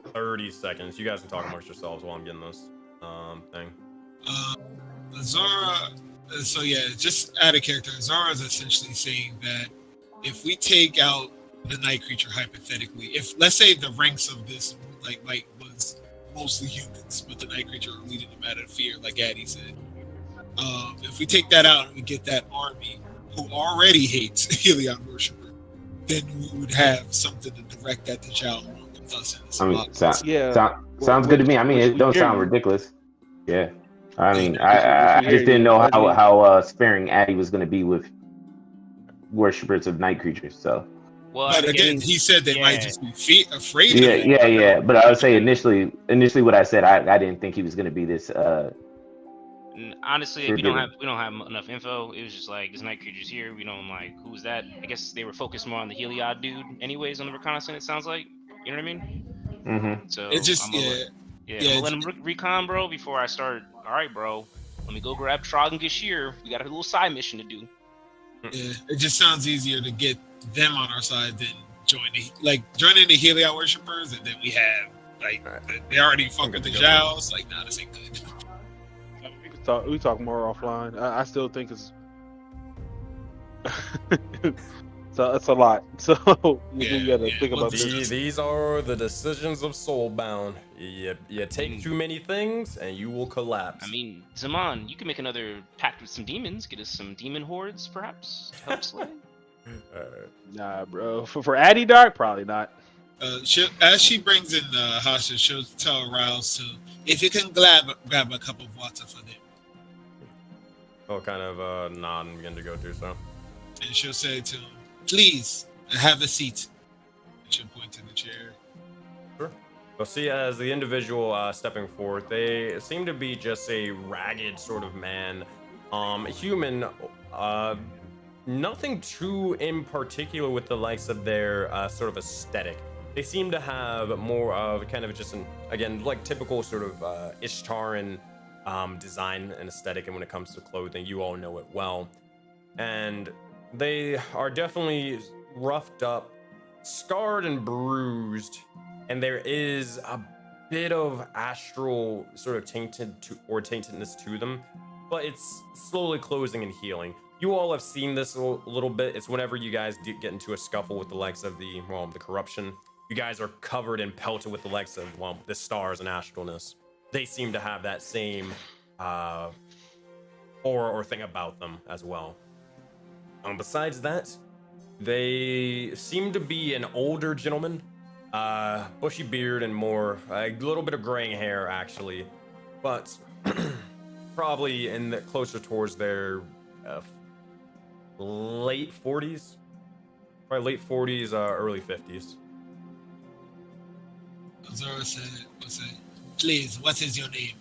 30 seconds. You guys can talk amongst yourselves while I'm getting this thing. Zara. So yeah, just add a character. Zara is essentially saying that if we take out the night creature hypothetically, if let's say the ranks of this like was mostly humans, but the night creature are leading them out of fear, like Addy said. If we take that out and we get that army who already hates Helion worshiper, then we would have something to direct that to Zhao with us in this. I mean, sounds good to me. I mean, it don't sound ridiculous. Yeah. I mean, I just didn't know how sparing Addy was going to be with worshippers of night creatures. So, well, but again, he said they might just be afraid. Yeah. But I would say initially, what I said, I didn't think he was going to be this. Honestly, we don't have enough info. It was just like this night creature's here. We don't like who's that. I guess they were focused more on the Heliod dude, anyways, on the reconnaissance. It sounds like, you know what I mean? Mm-hmm. So it just I'm gonna let him recon, bro, before I start. All right, bro, let me go grab Trog and Gashir. We got a little side mission to do. Yeah, it just sounds easier to get them on our side than joining the Heliod worshippers, and then we have they already fuck with the Zhaos. Like, nah, this ain't good. We talk more offline. I still think it's it's a lot. So you gotta think about this. These are the decisions of Soulbound. You take too many things and you will collapse. I mean, Zaman, you can make another pact with some demons. Get us some demon hordes, perhaps. Help slay. Nah, bro. For Addy Dark, probably not. As she brings in the hostage, she'll tell Riles to, if you can grab a cup of water for them. I'll kind of nod and begin to go do so. And she'll say to him, please, have a seat. And she'll point to the chair. Sure. You'll see as the individual stepping forth, they seem to be just a ragged sort of man. Human, nothing too in particular with the likes of their sort of aesthetic. They seem to have more of kind of just again, like typical sort of Ishtaran design and aesthetic, and when it comes to clothing, you all know it well. And they are definitely roughed up, scarred and bruised, and there is a bit of astral sort of taintedness to them, but it's slowly closing and healing. You all have seen this a little bit. It's whenever you guys get into a scuffle with the likes of the corruption. You guys are covered and pelted with the likes of the stars and astralness. They seem to have that same aura or thing about them as well. Besides that, they seem to be an older gentleman, bushy beard and more a little bit of graying hair actually, but probably closer towards their late 40s, probably late 40s, early 50s. Zara said, please, what is your name?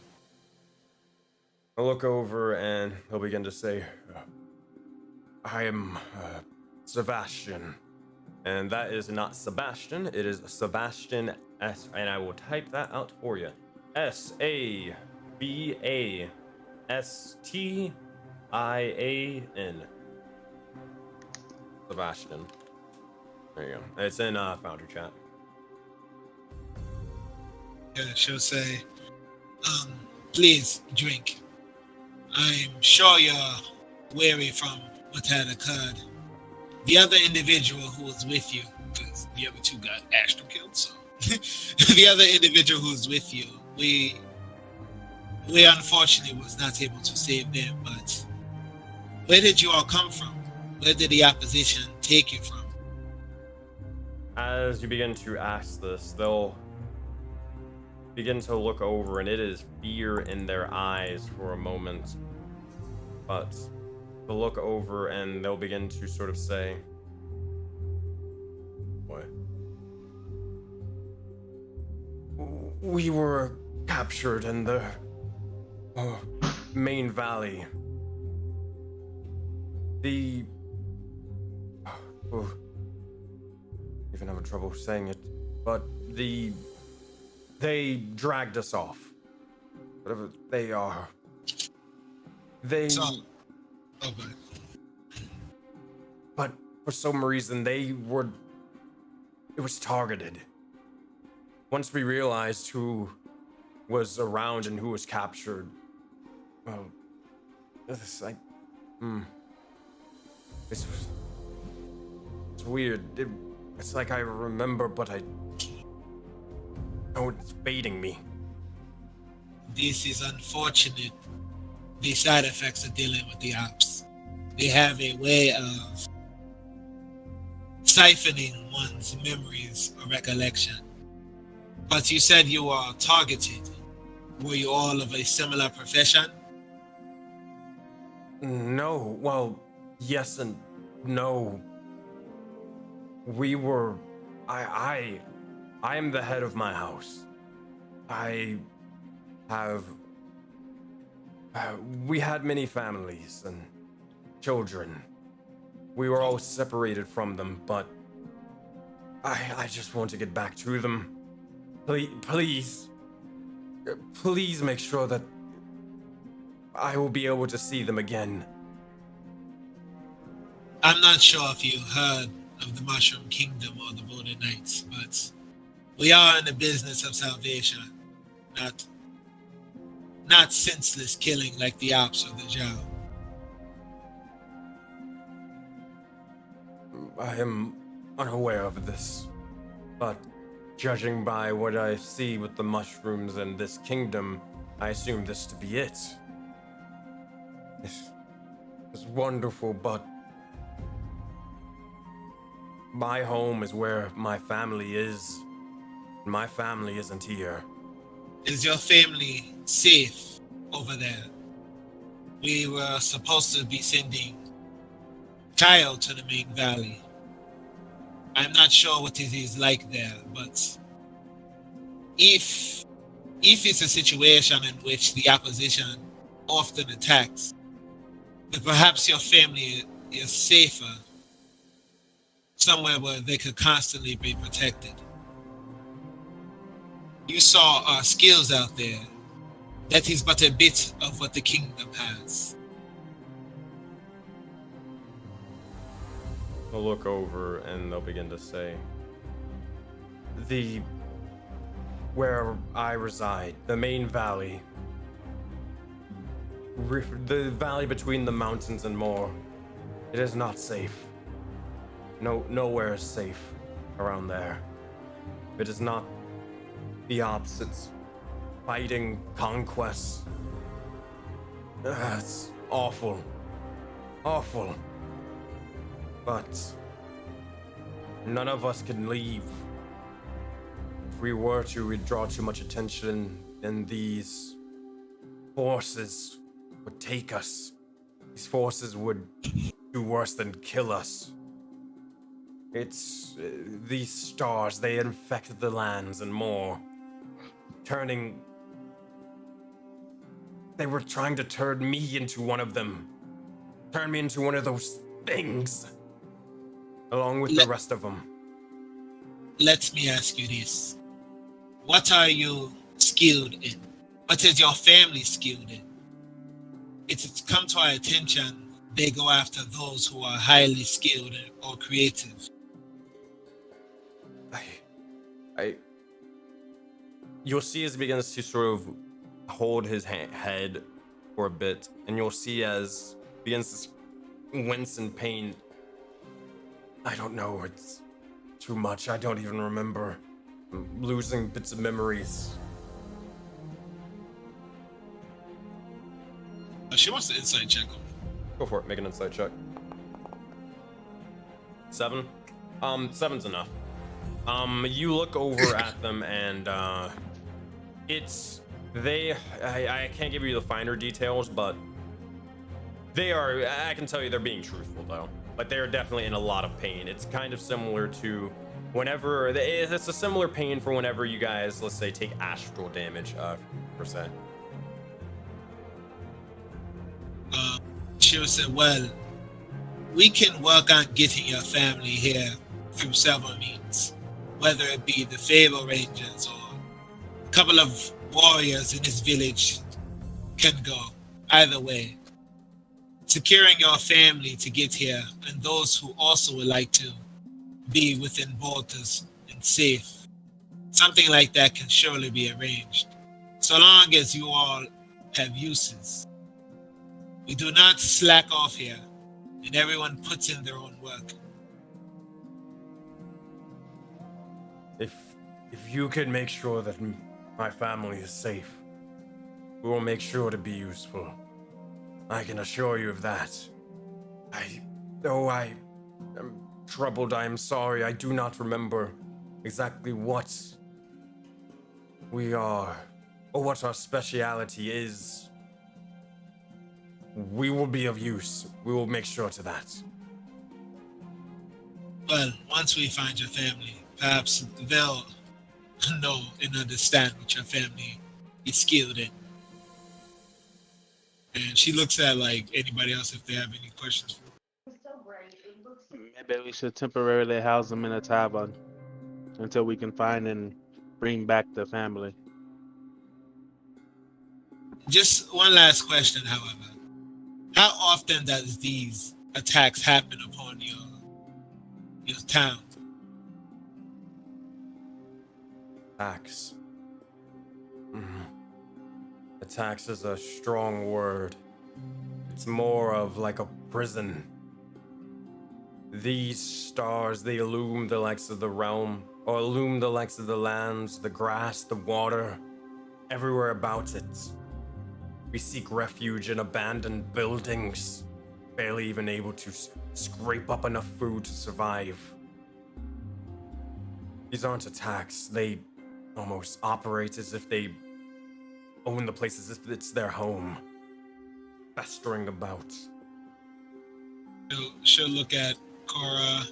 I'll look over and he'll begin to say, I am Sebastian. And that is not Sebastian, it is Sebastian S. And I will type that out for you. Sabastin. Sebastian. There you go. It's in Foundry Chat. Yeah, she'll say, please drink. I'm sure you're weary from what had occurred. The other individual who was with you, because the other two got astral killed, so the other individual who was with you, we unfortunately was not able to save them, but where did you all come from? Where did the opposition take you from? as you begin to ask this, they'll begin to look over, and it is fear in their eyes for a moment. But they'll look over and they'll begin to sort of say, "What? We were captured in the main valley. The even having trouble saying it, but they dragged us off. Whatever they are. Okay. But for some reason it was targeted. Once we realized who was around and who was captured, well, it's weird. It's like I remember, but it's fading me. This is unfortunate. The side effects of dealing with the ops. They have a way of siphoning one's memories or recollection. But you said you were targeted. Were you all of a similar profession? No, well, yes and no. We were... I am the head of my house. We had many families and children. We were all separated from them, but I just want to get back to them. Please make sure that I will be able to see them again. I'm not sure if you heard of the Mushroom Kingdom or the Voden Knights, but we are in the business of salvation, not senseless killing like the ops or the job. I am unaware of this, but judging by what I see with the mushrooms and this kingdom, I assume this to be it. It's wonderful, but my home is where my family is. My family isn't here. Is your family safe over there? We were supposed to be sending Kyle to the main valley. I'm not sure what it is like there, but if it's a situation in which the opposition often attacks, then perhaps your family is safer somewhere where they could constantly be protected. You saw our skills out there. That is but a bit of what the kingdom has. They'll look over and they'll begin to say, where I reside, the main valley, the valley between the mountains and more, it is not safe. Nowhere is safe around there. It is not the opposites, fighting, conquest. It's awful. Awful. But none of us can leave. If we were to, we'd draw too much attention, and these forces would take us. These forces would do worse than kill us. It's these stars, they infect the lands and more. They were trying to turn me into one of them. Turn me into one of those things. Along with the rest of them. Let me ask you this. What are you skilled in? What is your family skilled in? It's come to our attention, they go after those who are highly skilled or creative. You'll see as he begins to sort of hold his head for a bit, and you'll see as he begins to wince in pain. I don't know, it's too much. I don't even remember. I'm losing bits of memories. She wants to insight check him. Go for it, make an insight check. 7? 7's enough. You look over at them and I can't give you the finer details, but I can tell you they're being truthful though. But they're definitely in a lot of pain. It's kind of similar to it's a similar pain for whenever you guys, let's say, take astral damage, per se. She'll say, well, we can work on getting your family here through several means, whether it be the Fable Rangers or a couple of warriors in this village can go either way. Securing your family to get here and those who also would like to be within borders and safe. Something like that can surely be arranged, so long as you all have uses. We do not slack off here, and everyone puts in their own work. If you can make sure that my family is safe, we will make sure to be useful. I can assure you of that. Though I am troubled, I am sorry, I do not remember exactly what we are, or what our speciality is. We will be of use. We will make sure to that. Well, once we find your family, perhaps they'll know and understand what your family is skilled in. And she looks at like anybody else if they have any questions for her. Maybe we should temporarily house them in a tavern until we can find and bring back the family. Just one last question, however. How often does these attacks happen upon your town? Attacks. Attacks is a strong word. It's more of like a prison. These stars, they illume the likes of the realm, or illume the likes of the lands, the grass, the water, everywhere about it. We seek refuge in abandoned buildings, barely even able to scrape up enough food to survive. These aren't attacks. They almost operate as if they own the place, as if it's their home, festering about. She'll look at Cora,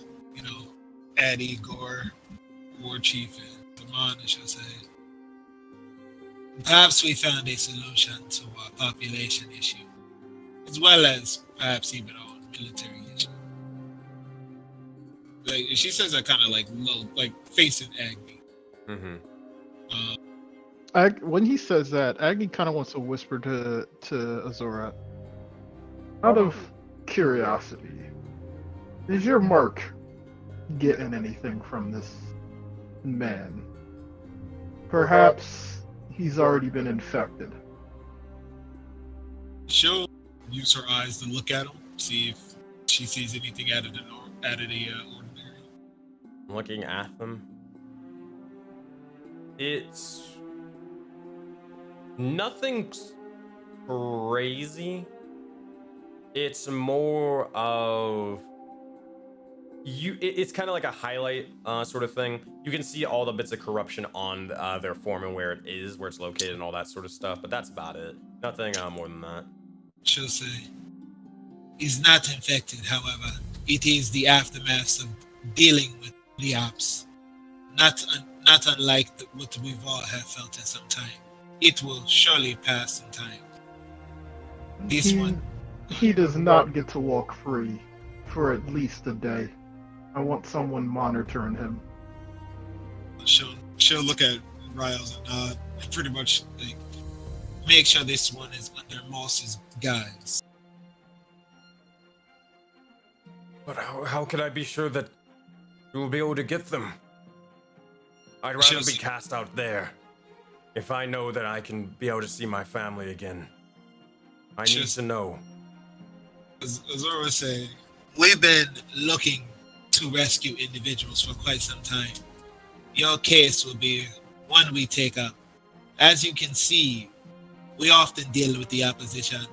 Addie, Gore, War Chief, and Damon, and she'll say, perhaps we found a solution to our population issue, as well as perhaps even our military issue. Like, she says that kind of like low, like facing Agni. When he says that, Agni kind of wants to whisper to Azora. Out of curiosity, is your mark getting anything from this man? Perhaps he's already been infected. She'll use her eyes to look at him, see if she sees anything out of the ordinary. Looking at them, it's nothing crazy. It's more of it's kind of like a highlight sort of thing. You can see all the bits of corruption on their form and where it is, where it's located, and all that sort of stuff. But that's about it. Nothing more than that. She'll say, "He's not infected. However, it is the aftermath of dealing with the ops. Not unlike what we've all have felt at some time. It will surely pass in time. He does not get to walk free for at least a day. I want someone monitoring him." She'll look at Riles and nod, and pretty much like, make sure this one is under Moss's guise. But how could I be sure that you will be able to get them? I'd rather be cast out there if I know that I can be able to see my family again. I need to know. Azora say, we've been looking to rescue individuals for quite some time. Your case will be one we take up. As you can see, we often deal with the opposition.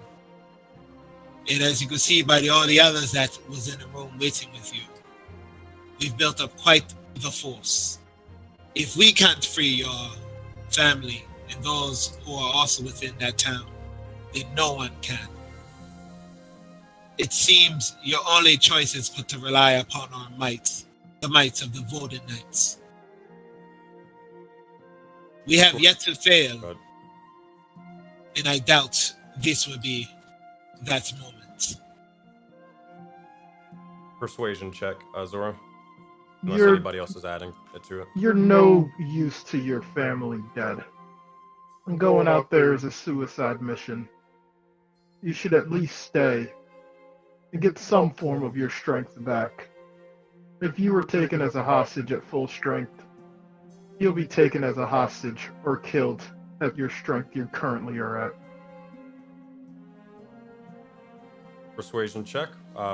And as you can see by all the others that was in the room waiting with you, we've built up quite the force. If we can't free your family and those who are also within that town, then no one can. It seems your only choice is but to rely upon our might, the might of the Voden Knights. We have yet to fail, and I doubt this will be that moment. Persuasion check, Zora. Unless You're, anybody else is adding it to it. you're no use to your family, Dad. And going out there is a suicide mission. You should at least stay and get some form of your strength back. If you were taken as a hostage at full strength, you'll be taken as a hostage or killed at your strength you currently are at. Persuasion check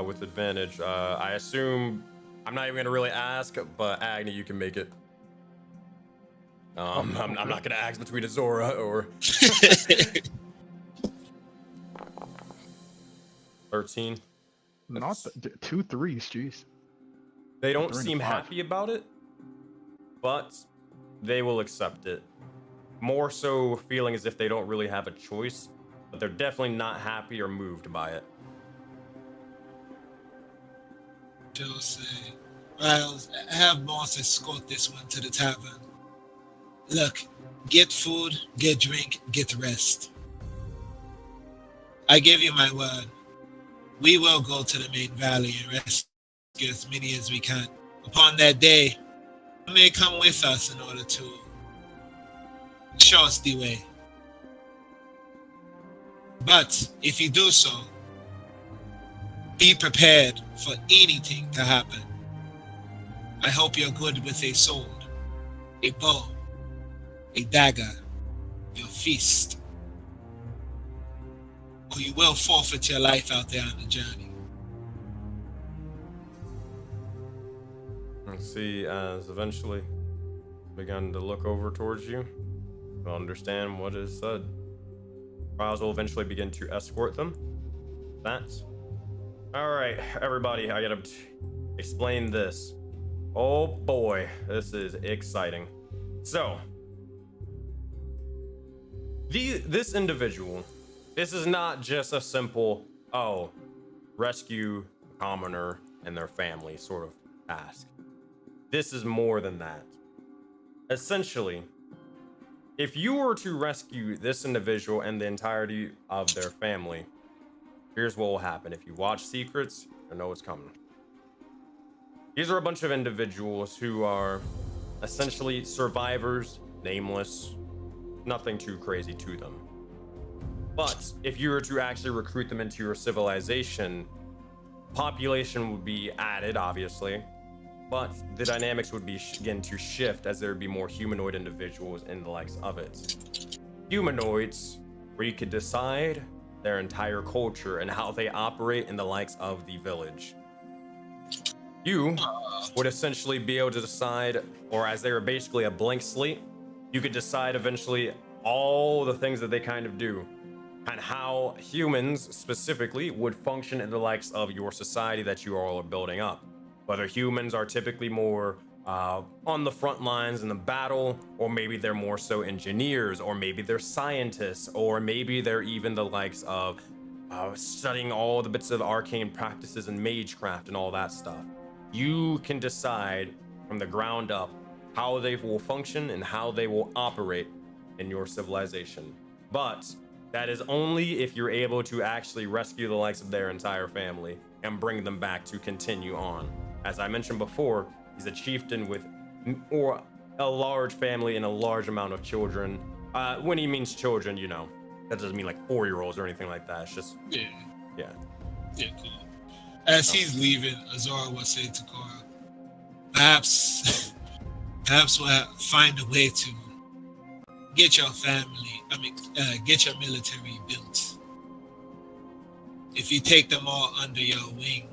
with advantage. I assume I'm not even gonna really ask, but Agni, you can make it. I'm not gonna ask between Azora or 13. Not 2 3s, jeez. They don't 3 and seem 5. happy about it, but they will accept it. More so feeling as if they don't really have a choice, but they're definitely not happy or moved by it. She'll say, well, have Moss escort this one to the tavern. Look, get food, get drink, get rest. I give you my word. We will go to the main valley and rescue as many as we can. Upon that day, you may come with us in order to show us the way. But if you do so, be prepared for anything to happen. I hope you're good with a sword, a bow, a dagger, your fist. Or you will forfeit your life out there on the journey. And see, as eventually begun to look over towards you, you'll understand what is said. Trials will eventually begin to escort them. That's alright, everybody, I gotta explain this. Oh boy, this is exciting. So, this individual, this is not just a simple, rescue a commoner and their family sort of task. This is more than that. Essentially, if you were to rescue this individual and the entirety of their family, here's what will happen. If you watch Secrets, you'll know what's coming. These are a bunch of individuals who are essentially survivors, nameless, nothing too crazy to them. But if you were to actually recruit them into your civilization, population would be added, obviously, but the dynamics would begin to shift as there would be more humanoid individuals in the likes of it. Humanoids, where you could decide their entire culture and how they operate in the likes of the village. You would essentially be able to decide, or as they were basically a blank slate, you could decide eventually all the things that they kind of do and how humans specifically would function in the likes of your society that you all are building up. Whether humans are typically more on the front lines in the battle, or maybe they're more so engineers, or maybe they're scientists, or maybe they're even the likes of studying all the bits of arcane practices and magecraft and all that stuff. You can decide from the ground up how they will function and how they will operate in your civilization. But that is only if you're able to actually rescue the likes of their entire family and bring them back to continue on. As I mentioned before, he's a chieftain with or a large family and a large amount of children. When he means children, you know, that doesn't mean like 4-year-olds or anything like that. It's just yeah, cool. As he's leaving, Azora will say to Cora, perhaps we'll find a way to get your family, get your military built. If you take them all under your wing,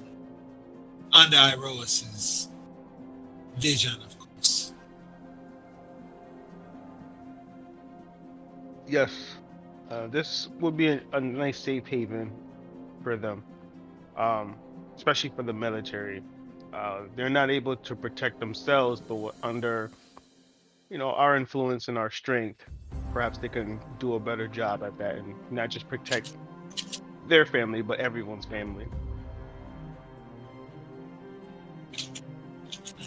under Auroraverse's vision, of course. Yes, this would be a nice safe haven for them, especially for the military. They're not able to protect themselves, but under our influence and our strength, perhaps they can do a better job at that and not just protect their family, but everyone's family.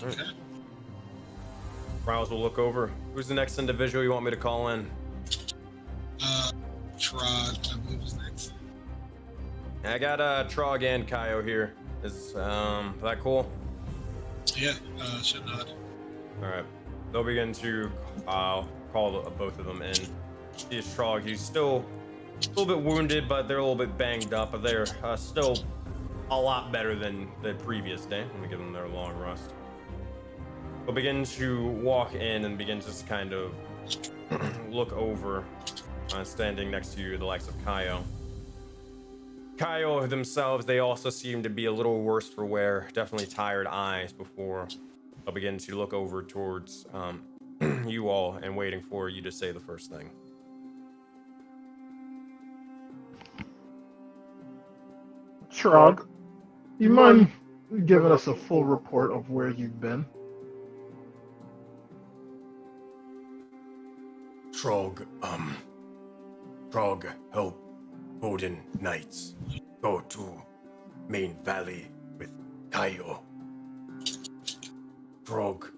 Okay. Riles will look over. Who's the next individual you want me to call in? Trog, I believe is next. I got Trog and Kaio here. Is that cool? Yeah, should not. Alright. They'll begin to call both of them in. He's Trog. He's still a little bit wounded, but they're a little bit banged up. But they're still a lot better than the previous day. Let me give them their long rest. They'll begin to walk in and begin to just kind of look over, standing next to the likes of Kaio. Kaio themselves, they also seem to be a little worse for wear. Definitely tired eyes before they'll begin to look over towards you all and waiting for you to say the first thing. Shrug, you mind giving us a full report of where you've been? Trog help Voden Knights go to Main Valley with Kaio. Trog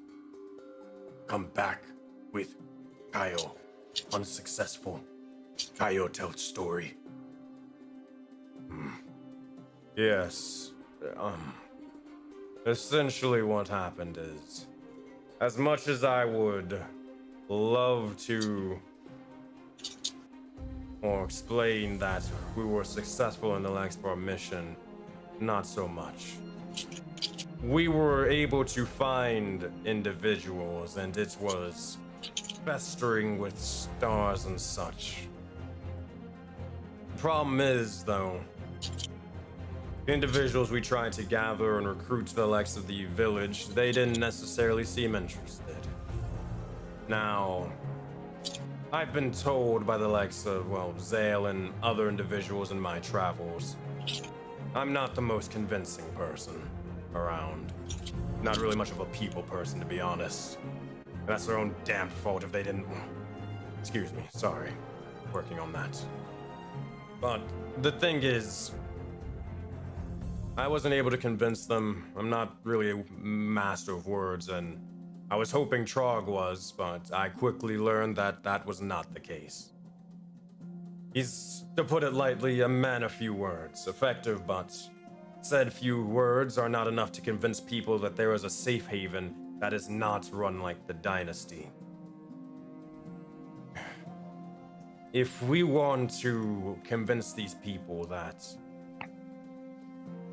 come back with Kaio. Unsuccessful. Kaio tells story. Yes. Essentially what happened is, as much as I would love to explain that we were successful in the Lexport mission, not so much. We were able to find individuals, and it was festering with stars and such. The problem is, though, the individuals we tried to gather and recruit to the likes of the village, they didn't necessarily seem interested. Now, I've been told by the likes of, Zale and other individuals in my travels, I'm not the most convincing person around. Not really much of a people person, to be honest. And that's their own damn fault if they didn't... Excuse me, sorry. Working on that. But the thing is, I wasn't able to convince them. I'm not really a master of words, and I was hoping Trog was, but I quickly learned that that was not the case. He's, to put it lightly, a man of few words. Effective, but said few words are not enough to convince people that there is a safe haven that is not run like the dynasty. If we want to convince these people that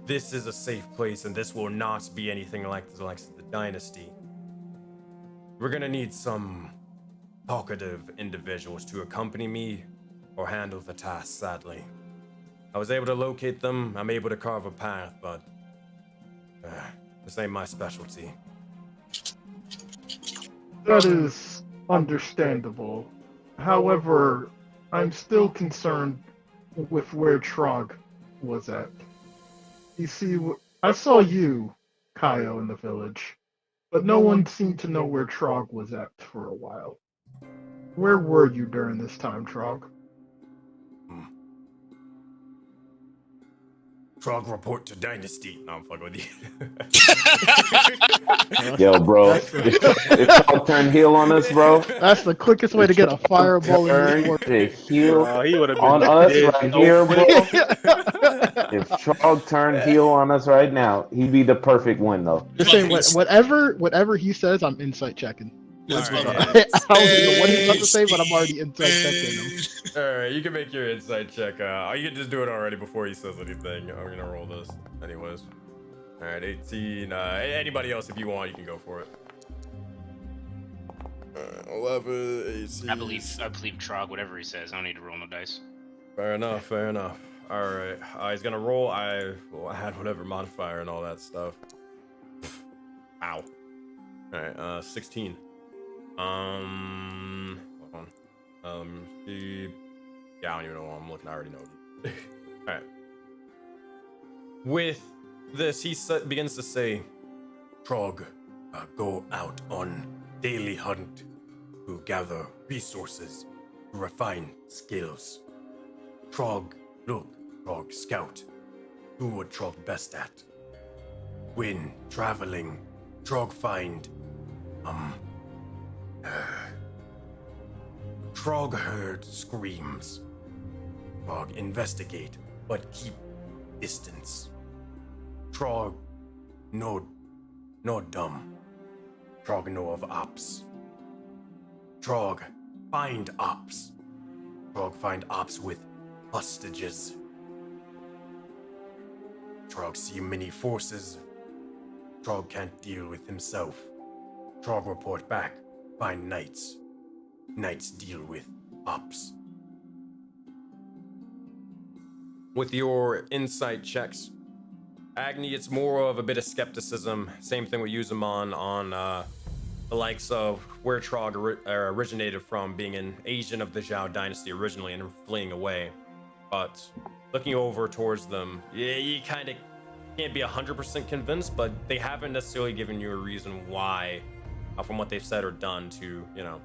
this is a safe place and this will not be anything like the likes of the dynasty, we're gonna need some talkative individuals to accompany me or handle the task, sadly. I was able to locate them, I'm able to carve a path, but this ain't my specialty. That is understandable. However, I'm still concerned with where Trog was at. You see, I saw you, Kaio, in the village, but no one seemed to know where Trog was at for a while. Where were you during this time, Trog? Trog report to Dynasty. No, I'm fucking with you. Yo, bro, if Trog turn heel on us, bro. That's the quickest way to get a fireball in your the heel he would have been on us dead right so here, bro. quick. If Trog turned heel on us right now, he'd be the perfect win, though. Just saying, whatever he says, I'm insight checking. That's All right. what I don't know what he's about to say, but I'm already insight checking him. Alright, you can make your insight check. You can just do it already before he says anything. I'm gonna roll this anyways. Alright, 18. Anybody else, if you want, you can go for it. 11, 18. I believe Trog, whatever he says. I don't need to roll no dice. Fair enough, fair enough. Alright, he's gonna roll. I had whatever modifier and all that stuff. Ow. Alright, 16. Hold on. Yeah, I don't even know what I'm looking. I already know. Alright. With this, he begins to say, Trog, go out on daily hunt to gather resources, to refine skills. Trog look, Trog scout, do what Trog best at. When traveling, Trog find, Trog heard screams. Trog investigate, but keep distance. Trog no dumb. Trog know of ops. Trog find ops. Trog find ops with hostages. Trog see many forces. Trog can't deal with himself. Trog report back, find knights. Knights deal with ops. With your insight checks, Agni, it's more of a bit of skepticism. Same thing with Uzumon on the likes of where Trog originated from, being an agent of the Zhao dynasty originally and fleeing away. But looking over towards them, yeah, you kind of can't be 100% convinced, but they haven't necessarily given you a reason why, from what they've said or done, to, you know,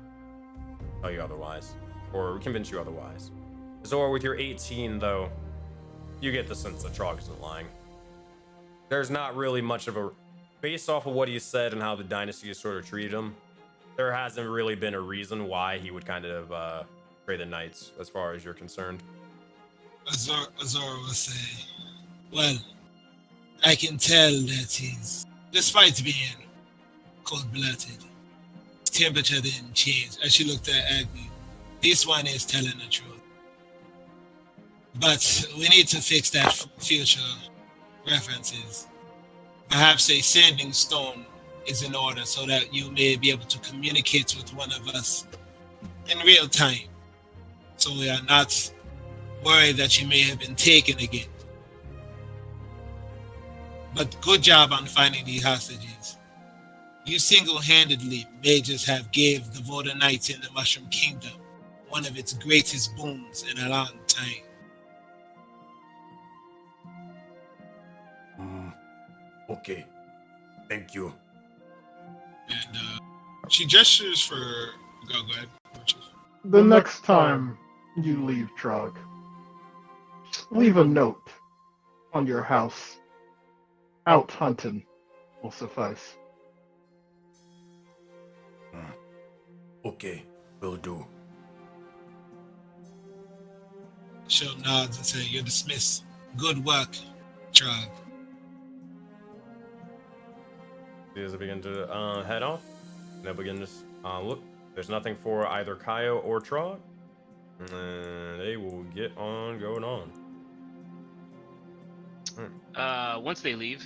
tell you otherwise or convince you otherwise. Zora, with your 18, though, you get the sense that Trog isn't lying. There's not really much of a, based off of what he said and how the dynasty has sort of treated him, there hasn't really been a reason why he would kind of betray the knights, as far as you're concerned. Azora will say, well, I can tell that he's, despite being cold-blooded, his temperature didn't change. As she looked at Agni, this one is telling the truth. But we need to fix that future references. Perhaps a sending stone is in order so that you may be able to communicate with one of us in real time. So we are not worried that you may have been taken again. But good job on finding the hostages. You single-handedly may just have gave the Voden Knights in the Mushroom Kingdom one of its greatest boons in a long time. Okay, thank you. And she gestures for... Go ahead. The next time you leave Trog, leave a note on your house. Out hunting will suffice. Okay, will do. She'll nods and say, you're dismissed. Good work, Trog. As they begin to head off, they'll begin to look. There's nothing for either Kaio or Trog. And they will get on going on. Once they leave,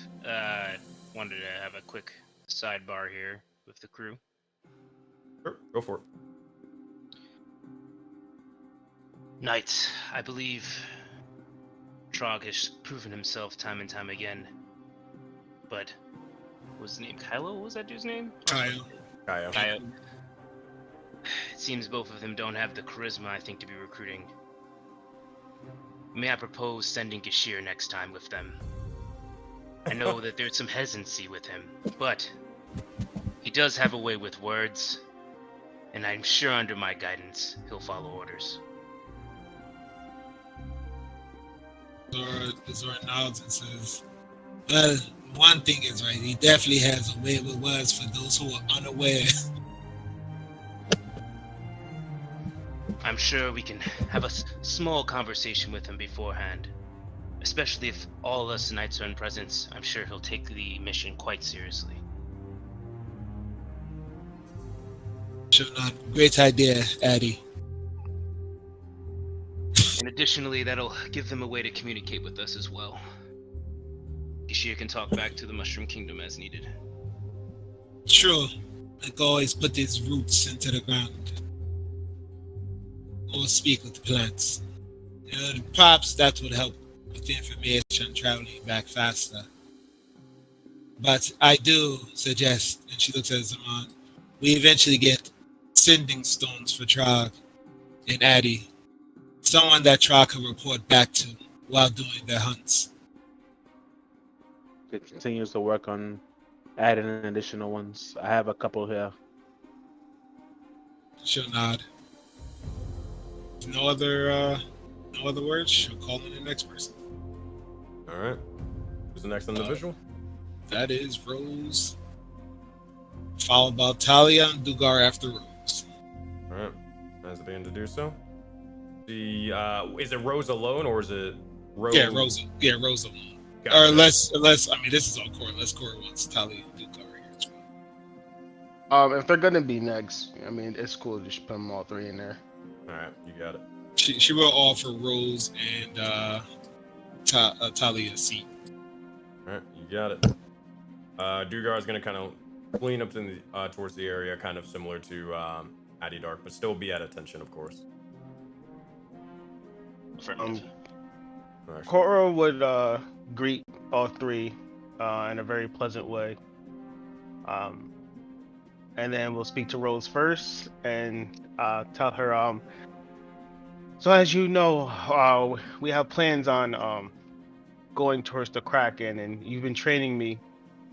wanted to have a quick sidebar here with the crew. Sure, go for it. Knights, I believe Trog has proven himself time and time again. But what was his name? Kylo? What was that dude's name? Kaio. It seems both of them don't have the charisma, I think, to be recruiting. May I propose sending Gashir next time with them? I know that there's some hesitancy with him, but he does have a way with words, and I'm sure under my guidance, he'll follow orders. Zora nods and says, well, one thing is right, he definitely has a way with words for those who are unaware. I'm sure we can have a small conversation with him beforehand. Especially if all us knights are in presence, I'm sure he'll take the mission quite seriously. Sure not. Great idea, Addy. And additionally, that'll give them a way to communicate with us as well. Gashir can talk back to the Mushroom Kingdom as needed. Sure. Like always put his roots into the ground. Or speak with the plants. Perhaps that would help with the information traveling back faster. But I do suggest, and she looks at Zaman, we eventually get sending stones for Trog and Addy. Someone that Trog can report back to while doing their hunts. It continues to work on adding additional ones. I have a couple here. She'll nod. No other words. She'll call in the next person. All right. Who's the next individual? That is Rose, followed by Talia and Dugar after Rose. All right. As being to do so. Is it Rose alone or is it Rose? Yeah, Rose. Yeah, Rose alone. Gotcha. Or unless I mean, this is all Cora. Unless Cora wants Talia and Dugar here as well. If they're gonna be next, I mean, it's cool to just put them all three in there. All right, you got it. She will offer Rose and Talia a seat. All right, you got it. Dugar is gonna kind of lean up in the, towards the area, kind of similar to Addy Dark, but still be at attention, of course. Cora would greet all three in a very pleasant way. And then we'll speak to Rose first and tell her, so as you know, we have plans on going towards the Kraken, and you've been training me.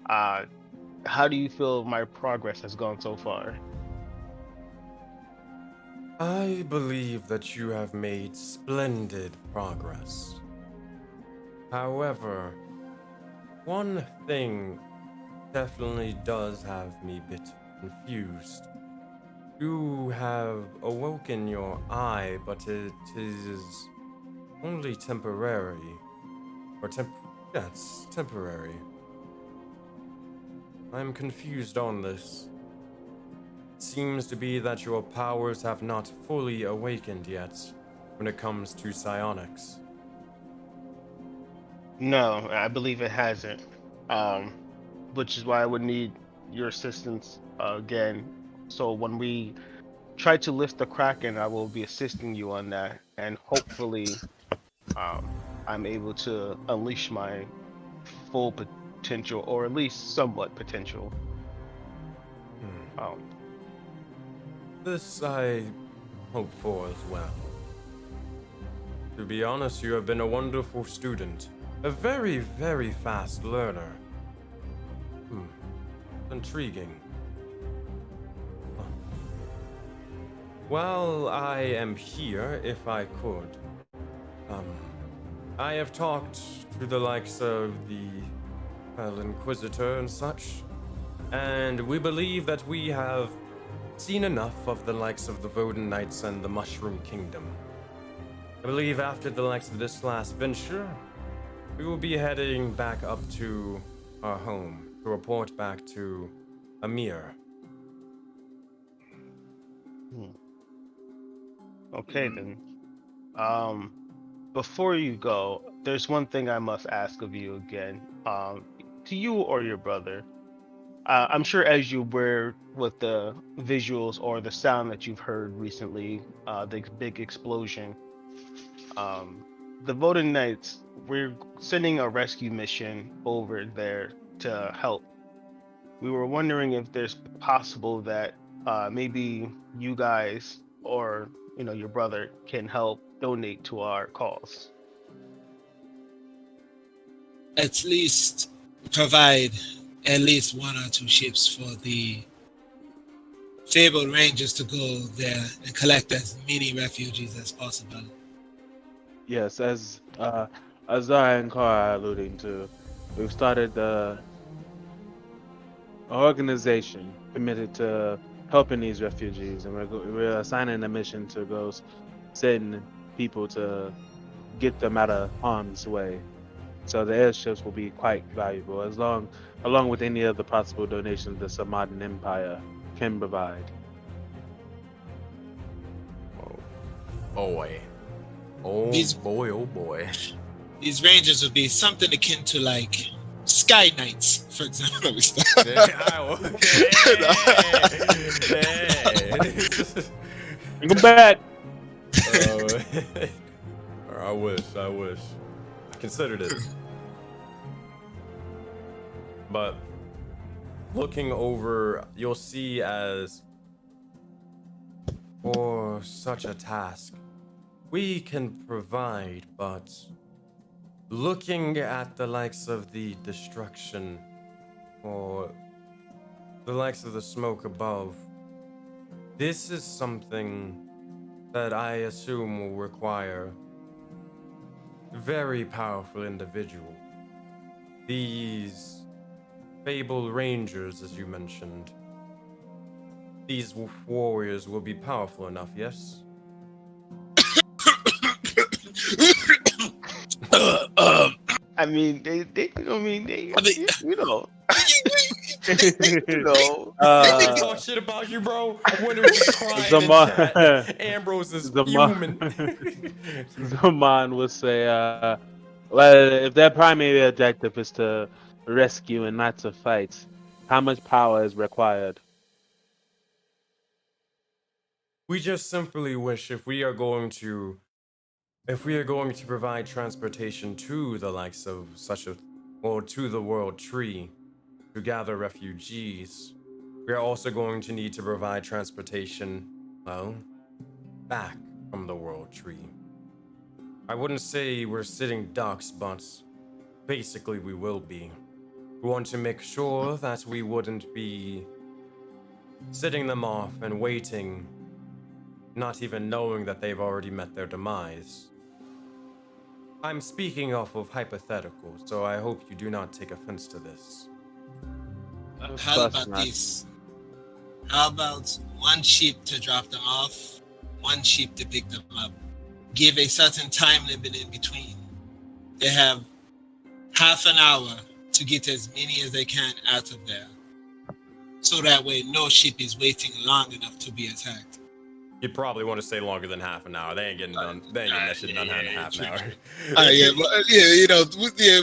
How do you feel my progress has gone so far? I believe that you have made splendid progress. However, one thing definitely does have me a bit confused. You have awoken your eye, but it is only temporary. Or that's temporary. I'm confused on this. It seems to be that your powers have not fully awakened yet when it comes to psionics. No, I believe it hasn't. Which is why I would need your assistance again. So when we try to lift the Kraken, I will be assisting you on that, and hopefully, I'm able to unleash my full potential, or at least somewhat potential. This I hope for as well. To be honest, you have been a wonderful student. A very, very fast learner. Intriguing. While I am here, if I could, I have talked to the likes of the Inquisitor and such, and we believe that we have seen enough of the likes of the Voden Knights and the Mushroom Kingdom. I believe after the likes of this last venture, we will be heading back up to our home to report back to Amir. Okay then. Before you go, there's one thing I must ask of you again. To you or your brother. I'm sure as you were with the visuals or the sound that you've heard recently, the big explosion, the Voden Knights, we're sending a rescue mission over there to help. We were wondering if there's possible that maybe you guys or your brother can help donate to our cause. At least provide at least one or two ships for the fabled rangers to go there and collect as many refugees as possible. Yes, as Zara and Cara are alluding to, we've started an organization committed to helping these refugees, and we're assigning a mission to go send people to get them out of harm's way. So the airships will be quite valuable, along with any other possible donations the Samadin Empire can provide. Boy. Oh boy. These rangers would be something akin to like Sky Knights, for example. Go back. I wish. I considered it. But looking over, you'll see as for such a task, we can provide, but looking at the likes of the destruction or the likes of the smoke above, This is something that I assume will require very powerful individual. These Fable Rangers, as you mentioned. These warriors will be powerful enough, yes? I mean, they you know, you know. They talk shit about you, bro. When was just crying in chat. Ambrose is fuming. Zaman would say, well, if their primary objective is to rescue and not to fight, how much power is required? We just simply wish if we are going to provide transportation to the likes of to the world tree to gather refugees, we are also going to need to provide transportation, well, back from the world tree. I wouldn't say we're sitting ducks, but basically we will be. We want to make sure that we wouldn't be sitting them off and waiting, not even knowing that they've already met their demise. I'm speaking off of hypotheticals, so I hope you do not take offense to this. How about this? How about one ship to drop them off, one ship to pick them up? Give a certain time limit in between. They have half an hour to get as many as they can out of there. So that way no ship is waiting long enough to be attacked. You'd probably want to say longer than half an hour. They ain't getting done. They ain't getting that shit done in half an hour.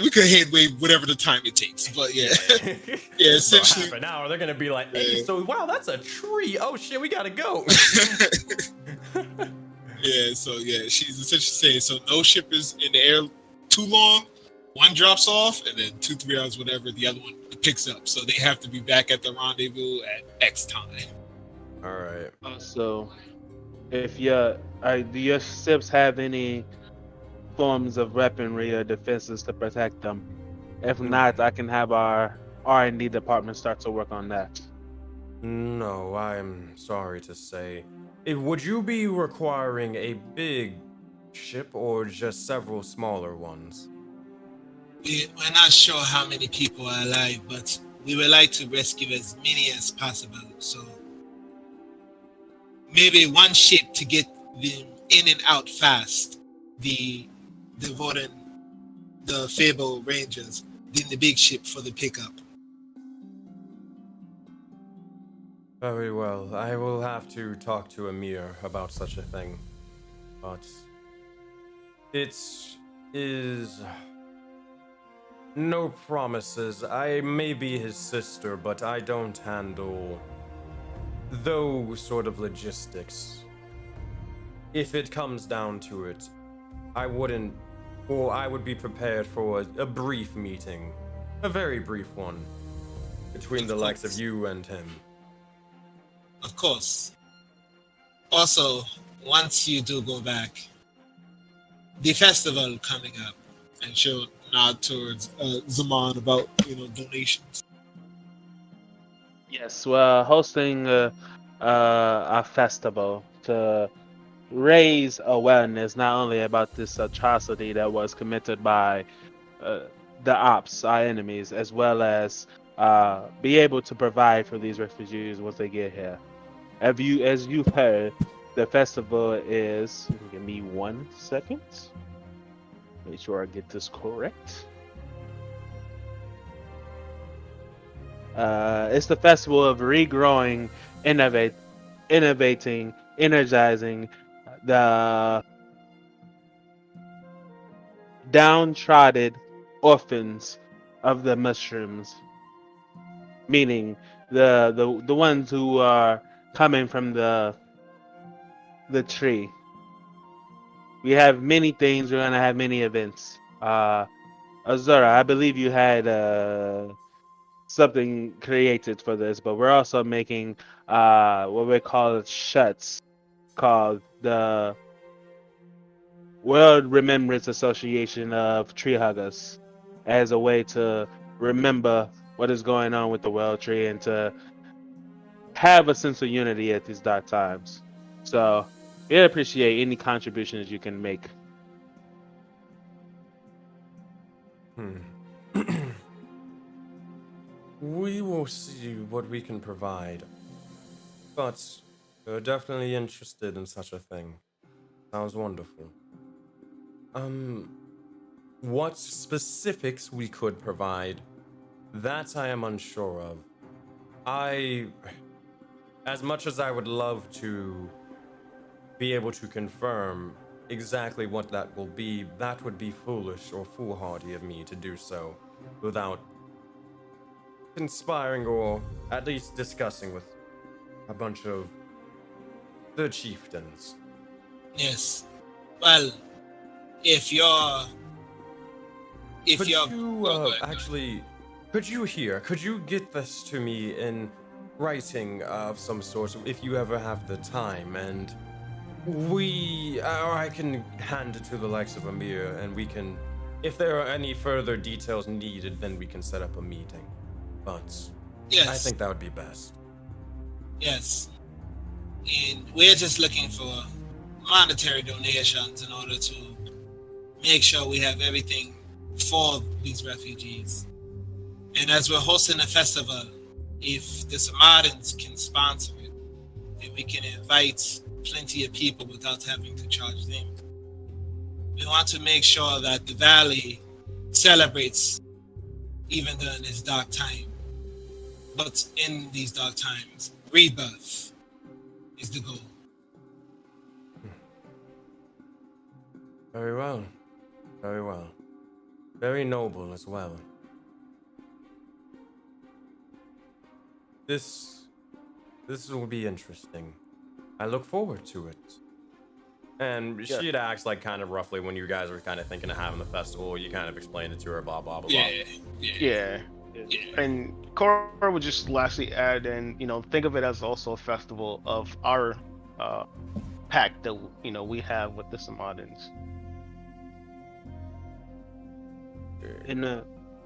We could headway whatever the time it takes. But yeah, yeah, essentially. Half an hour, they're gonna be like, "Hey, so wow, that's a tree. Oh shit, we gotta go." Yeah, so yeah, she's essentially saying so no ship is in the air too long. One drops off, and then 2-3 hours, whatever, the other one picks up. So they have to be back at the rendezvous at X time. All right. So, if do your ships have any forms of weaponry or defenses to protect them? If not, I can have our R&D department start to work on that. No, I'm sorry to say. Would you be requiring a big ship or just several smaller ones? We're not sure how many people are alive, but we would like to rescue as many as possible. So maybe one ship to get them in and out fast. The Voden, the Fable Rangers, then the big ship for the pickup. Very well. I will have to talk to Amir about such a thing. But it is no promises. I may be his sister, but I don't handle those sort of logistics. If it comes down to it, I would be prepared for a brief meeting. A very brief one. Between the likes of you and him. Of course. Also, once you do go back, the festival coming up, and she'll nod towards Zaman about, donations. Yes, we're hosting a festival to raise awareness not only about this atrocity that was committed by the ops, our enemies, as well as be able to provide for these refugees once they get here. As you've heard, the festival is. Give me 1 second. Make sure I get this correct. It's the festival of regrowing, innovating, energizing the downtrodden orphans of the mushrooms, meaning the ones who are coming from the tree. We have many things. We're gonna have many events. Azura, I believe you had something created for this, but we're also making what we call shuts, called the World Remembrance Association of Tree Huggers, as a way to remember what is going on with the World Tree and to have a sense of unity at these dark times. So we appreciate any contributions you can make. We will see what we can provide. But we're definitely interested in such a thing. Sounds wonderful. What specifics we could provide, that I am unsure of. As much as I would love to be able to confirm exactly what that will be, that would be foolish or foolhardy of me to do so without conspiring or at least discussing with a bunch of the chieftains. Yes. Well, if you're could you get this to me in writing of some sort if you ever have the time, and I can hand it to the likes of Amir, and we can, if there are any further details needed, then we can set up a meeting. But yes, I think that would be best. Yes. And we're just looking for monetary donations in order to make sure we have everything for these refugees. And as we're hosting a festival, if the Samaritans can sponsor it, then we can invite plenty of people without having to charge them. We want to make sure that the valley celebrates even during this dark time. But in these dark times, rebirth is the goal. Very well. Very well. Very noble as well. This will be interesting. I look forward to it. And she had asked, like, kind of roughly when you guys were kind of thinking of having the festival, you kind of explained it to her, blah, blah, blah, blah. Yeah. And Cora would just lastly add, and, think of it as also a festival of our pact that, we have with the Samadins.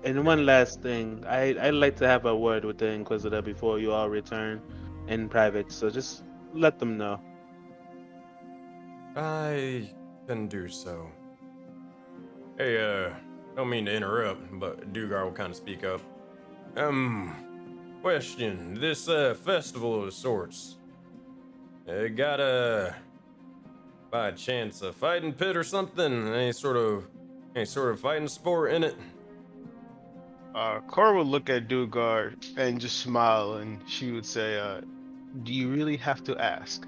And one last thing, I'd like to have a word with the Inquisitor before you all return in private, so just let them know. I can do so. Hey, don't mean to interrupt, but Dugar will kind of speak up. Question, this festival of sorts, got by chance a fighting pit or something? Any sort of fighting sport in it? Cora would look at Dugar and just smile, and she would say, do you really have to ask?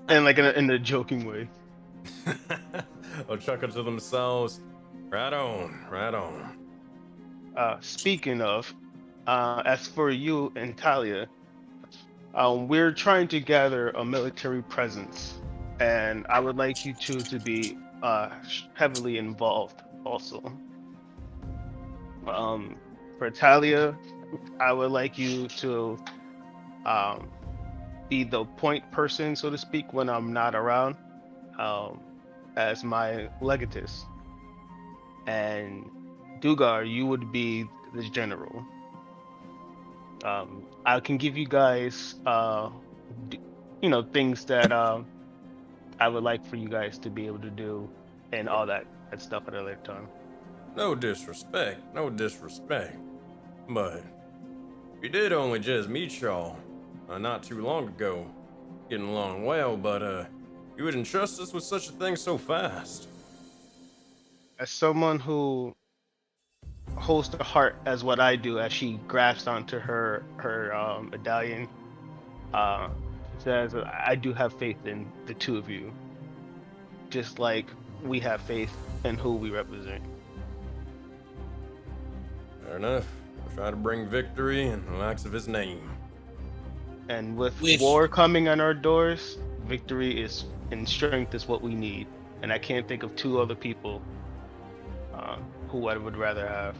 And like in a joking way. They'll chuckle to themselves. Right on. Speaking of, as for you and Talia, we're trying to gather a military presence, and I would like you two to be heavily involved also. For Talia, I would like you to be the point person, so to speak, when I'm not around, as my legatus. And Dugar, you would be the general. I can give you guys, things that I would like for you guys to be able to do, and all that stuff at a later time. No disrespect, but we did only just meet y'all not too long ago. Getting along well, but you wouldn't trust us with such a thing so fast. As someone who holds the heart as what I do, as she grasps onto her medallion, says, I do have faith in the two of you, just like we have faith in who we represent. Fair enough. We'll try to bring victory in the likes of his name. And with war coming on our doors, victory is and strength is what we need. And I can't think of two other people who I would rather have.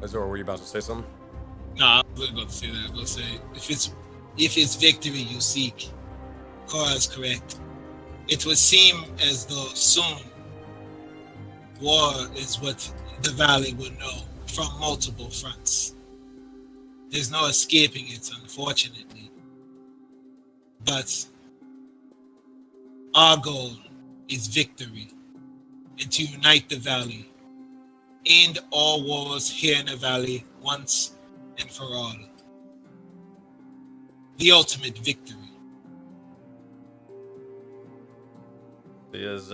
Azor, were you about to say something? No, I was about to say that. I was going to say, if it's victory you seek, Cora is correct. It would seem as though soon war is what the Valley will know from multiple fronts. There's no escaping it, unfortunately. But our goal is victory and to unite the valley. End all wars here in the valley once and for all. The ultimate victory. As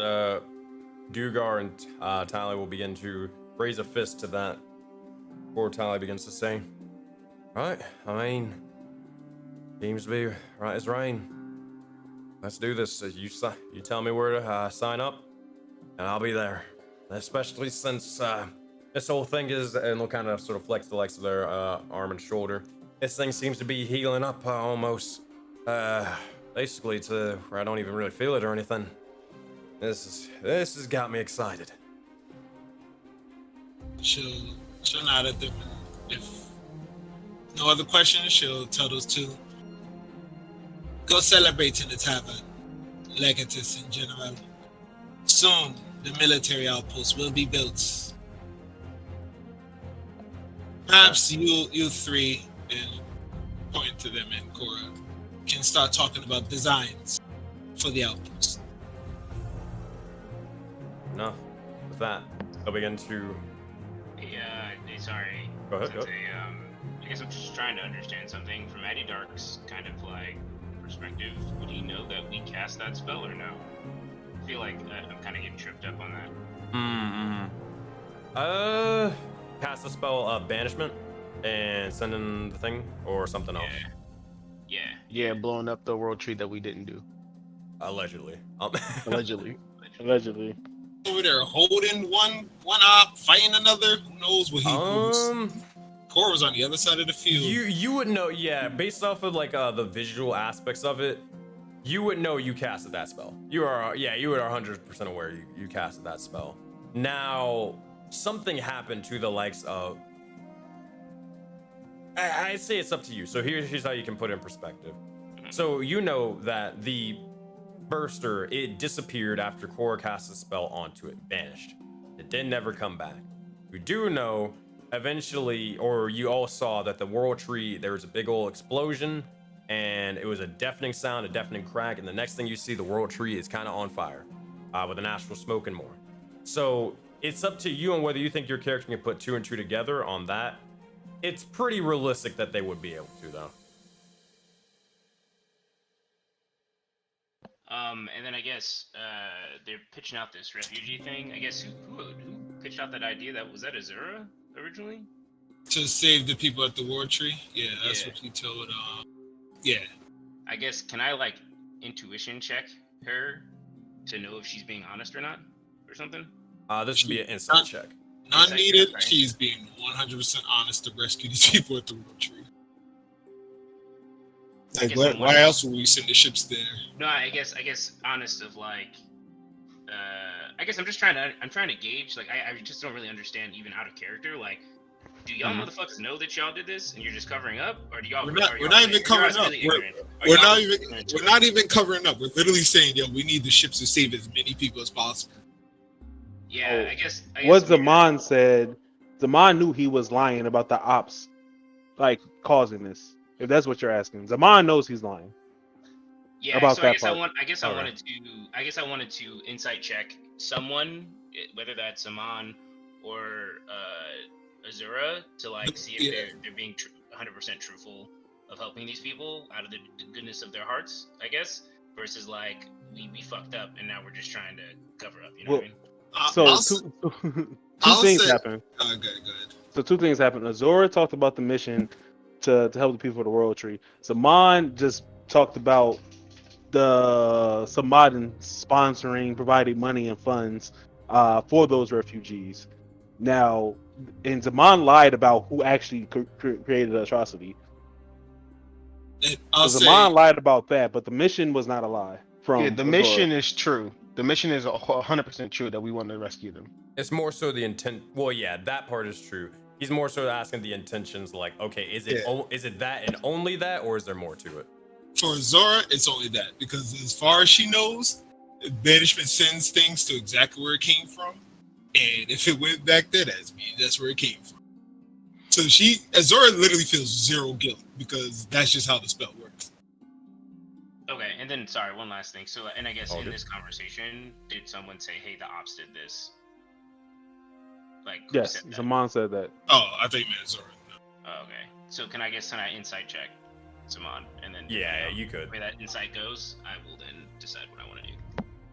Dugar and Tally will begin to raise a fist to that, before Tally begins to say, right, I mean, seems to be right as rain. Let's do this. You tell me where to sign up, and I'll be there. Especially since this whole thing is, and they'll kind of sort of flex the likes of their arm and shoulder. This thing seems to be healing up almost, basically to where I don't even really feel it or anything. This has got me excited. She'll nod at them. If no other questions, she'll tell those two, go celebrate in the tavern, Legatus in general. Soon, the military outpost will be built. Perhaps you three, and point to them and Cora, can start talking about designs for the outpost. No, with that, I'll begin to. Sorry. Go ahead. Sensei, I guess I'm just trying to understand something from Eddie Dark's kind of like perspective. Would he know that we cast that spell or no? I feel like I'm kind of getting tripped up on that. Cast the spell banishment and send in the thing or something else. Yeah, blowing up the world tree that we didn't do. Allegedly. Allegedly. Over there holding one up, fighting another. Who knows what he was? Cora was on the other side of the field. You would know, yeah, based off of like the visual aspects of it, you would know you casted that spell. You are 100% aware you casted that spell. Now, something happened to the likes of. I'd say it's up to you. So here's how you can put it in perspective. So you know that the burster, it disappeared after Cora cast a spell onto it, vanished. It didn't ever come back. You do know eventually, or you all saw that the world tree, there was a big old explosion and it was a deafening sound, a deafening crack, and the next thing you see, the world tree is kind of on fire with an astral smoke and more. So it's up to you on whether you think your character can put 2 and 2 together on that. It's pretty realistic that they would be able to, though. And then I guess they're pitching out this refugee thing. I guess who pitched out that idea? Was that Azura originally? To save the people at the war tree? Yeah, that's what he told. Yeah. I guess, can I like intuition check her to know if she's being honest or not, or something? This would be an insight check. Not needed. Right? She's being 100% honest to rescue these people at the war tree. Like, why else would we send the ships there? No, I guess honest of like, I guess I'm trying to gauge, like, I just don't really understand even out of character, like, do y'all motherfuckers know that y'all did this and you're just covering up, or do y'all? We're not even covering up. We're not even covering up. We're literally saying, yo, we need the ships to save as many people as possible. Yeah, I guess what Zaman said, Zaman knew he was lying about the ops, like, causing this. If that's what you're asking, Zaman knows he's lying. Yeah, about so that I wanted to insight check someone, whether that's Zaman or Azura, to like see if they're being 100% truthful of helping these people out of the goodness of their hearts, I guess, versus like we fucked up and now we're just trying to cover up. You know what I mean? Two things happen. Go ahead. So 2 things happened. Azura talked about the mission to help the people of the World Tree. Zaman just talked about the Samadan sponsoring, providing money and funds for those refugees. Now, and Zaman lied about who actually created the atrocity. Zaman lied about that, but the mission was not a lie. The mission is true. The mission is 100% true that we want to rescue them. It's more so the intent. Well, yeah, that part is true. He's more so asking the intentions, like, okay, is it that and only that, or is there more to it? For Zora, it's only that, because as far as she knows, banishment sends things to exactly where it came from, and if it went back there, that's where it came from. So Azora literally feels zero guilt because that's just how the spell works. Okay, and then sorry, one last thing. So, and I guess All in good. this conversation, did someone say, "Hey, the ops did this"? Like, who Yes, said that? Zaman said that. Oh, I think you meant Azora. Oh, okay. So can I insight check Simon, and then Yeah, you could. The way that insight goes, I will then decide what I want to do.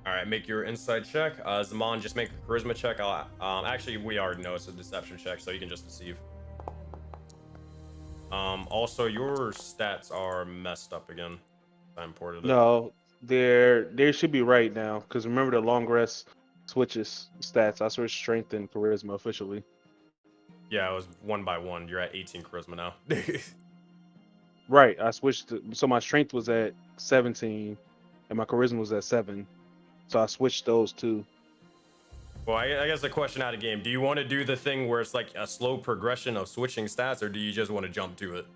All right, make your insight check. Zaman, just make a charisma check. Actually, we already know it's a deception check, so you can just deceive. Also, your stats are messed up again. I imported it. No, they should be right now. Because remember, the long rest switches stats. I switched strength and charisma officially. Yeah, it was 1 by 1. You're at 18 charisma now. Right, I switched. So my strength was at 17, and my charisma was at 7. So I switched those two. Well, I guess the question out of game: do you want to do the thing where it's like a slow progression of switching stats, or do you just want to jump to it?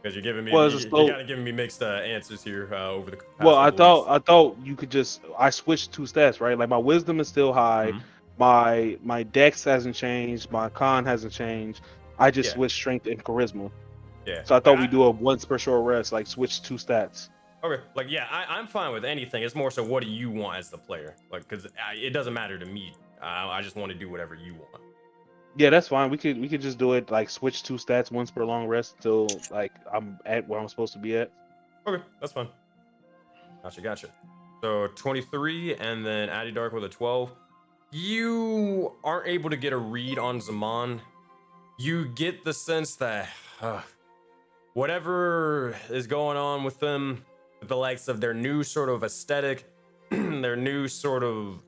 Because you're giving me, you're kind of giving me mixed answers here over the past Well, I couple weeks. thought you could just. I switched 2 stats, right? Like my wisdom is still high. My dex hasn't changed. My con hasn't changed. I just switched strength and charisma. Yeah. So I thought we do a once per short rest, like switch 2 stats. Okay, like yeah, I'm fine with anything. It's more so what do you want as the player? Like, because it doesn't matter to me. I just want to do whatever you want. Yeah, that's fine. We could just do it like switch 2 stats once per long rest until like I'm at where I'm supposed to be at. Okay, that's fine. Gotcha. So 23, and then Addy Dark with a 12. You aren't able to get a read on Zaman. You get the sense that whatever is going on with them, with the likes of their new sort of aesthetic, their new sort of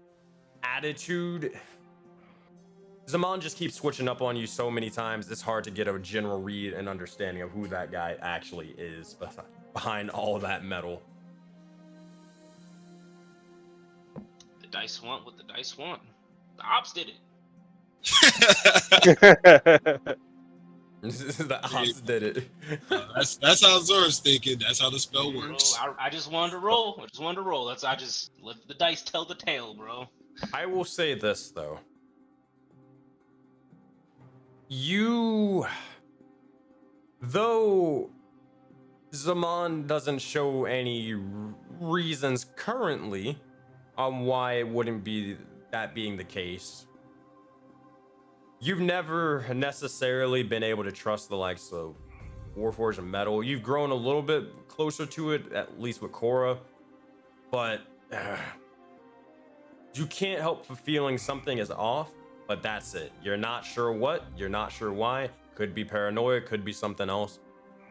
attitude, Zaman just keeps switching up on you so many times, it's hard to get a general read and understanding of who that guy actually is behind all that metal. The dice want what the dice want. The ops did it. The ops did it. That's how Zora's thinking. That's how the spell works. I just wanted to roll. I just let the dice tell the tale, bro. I will say this though. Though Zaman doesn't show any reasons currently on why it wouldn't be that being the case, you've never necessarily been able to trust the likes of Warforged and Metal. You've grown a little bit closer to it, at least with Korra, but you can't help feeling something is off, but that's it. You're not sure what, you're not sure why. Could be paranoia, could be something else.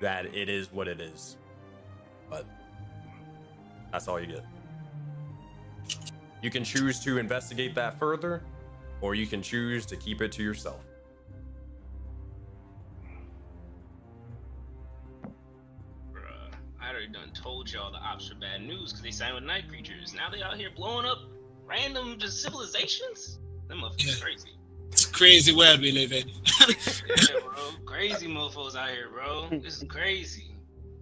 That it is what it is. But that's all you get. You can choose to investigate that further, or you can choose to keep it to yourself. Bruh, I already done told y'all the ops are bad news because they signed with night creatures. Now they out here blowing up random just civilizations? Them motherfuckers crazy. It's a crazy world we live in. Yeah, bro. Crazy mofos out here, bro. This is crazy.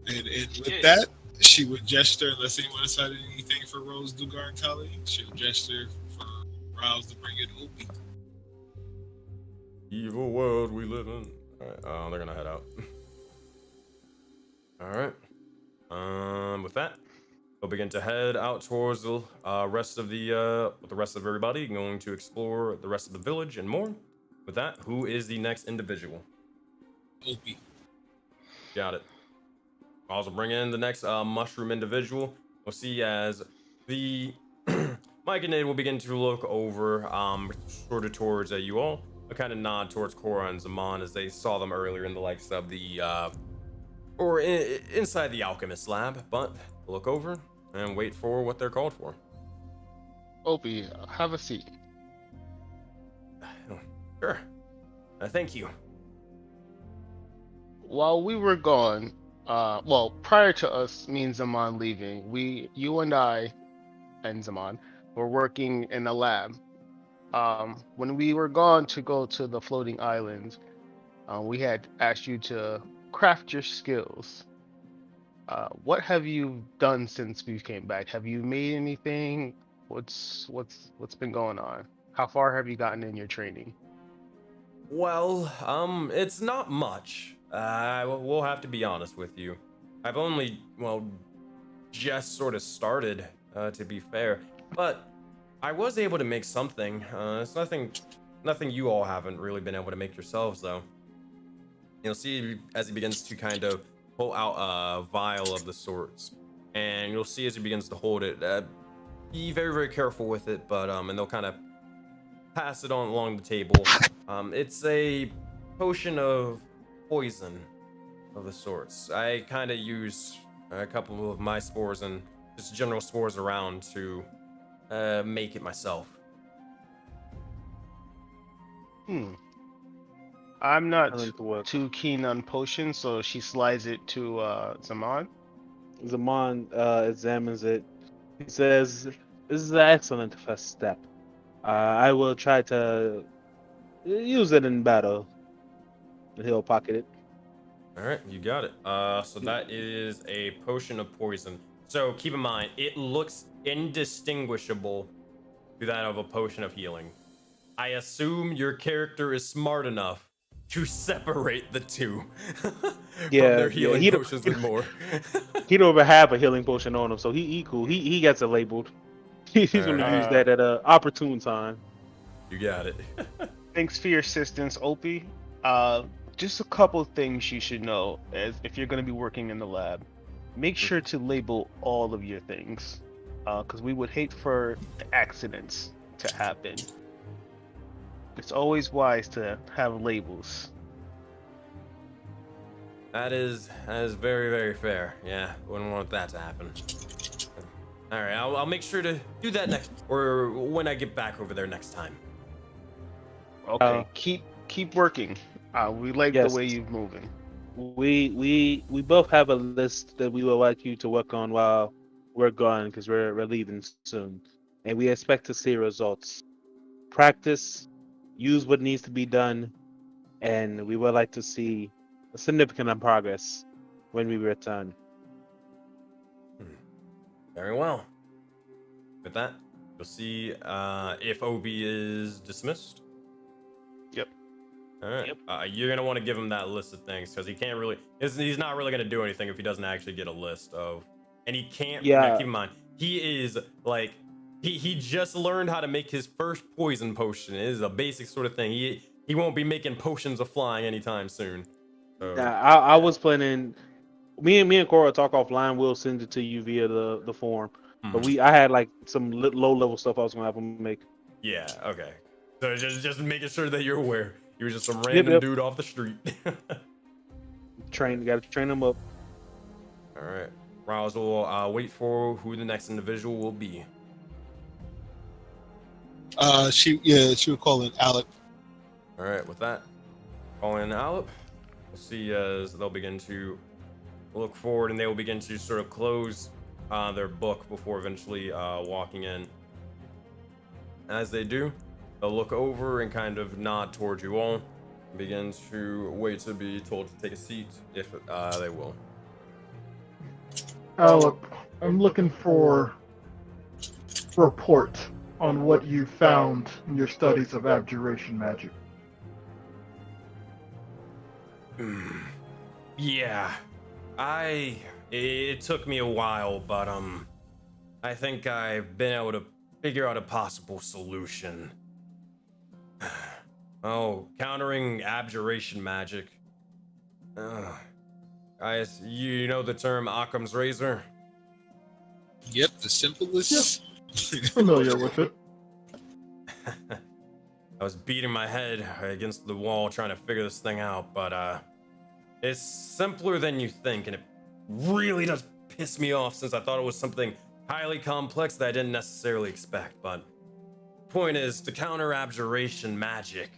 And with that, she would gesture, unless anyone decided anything for Rose, Dugar, and Kali, she'll gesture for Rouse to bring in Opie. Evil world we live in. Alright, they're gonna head out. Alright. With that, we'll begin to head out towards the rest of everybody, going to explore the rest of the village and more. With that, who is the next individual? Opie. Got it. I'll also bring in the next mushroom individual. We'll see as the Mike and Nate will begin to look over sort of towards you all. A kind of nod towards Korra and Zaman as they saw them earlier in the likes of the inside the alchemist lab, but look over and wait for what they're called for. Opie, have a seat. Sure. Thank you. While we were gone, prior to us, me and Zaman leaving, you and I, and Zaman, were working in a lab. When we were gone to go to the floating island, we had asked you to craft your skills. What have you done since we came back? Have you made anything? What's been going on? How far have you gotten in your training? Well, it's not much. We'll have to be honest with you. I've only, well, just sort of started, to be fair. But I was able to make something. It's nothing you all haven't really been able to make yourselves, though. You'll see as he begins to kind of pull out a vial of the sorts, and you'll see as he begins to hold it. Be very, very careful with it, but and they'll kind of pass it on along the table. It's a potion of poison of the sorts. I kind of use a couple of my spores and just general spores around to make it myself. I'm not too keen on potions, so she slides it to Zaman. Zaman examines it. He says, "This is an excellent first step. I will try to use it in battle." And he'll pocket it. All right, you got it. So that is a potion of poison. So keep in mind, it looks indistinguishable to that of a potion of healing. I assume your character is smart enough to separate the two from their healing potions and more. He don't even have a healing potion on him, so he cool. He gets it labeled. He's gonna use that at an opportune time. You got it. Thanks for your assistance, Opie. Just a couple things you should know as if you're going to be working in the lab. Make sure to label all of your things, because we would hate for accidents to happen. It's always wise to have labels. That is very, very fair. Yeah, wouldn't want that to happen. All right, I'll make sure to do that next, or when I get back over there next time. Okay, keep working. We like the way you're moving. We both have a list that we would like you to work on while we're gone, because we're leaving soon, and we expect to see results. Practice, use what needs to be done, and we would like to see a significant progress when we return. Very well. With that, you'll see if OB is dismissed. Yep. All right. You're gonna want to give him that list of things because he can't really. He's not really gonna do anything if he doesn't actually get a list of. And he can't. Yeah. Keep in mind, he is like he just learned how to make his first poison potion. It is a basic sort of thing. He won't be making potions of flying anytime soon. So, I was planning. Me and Cora talk offline. We'll send it to you via the form. But I had like some low level stuff I was gonna have him make. Yeah. Okay. So just making sure that you're aware. You were just some random dude off the street. Gotta train him up. All right. Rouse will wait for who the next individual will be. She would call in Alep. All right. With that, call in Alep. We'll see as they'll begin to look forward, and they will begin to sort of close their book before eventually walking in. As they do, they'll look over and kind of nod towards you all, and begin to wait to be told to take a seat if they will. Alep, I'm looking for a report on what you found in your studies of abjuration magic. Yeah, it took me a while, but I think I've been able to figure out a possible solution. Oh, countering abjuration magic. Guys, you know the term Occam's razor? Yep, the simplest. Familiar with it. I was beating my head against the wall trying to figure this thing out, but it's simpler than you think, and it really does piss me off since I thought it was something highly complex that I didn't necessarily expect. But point is, to counter abjuration magic,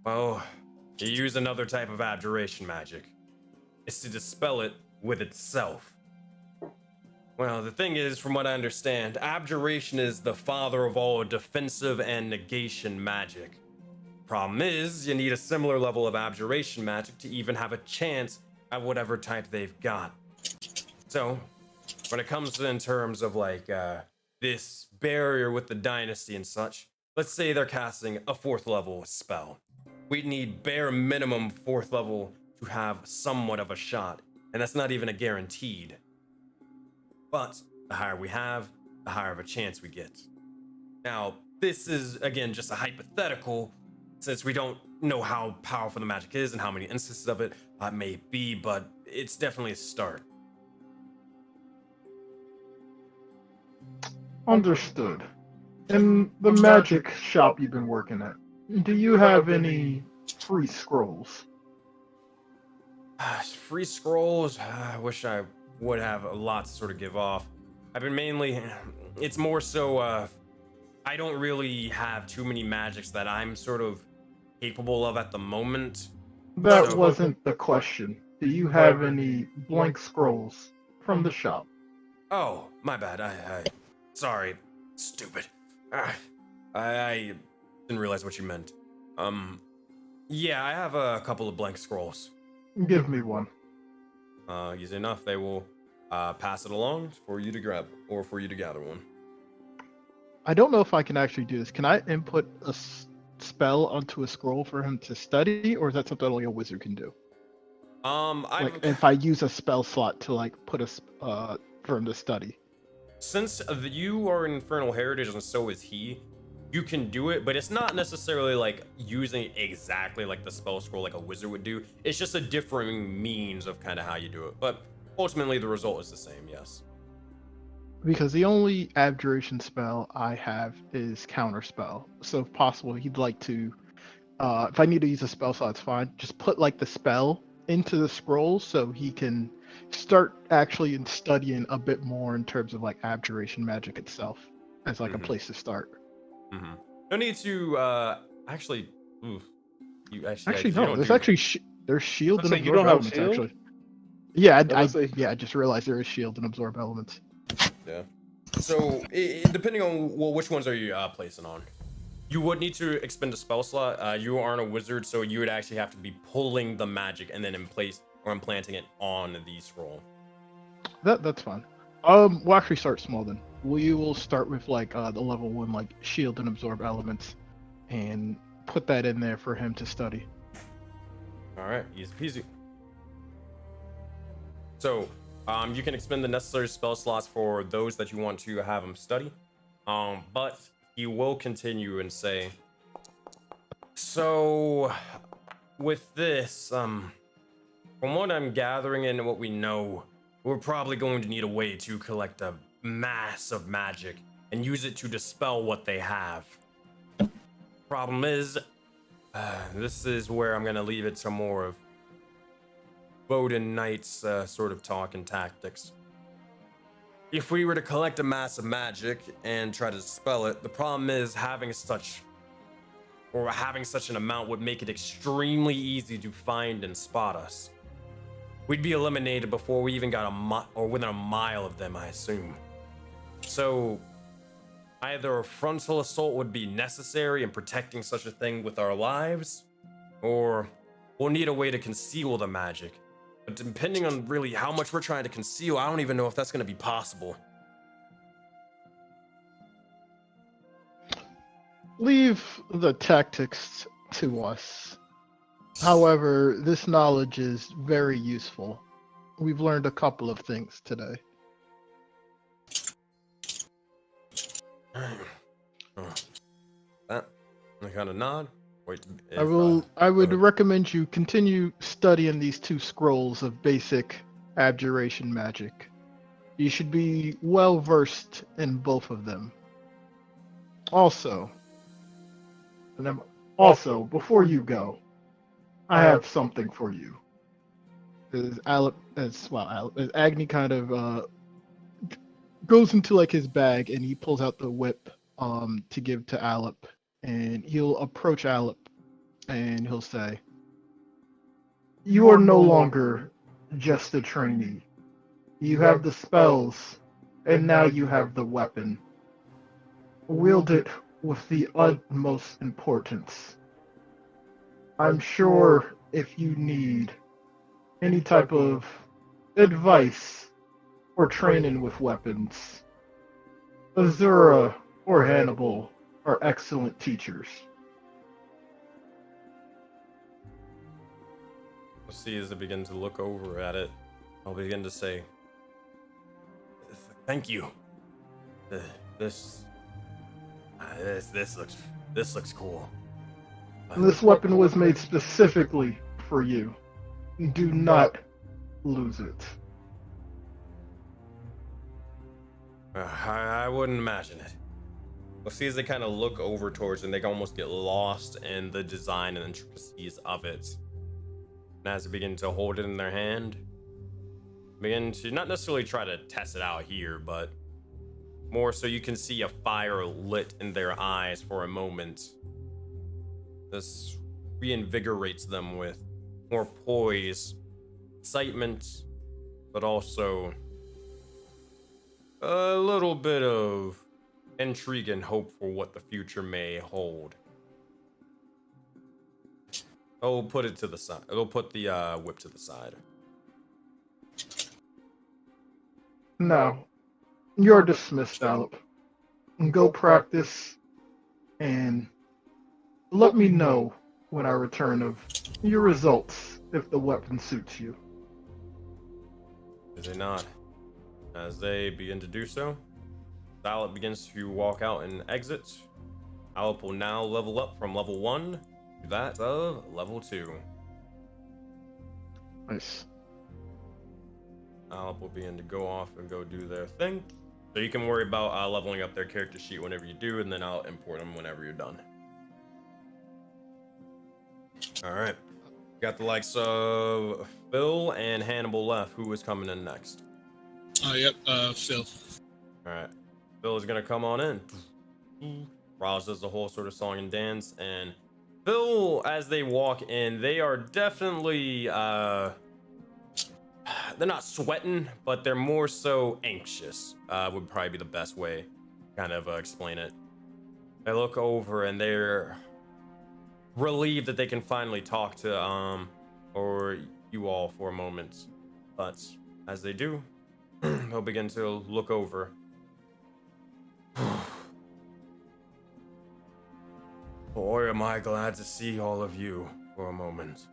well, you use another type of abjuration magic. It's to dispel it with itself. Well, the thing is, from what I understand, abjuration is the father of all defensive and negation magic. Problem is, you need a similar level of abjuration magic to even have a chance at whatever type they've got. So, when it comes to in terms of like this barrier with the dynasty and such, let's say they're casting a 4th level spell. we'd need bare minimum 4th level to have somewhat of a shot, and that's not even a guaranteed. But the higher we have, the higher of a chance we get. Now, this is, again, just a hypothetical, since we don't know how powerful the magic is and how many instances of it may be, but it's definitely a start. Understood. In the magic shop you've been working at, do you have any free scrolls? Free scrolls? I wish I would have a lot to sort of give off. I've been mainly, it's more so, I don't really have too many magics that I'm sort of capable of at the moment. That wasn't the question. Do you have any blank scrolls from the shop? Oh, my bad. I sorry, stupid. I didn't realize what you meant. Yeah, I have a couple of blank scrolls. Give me one. Easy enough. They will pass it along for you to grab, or for you to gather one. I don't know if I can actually do this. Can I input a spell onto a scroll for him to study, or is that something only a wizard can do? Like if I use a spell slot to like put for him to study. Since you are Infernal Heritage and so is he, you can do it, but it's not necessarily like using exactly like the spell scroll like a wizard would do. It's just a differing means of kind of how you do it. But ultimately the result is the same, yes. Because the only abjuration spell I have is counterspell. So if possible, he'd like to, if I need to use a spell slot, it's fine. Just put like the spell into the scroll so he can start actually in studying a bit more in terms of like abjuration magic itself as like a place to start. No need to actually. You actually no. There's actually there's shield and you absorb don't have elements. shield? Actually, yeah, I just realized there is shield and absorb elements. Yeah. So depending on which ones are you placing on, you would need to expend a spell slot. You aren't a wizard, so you would actually have to be pulling the magic and then implanting it on the scroll. That's fine. We'll actually start small then. We will start with like the level 1 like shield and absorb elements, and put that in there for him to study. All right, easy peasy. So you can expend the necessary spell slots for those that you want to have him study. But he will continue and say, so with this, from what I'm gathering and what we know, we're probably going to need a way to collect a mass of magic and use it to dispel what they have. Problem is, this is where I'm gonna leave it to more of Voden Knights sort of talk and tactics. If we were to collect a mass of magic and try to dispel it, the problem is having such an amount would make it extremely easy to find and spot us. We'd be eliminated before we even got within a mile of them, I assume. So either a frontal assault would be necessary in protecting such a thing with our lives, or we'll need a way to conceal the magic. But depending on really how much we're trying to conceal, I don't even know if that's going to be possible. Leave the tactics to us. However, this knowledge is very useful. We've learned a couple of things today. That I kind of nod. Wait, I would recommend you continue studying these 2 scrolls of basic abjuration magic. You should be well versed in both of them. Also, before you go, I have something for you. As Agni kind of goes into like his bag and he pulls out the whip to give to Alep, and he'll approach Alep and he'll say, "You are no longer just a trainee. You have the spells, and now you have the weapon. Wield it with the utmost importance. I'm sure if you need any type of advice or training with weapons, Azura or Hannibal are excellent teachers." We'll see as I begin to look over at it. I'll begin to say, "Thank you. This looks cool." This weapon was made specifically for you. Do not lose it. I wouldn't imagine it. We'll see as they kind of look over towards it, and they can almost get lost in the design and intricacies of it. And as they begin to hold it in their hand, begin to not necessarily try to test it out here, but more so you can see a fire lit in their eyes for a moment. This reinvigorates them with more poise, excitement, but also a little bit of intrigue and hope for what the future may hold. I'll put it to the side. It'll put the whip to the side. No. You're dismissed, Alep. Go practice and let me know when I return of your results if the weapon suits you. Is it not? As they begin to do so, Alep begins to walk out and exit. Alep will now level up from level 1 to that of level 2. Nice. Alep will begin to go off and go do their thing. So you can worry about leveling up their character sheet whenever you do, and then I'll import them whenever you're done. Alright. Got the likes of Phil and Hannibal left. Who is coming in next? Oh, yep, Phil. Alright. Phil is gonna come on in. Roz does the whole sort of song and dance, and Phil, as they walk in, they are definitely they're not sweating, but they're more so anxious. Would probably be the best way to kind of explain it. They look over and they're relieved that they can finally talk to or you all for a moment. But as they do, they'll begin to look over. Boy, am I glad to see all of you for a moment.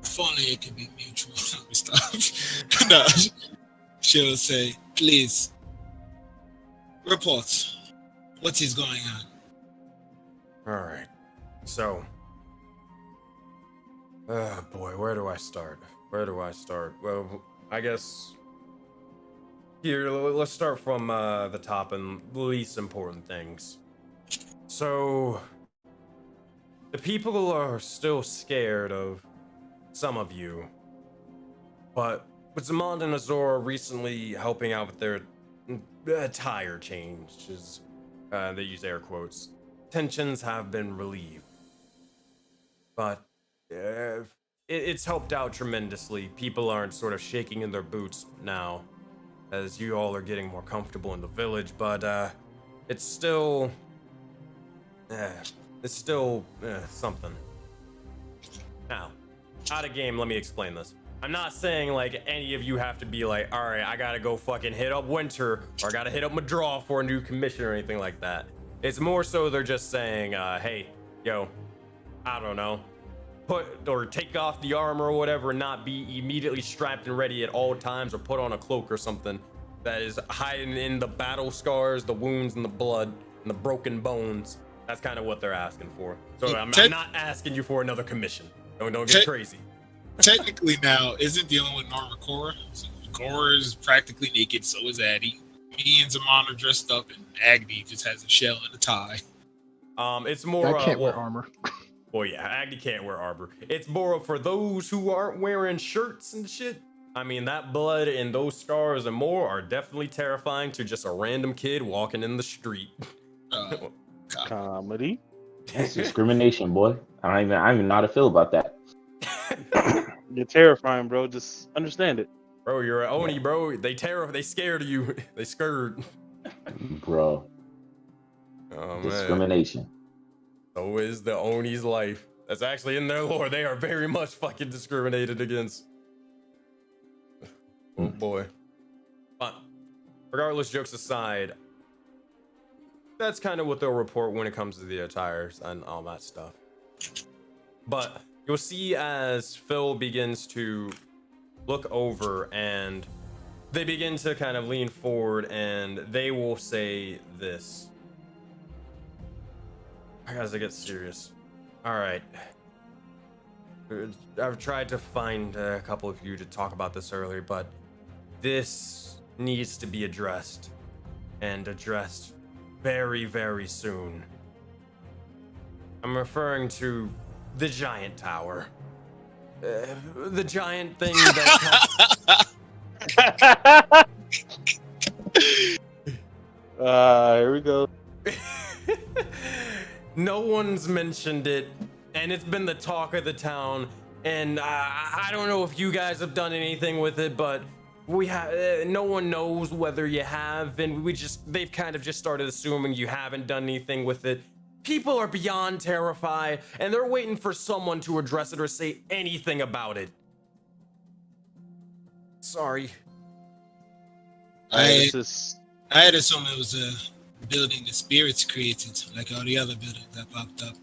If only it could be mutual. Stop. No, she'll say, please, report. What is going on? Alright. So, boy, where do I start? Well, I guess here, let's start from the top and the least important things. So, the people are still scared of some of you, but with Zaman and Azora recently helping out with their tire changes, they use air quotes, tensions have been relieved. But it's helped out tremendously. People aren't sort of shaking in their boots now, as you all are getting more comfortable in the village, but it's still something. Now, out of game, let me explain this. I'm not saying like any of you have to be like, all right, I gotta go fucking hit up Winter, or I gotta hit up Madraw for a new commission or anything like that. It's more so they're just saying, hey, yo, I don't know, put or take off the armor or whatever, and not be immediately strapped and ready at all times, or put on a cloak or something that is hiding in the battle scars, the wounds, and the blood, and the broken bones. That's kind of what they're asking for. So I'm not asking you for another commission. Don't get crazy. Technically now, isn't the only one armor Cora? So Cora is practically naked, so is Addy. Me and Zaman are dressed up, and Agni just has a shell and a tie. It's more. I can't wear armor. Well, yeah, Agni can't wear armor. It's more for those who aren't wearing shirts and shit. I mean, that blood and those scars and more are definitely terrifying to just a random kid walking in the street. Comedy. That's discrimination, boy. I don't even know how to feel about that. You're terrifying, bro. Just understand it. Bro, you're an Oni, bro. They scared of you. They scared. Bro. Oh, Discrimination. Man. So is the Oni's life. That's actually in their lore. They are very much fucking discriminated against. Oh boy. But regardless, jokes aside, that's kind of what they'll report when it comes to the attires and all that stuff. But you'll see as Phil begins to look over and they begin to kind of lean forward and they will say this. As I get serious. All right. I've tried to find a couple of you to talk about this earlier, but this needs to be addressed and addressed very, very soon. I'm referring to the giant tower. The giant thing that... Here we go. No one's mentioned it, and it's been the talk of the town, and I don't know if you guys have done anything with it, but we have. No one knows whether you have, and they've kind of just started assuming you haven't done anything with it. People are beyond terrified, and they're waiting for someone to address it or say anything about it. Sorry. I had assumed it was a building the spirits created, like all the other buildings that popped up.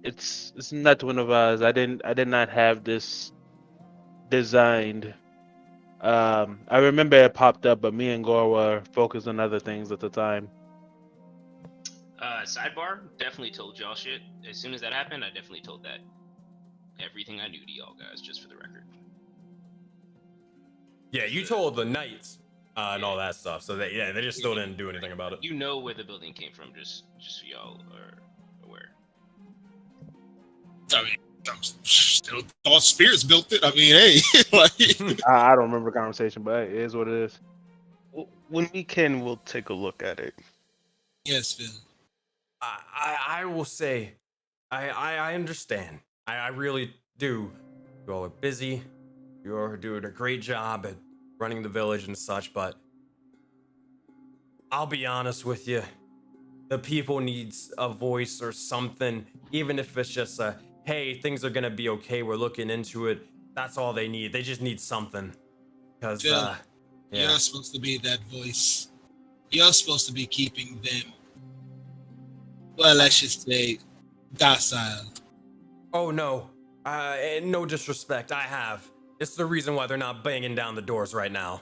It's not one of ours. I did not have this designed. I remember it popped up, but me and Gore were focused on other things at the time. Sidebar, definitely told y'all shit. As soon as that happened, I definitely told that. Everything I knew to y'all guys, just for the record. Yeah, you told the Knights and all that stuff, so they just still didn't do anything about it. You know where the building came from, just so y'all are aware. I mean, I'm still thought spirits built it. I mean, hey, like, I don't remember the conversation, but it is what it is. When we can, we'll take a look at it. Yes, Phil. I will say, I understand. I really do. You all are busy. You're doing a great job at running the village and such, but I'll be honest with you. The people needs a voice or something, even if it's just a, hey, things are gonna be okay, we're looking into it. That's all they need. They just need something. Because, Phil, you're supposed to be that voice. You're supposed to be keeping them, well, let's just say, docile. Oh, no. No disrespect, I have. It's the reason why they're not banging down the doors right now.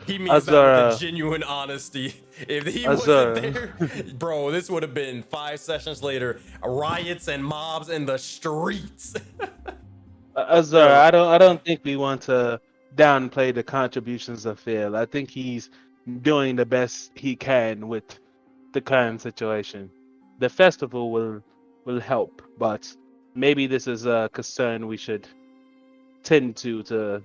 He means that with a genuine honesty. If he wasn't there, bro, this would have been 5 sessions later, riots and mobs in the streets. I don't think we want to downplay the contributions of Phil. I think he's doing the best he can with the current situation. The festival will help, but maybe this is a concern we should tend to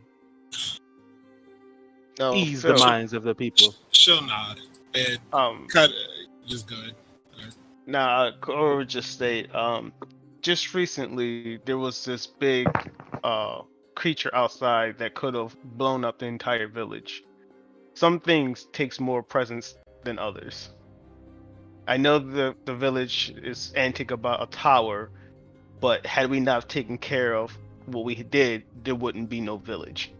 ease the minds of the people. She'll nod and just go ahead. Nah, or just state, just recently there was this big creature outside that could have blown up the entire village. Some things takes more presence than others. I know the village is antic about a tower, but had we not taken care of what we did, there wouldn't be no village.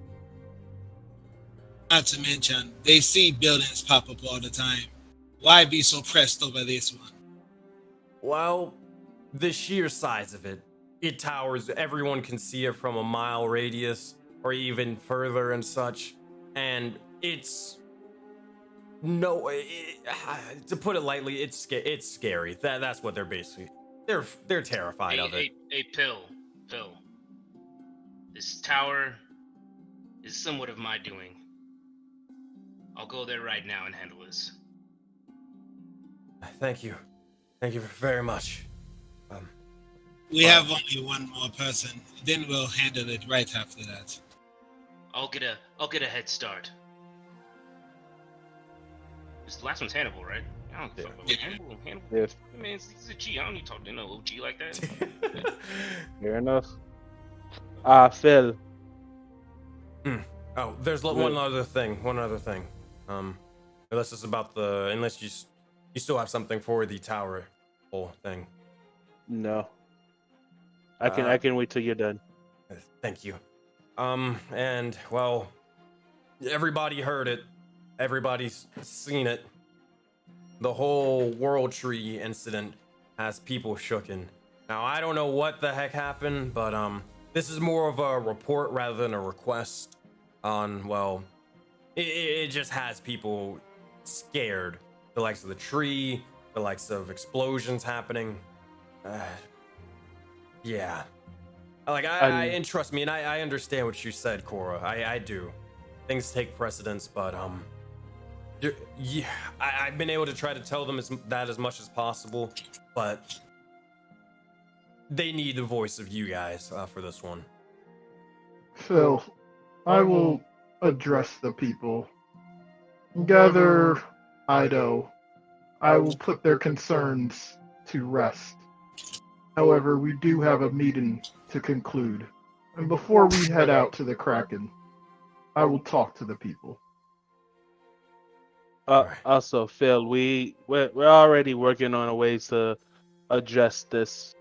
Not to mention, they see buildings pop up all the time. Why be so pressed over this one? Well, the sheer size of it. It towers, everyone can see it from a mile radius or even further and such. And it's to put it lightly, it's scary. That's what they're basically. They're terrified of it. Hey, Phil. This tower is somewhat of my doing. I'll go there right now and handle this. Thank you. Thank you very much. We have only one more person. Then we'll handle it right after that. I'll get a head start. The last one's Hannibal, right? I don't fuck with Hannibal. Yes. I mean, he's a G. I don't need to talk to no OG like that. Fair enough. Phil. Oh, there's one other thing. Unless it's about unless you still have something for the tower whole thing. No. I can wait till you're done. Thank you. And well, everybody heard it. Everybody's seen it. The whole World Tree incident has people shooken. Now, I don't know what the heck happened, but this is more of a report rather than a request on, well, it just has people scared. The likes of the tree, the likes of explosions happening. Yeah. Like, and trust me, and I understand what you said, Cora. I do. Things take precedence, but, yeah, I've been able to try to tell them as much as possible, but they need the voice of you guys for this one. Phil, I will address the people. Gather Ido. I will put their concerns to rest. However, we do have a meeting to conclude. And before we head out to the Kraken, I will talk to the people. Also, Phil, we're already working on ways to address this.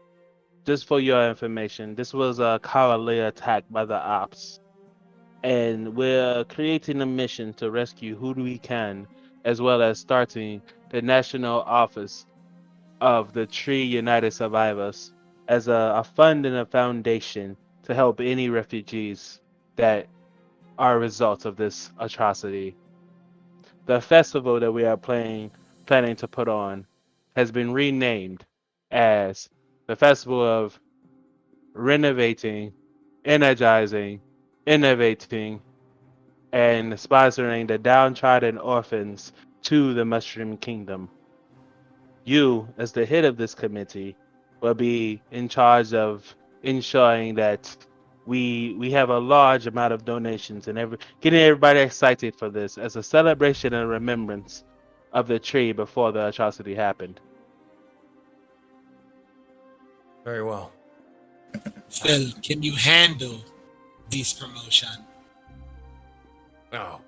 Just for your information, this was a cowardly attack by the ops, and we're creating a mission to rescue who we can, as well as starting the national office of the Tree United Survivors as a fund and a foundation to help any refugees that are a result of this atrocity. The festival that we are planning to put on has been renamed as the Festival of Renovating, Energizing, Innovating, and sponsoring the downtrodden orphans to the Mushroom Kingdom. You, as the head of this committee, will be in charge of ensuring that we have a large amount of donations and getting everybody excited for this as a celebration and remembrance of the tree before the atrocity happened. Very well. Phil, can you handle this promotion? Oh.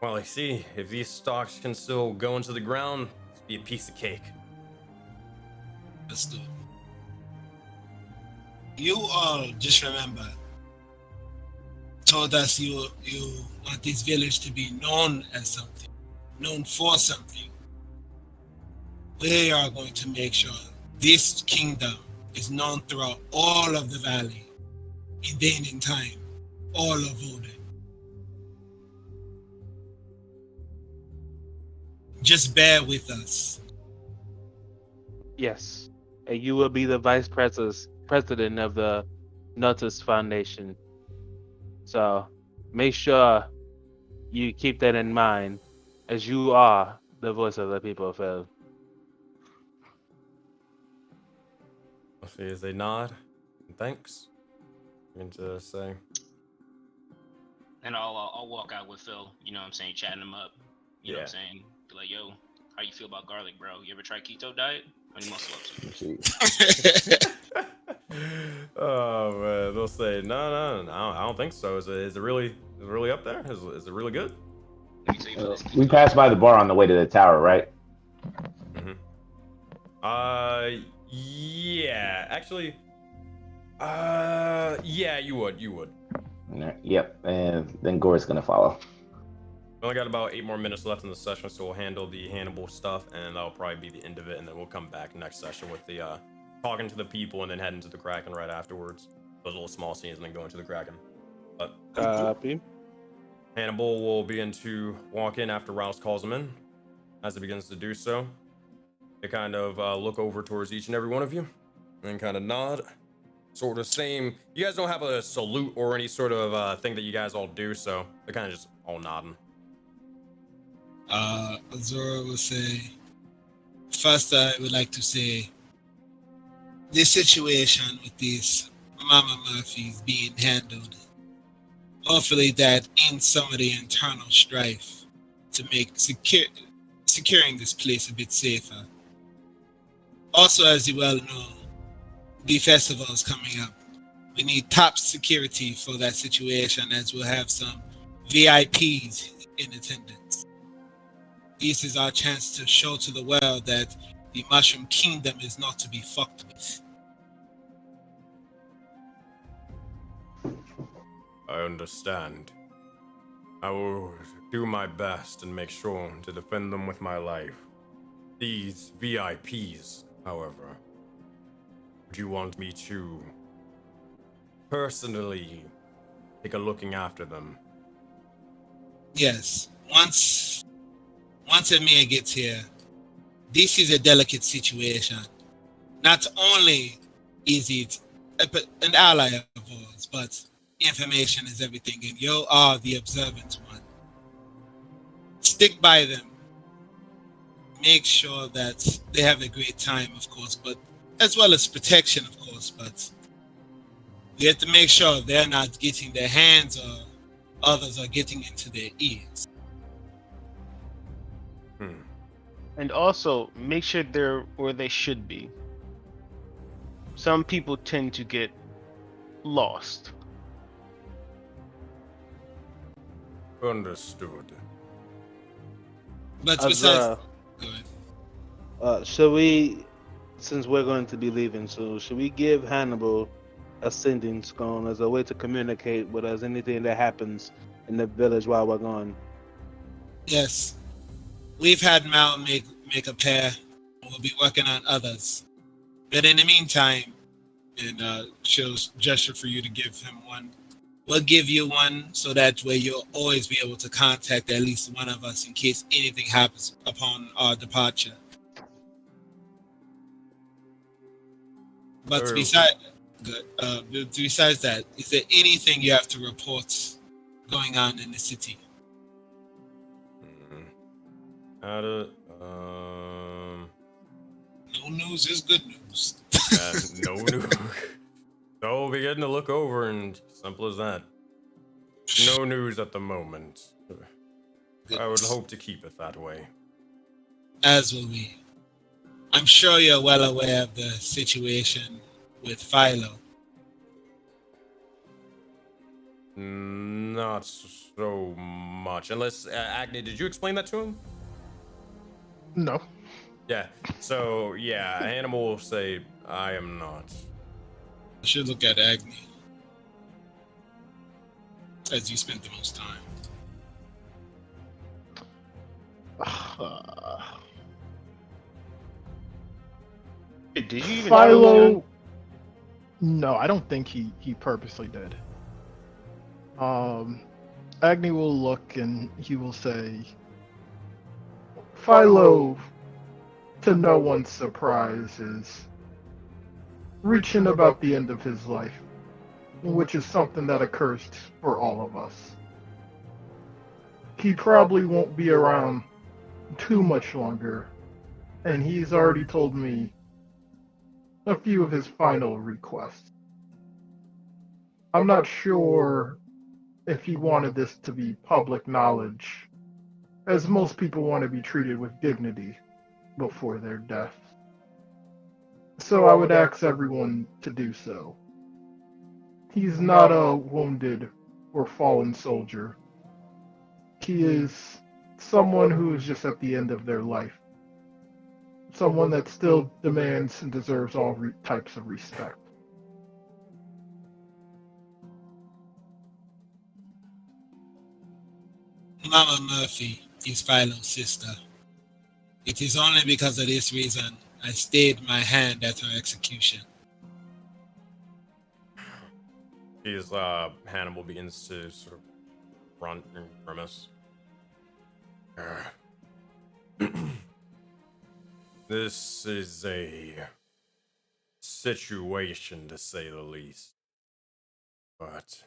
Well, I see. If these stocks can still go into the ground, it's be a piece of cake. Let's do it. You all just remember, told us you want this village to be known as something, known for something. We are going to make sure this kingdom is known throughout all of the valley, in day and in time, all of Voden. Just bear with us. Yes, and you will be the vice president of the Notus Foundation. So make sure you keep that in mind, as you are the voice of the people, Phil. I'll see as they nod. Thanks. I'm going to say. And I'll walk out with Phil, you know what I'm saying, chatting him up. You know what I'm saying? Be like, yo, how you feel about garlic, bro? You ever try keto diet? Or you muscle up? Oh man, they'll say no. I don't think so. Is it really up there? Is it really good? We passed by the bar on the way to the tower, right? Yeah. Actually, yeah, you would. Yep, and then Gore's gonna follow. We only got about 8 more minutes left in the session, so we'll handle the Hannibal stuff, and that'll probably be the end of it, and then we'll come back next session with the talking to the people and then heading to the Kraken right afterwards. Those little small scenes and then going to the Kraken. But Copy. Hannibal will begin to walk in after Rouse calls him in. As he begins to do so, they kind of look over towards each and every one of you and kind of nod. Sort of same. You guys don't have a salute or any sort of thing that you guys all do, so they're kind of just all nodding. Aurora will say, first I would like to say, this situation with these Mama Murphys being handled, hopefully that ends some of the internal strife to make securing this place a bit safer. Also, as you well know, the festival is coming up. We need top security for that situation, as we'll have some VIPs in attendance. This is our chance to show to the world that the Mushroom Kingdom is not to be fucked with. I understand. I will do my best and make sure to defend them with my life. These VIPs, however, Would you want me to personally take a looking after them? Yes. Once Emir gets here, this is a delicate situation. Not only is it an ally of ours, but information is everything, and you are the observant one. Stick by them. Make sure that they have a great time, of course, but as well as protection, of course, but we have to make sure they're not getting their hands or others are getting into their ears. And also, make sure they're where they should be. Some people tend to get lost. Understood. But besides, go ahead. Should we, since we're going to be leaving soon, should we give Hannibal a sending stone as a way to communicate with us anything that happens in the village while we're gone? Yes. We've had Mal make a pair. We'll be working on others. But in the meantime, and she'll gesture for you to give him one. We'll give you one so that way you'll always be able to contact at least one of us in case anything happens upon our departure. But besides that, is there anything you have to report going on in the city? No news is good news. No news. So we'll be getting to look over, and simple as that. No news at the moment. I would hope to keep it that way. As will we. I'm sure you're well aware of the situation with Philo. Not so much. Unless, Agni, did you explain that to him? No. Yeah. So, yeah, Animal will say, I am not. I should look at Agni, as you spent the most time. Did you even Philo? No, I don't think he purposely did. Agni will look and he will say, Philo, to no one's surprise, is reaching about the end of his life, which is something that occurs for all of us. He probably won't be around too much longer, and he's already told me a few of his final requests. I'm not sure if he wanted this to be public knowledge, as most people want to be treated with dignity before their death. So I would ask everyone to do so. He's not a wounded or fallen soldier. He is someone who is just at the end of their life. Someone that still demands and deserves all types of respect. Mama Murphy is Philo's sister. It is only because of this reason I stayed my hand at her execution. Hannibal begins to sort of grunt and grimace. This is a situation, to say the least. But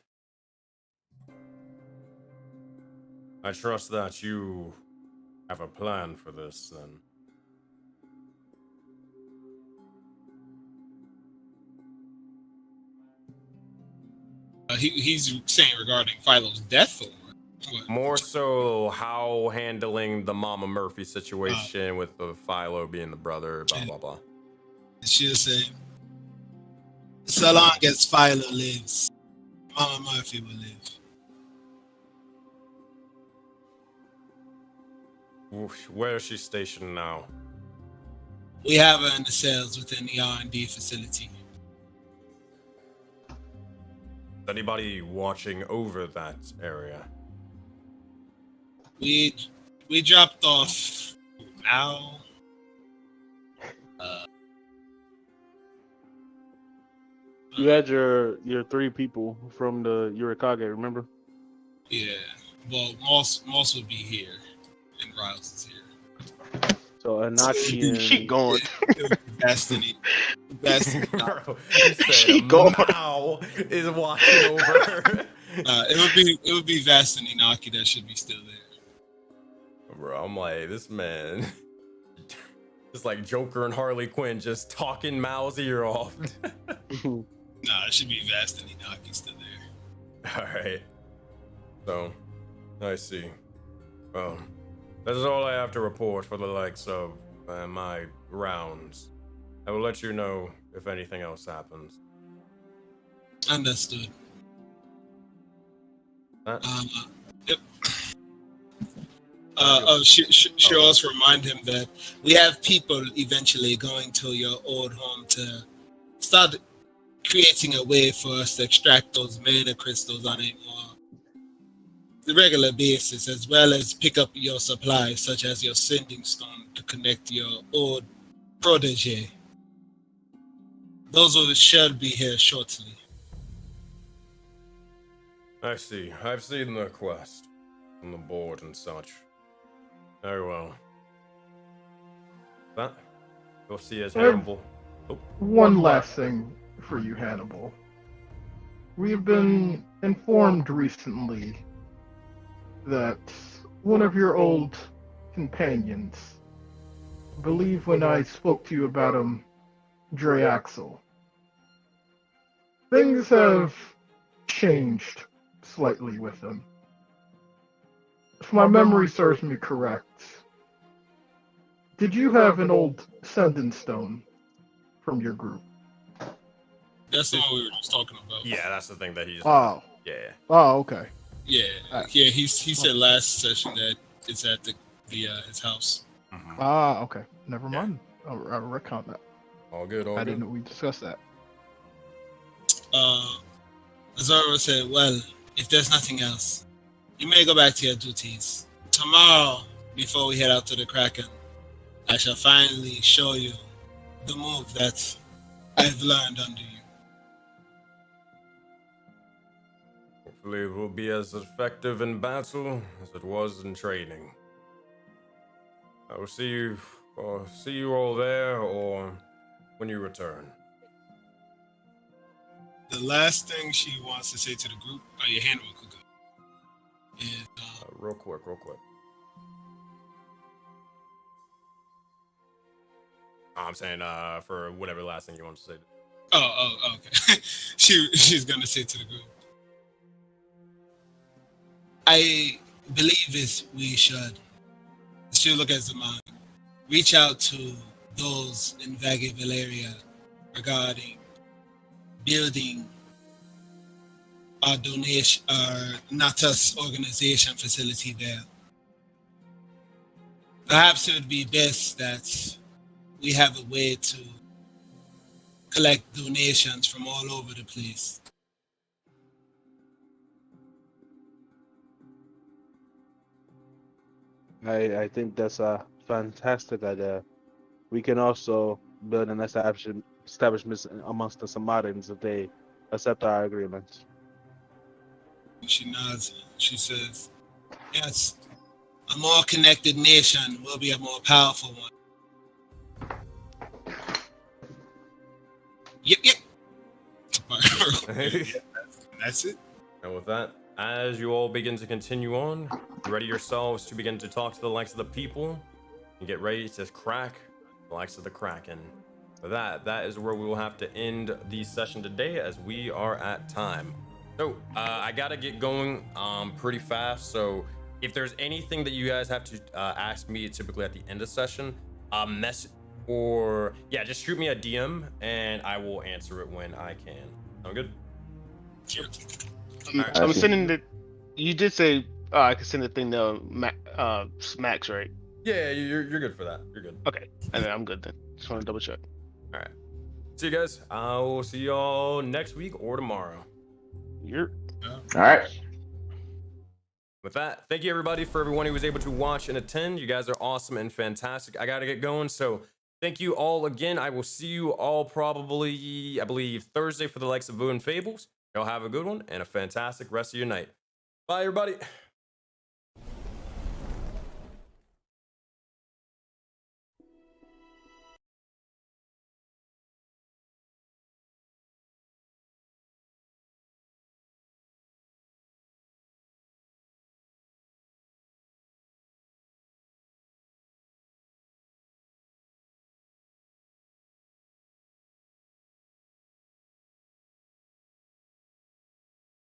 I trust that you have a plan for this, then. He's saying regarding Philo's death, or what? More so how handling the Mama Murphy situation with the Philo being the brother, blah, blah, blah. She'll say, so long as Philo lives, Mama Murphy will live. Where is she stationed now? We have her in the cells within the R&D facility. Is anybody watching over that area? We dropped off Mal, You had your 3 people from the Yurikage, remember? Yeah. Well, Moss would be here, and Riles is here. So Anaki and She gone. Destiny. Bro, he said She gone. Mao is watching over her. It would be Vast and Inaki that should be still there. Bro, I'm like, this man. It's like Joker and Harley Quinn just talking Mao's ear off. Nah, it should be Vast and Inaki still there. Alright. So, I see. Well, that is all I have to report for the likes of my rounds. I will let you know if anything else happens. Understood. That? Yep. Should also remind him that we have people eventually going to your old home to start creating a way for us to extract those mana crystals on a more the regular basis, as well as pick up your supplies, such as your sending stone to connect your old protege. Those should be here shortly. I see. I've seen the quest on the board and such. Very well. That we'll see as Hannibal. Oh. One last thing for you, Hannibal. We've been informed recently that one of your old companions, I believe when I spoke to you about him, Draxel, things have changed slightly with him. If my memory serves me correct, did you have an old sending stone from your group? That's the one we were just talking about. Yeah, that's the thing that he's. Oh. Yeah. Oh, okay. Yeah, yeah. He said last session that it's at his house. Mm-hmm. Ah, okay. Never mind. I'll recount that. All good. All I good. didn't know we discussed that. Azara said, "Well, if there's nothing else, you may go back to your duties. Tomorrow, before we head out to the Kraken, I shall finally show you the move that I've learned under you." Hopefully it will be as effective in battle as it was in training. I will see you all there or when you return. The last thing she wants to say to the group, your Hannibal could go, is real quick. I'm saying for whatever last thing you want to say. Oh, okay. She's gonna say to the group, I believe we should look at Zaman, reach out to those in Vagaville area regarding building our Natus organization facility there. Perhaps it would be best that we have a way to collect donations from all over the place. I think that's a fantastic idea. We can also build an establishment amongst the Samarans if they accept our agreement. She nods. She says, yes, a more connected nation will be a more powerful one. Yep. That's it. And with that, as you all begin to continue on, ready yourselves to begin to talk to the likes of the people and get ready to crack the likes of the Kraken. With that is where we will have to end the session today as we are at time. So I gotta get going pretty fast. So if there's anything that you guys have to ask me typically at the end of session, message or just shoot me a DM and I will answer it when I can. Sound good? Sure. I'm sending the. You did say I could send the thing to Max, right? Yeah, you're good for that. You're good. Okay, and then I'm good then. Just want to double check. All right. See you guys. I will see y'all next week or tomorrow. Yep. All right. With that, thank you everybody for everyone who was able to watch and attend. You guys are awesome and fantastic. I gotta get going, so Thank you all again. I will see you all probably, I believe, Thursday for the likes of Voden Fables. Y'all have a good one and a fantastic rest of your night. Bye, everybody.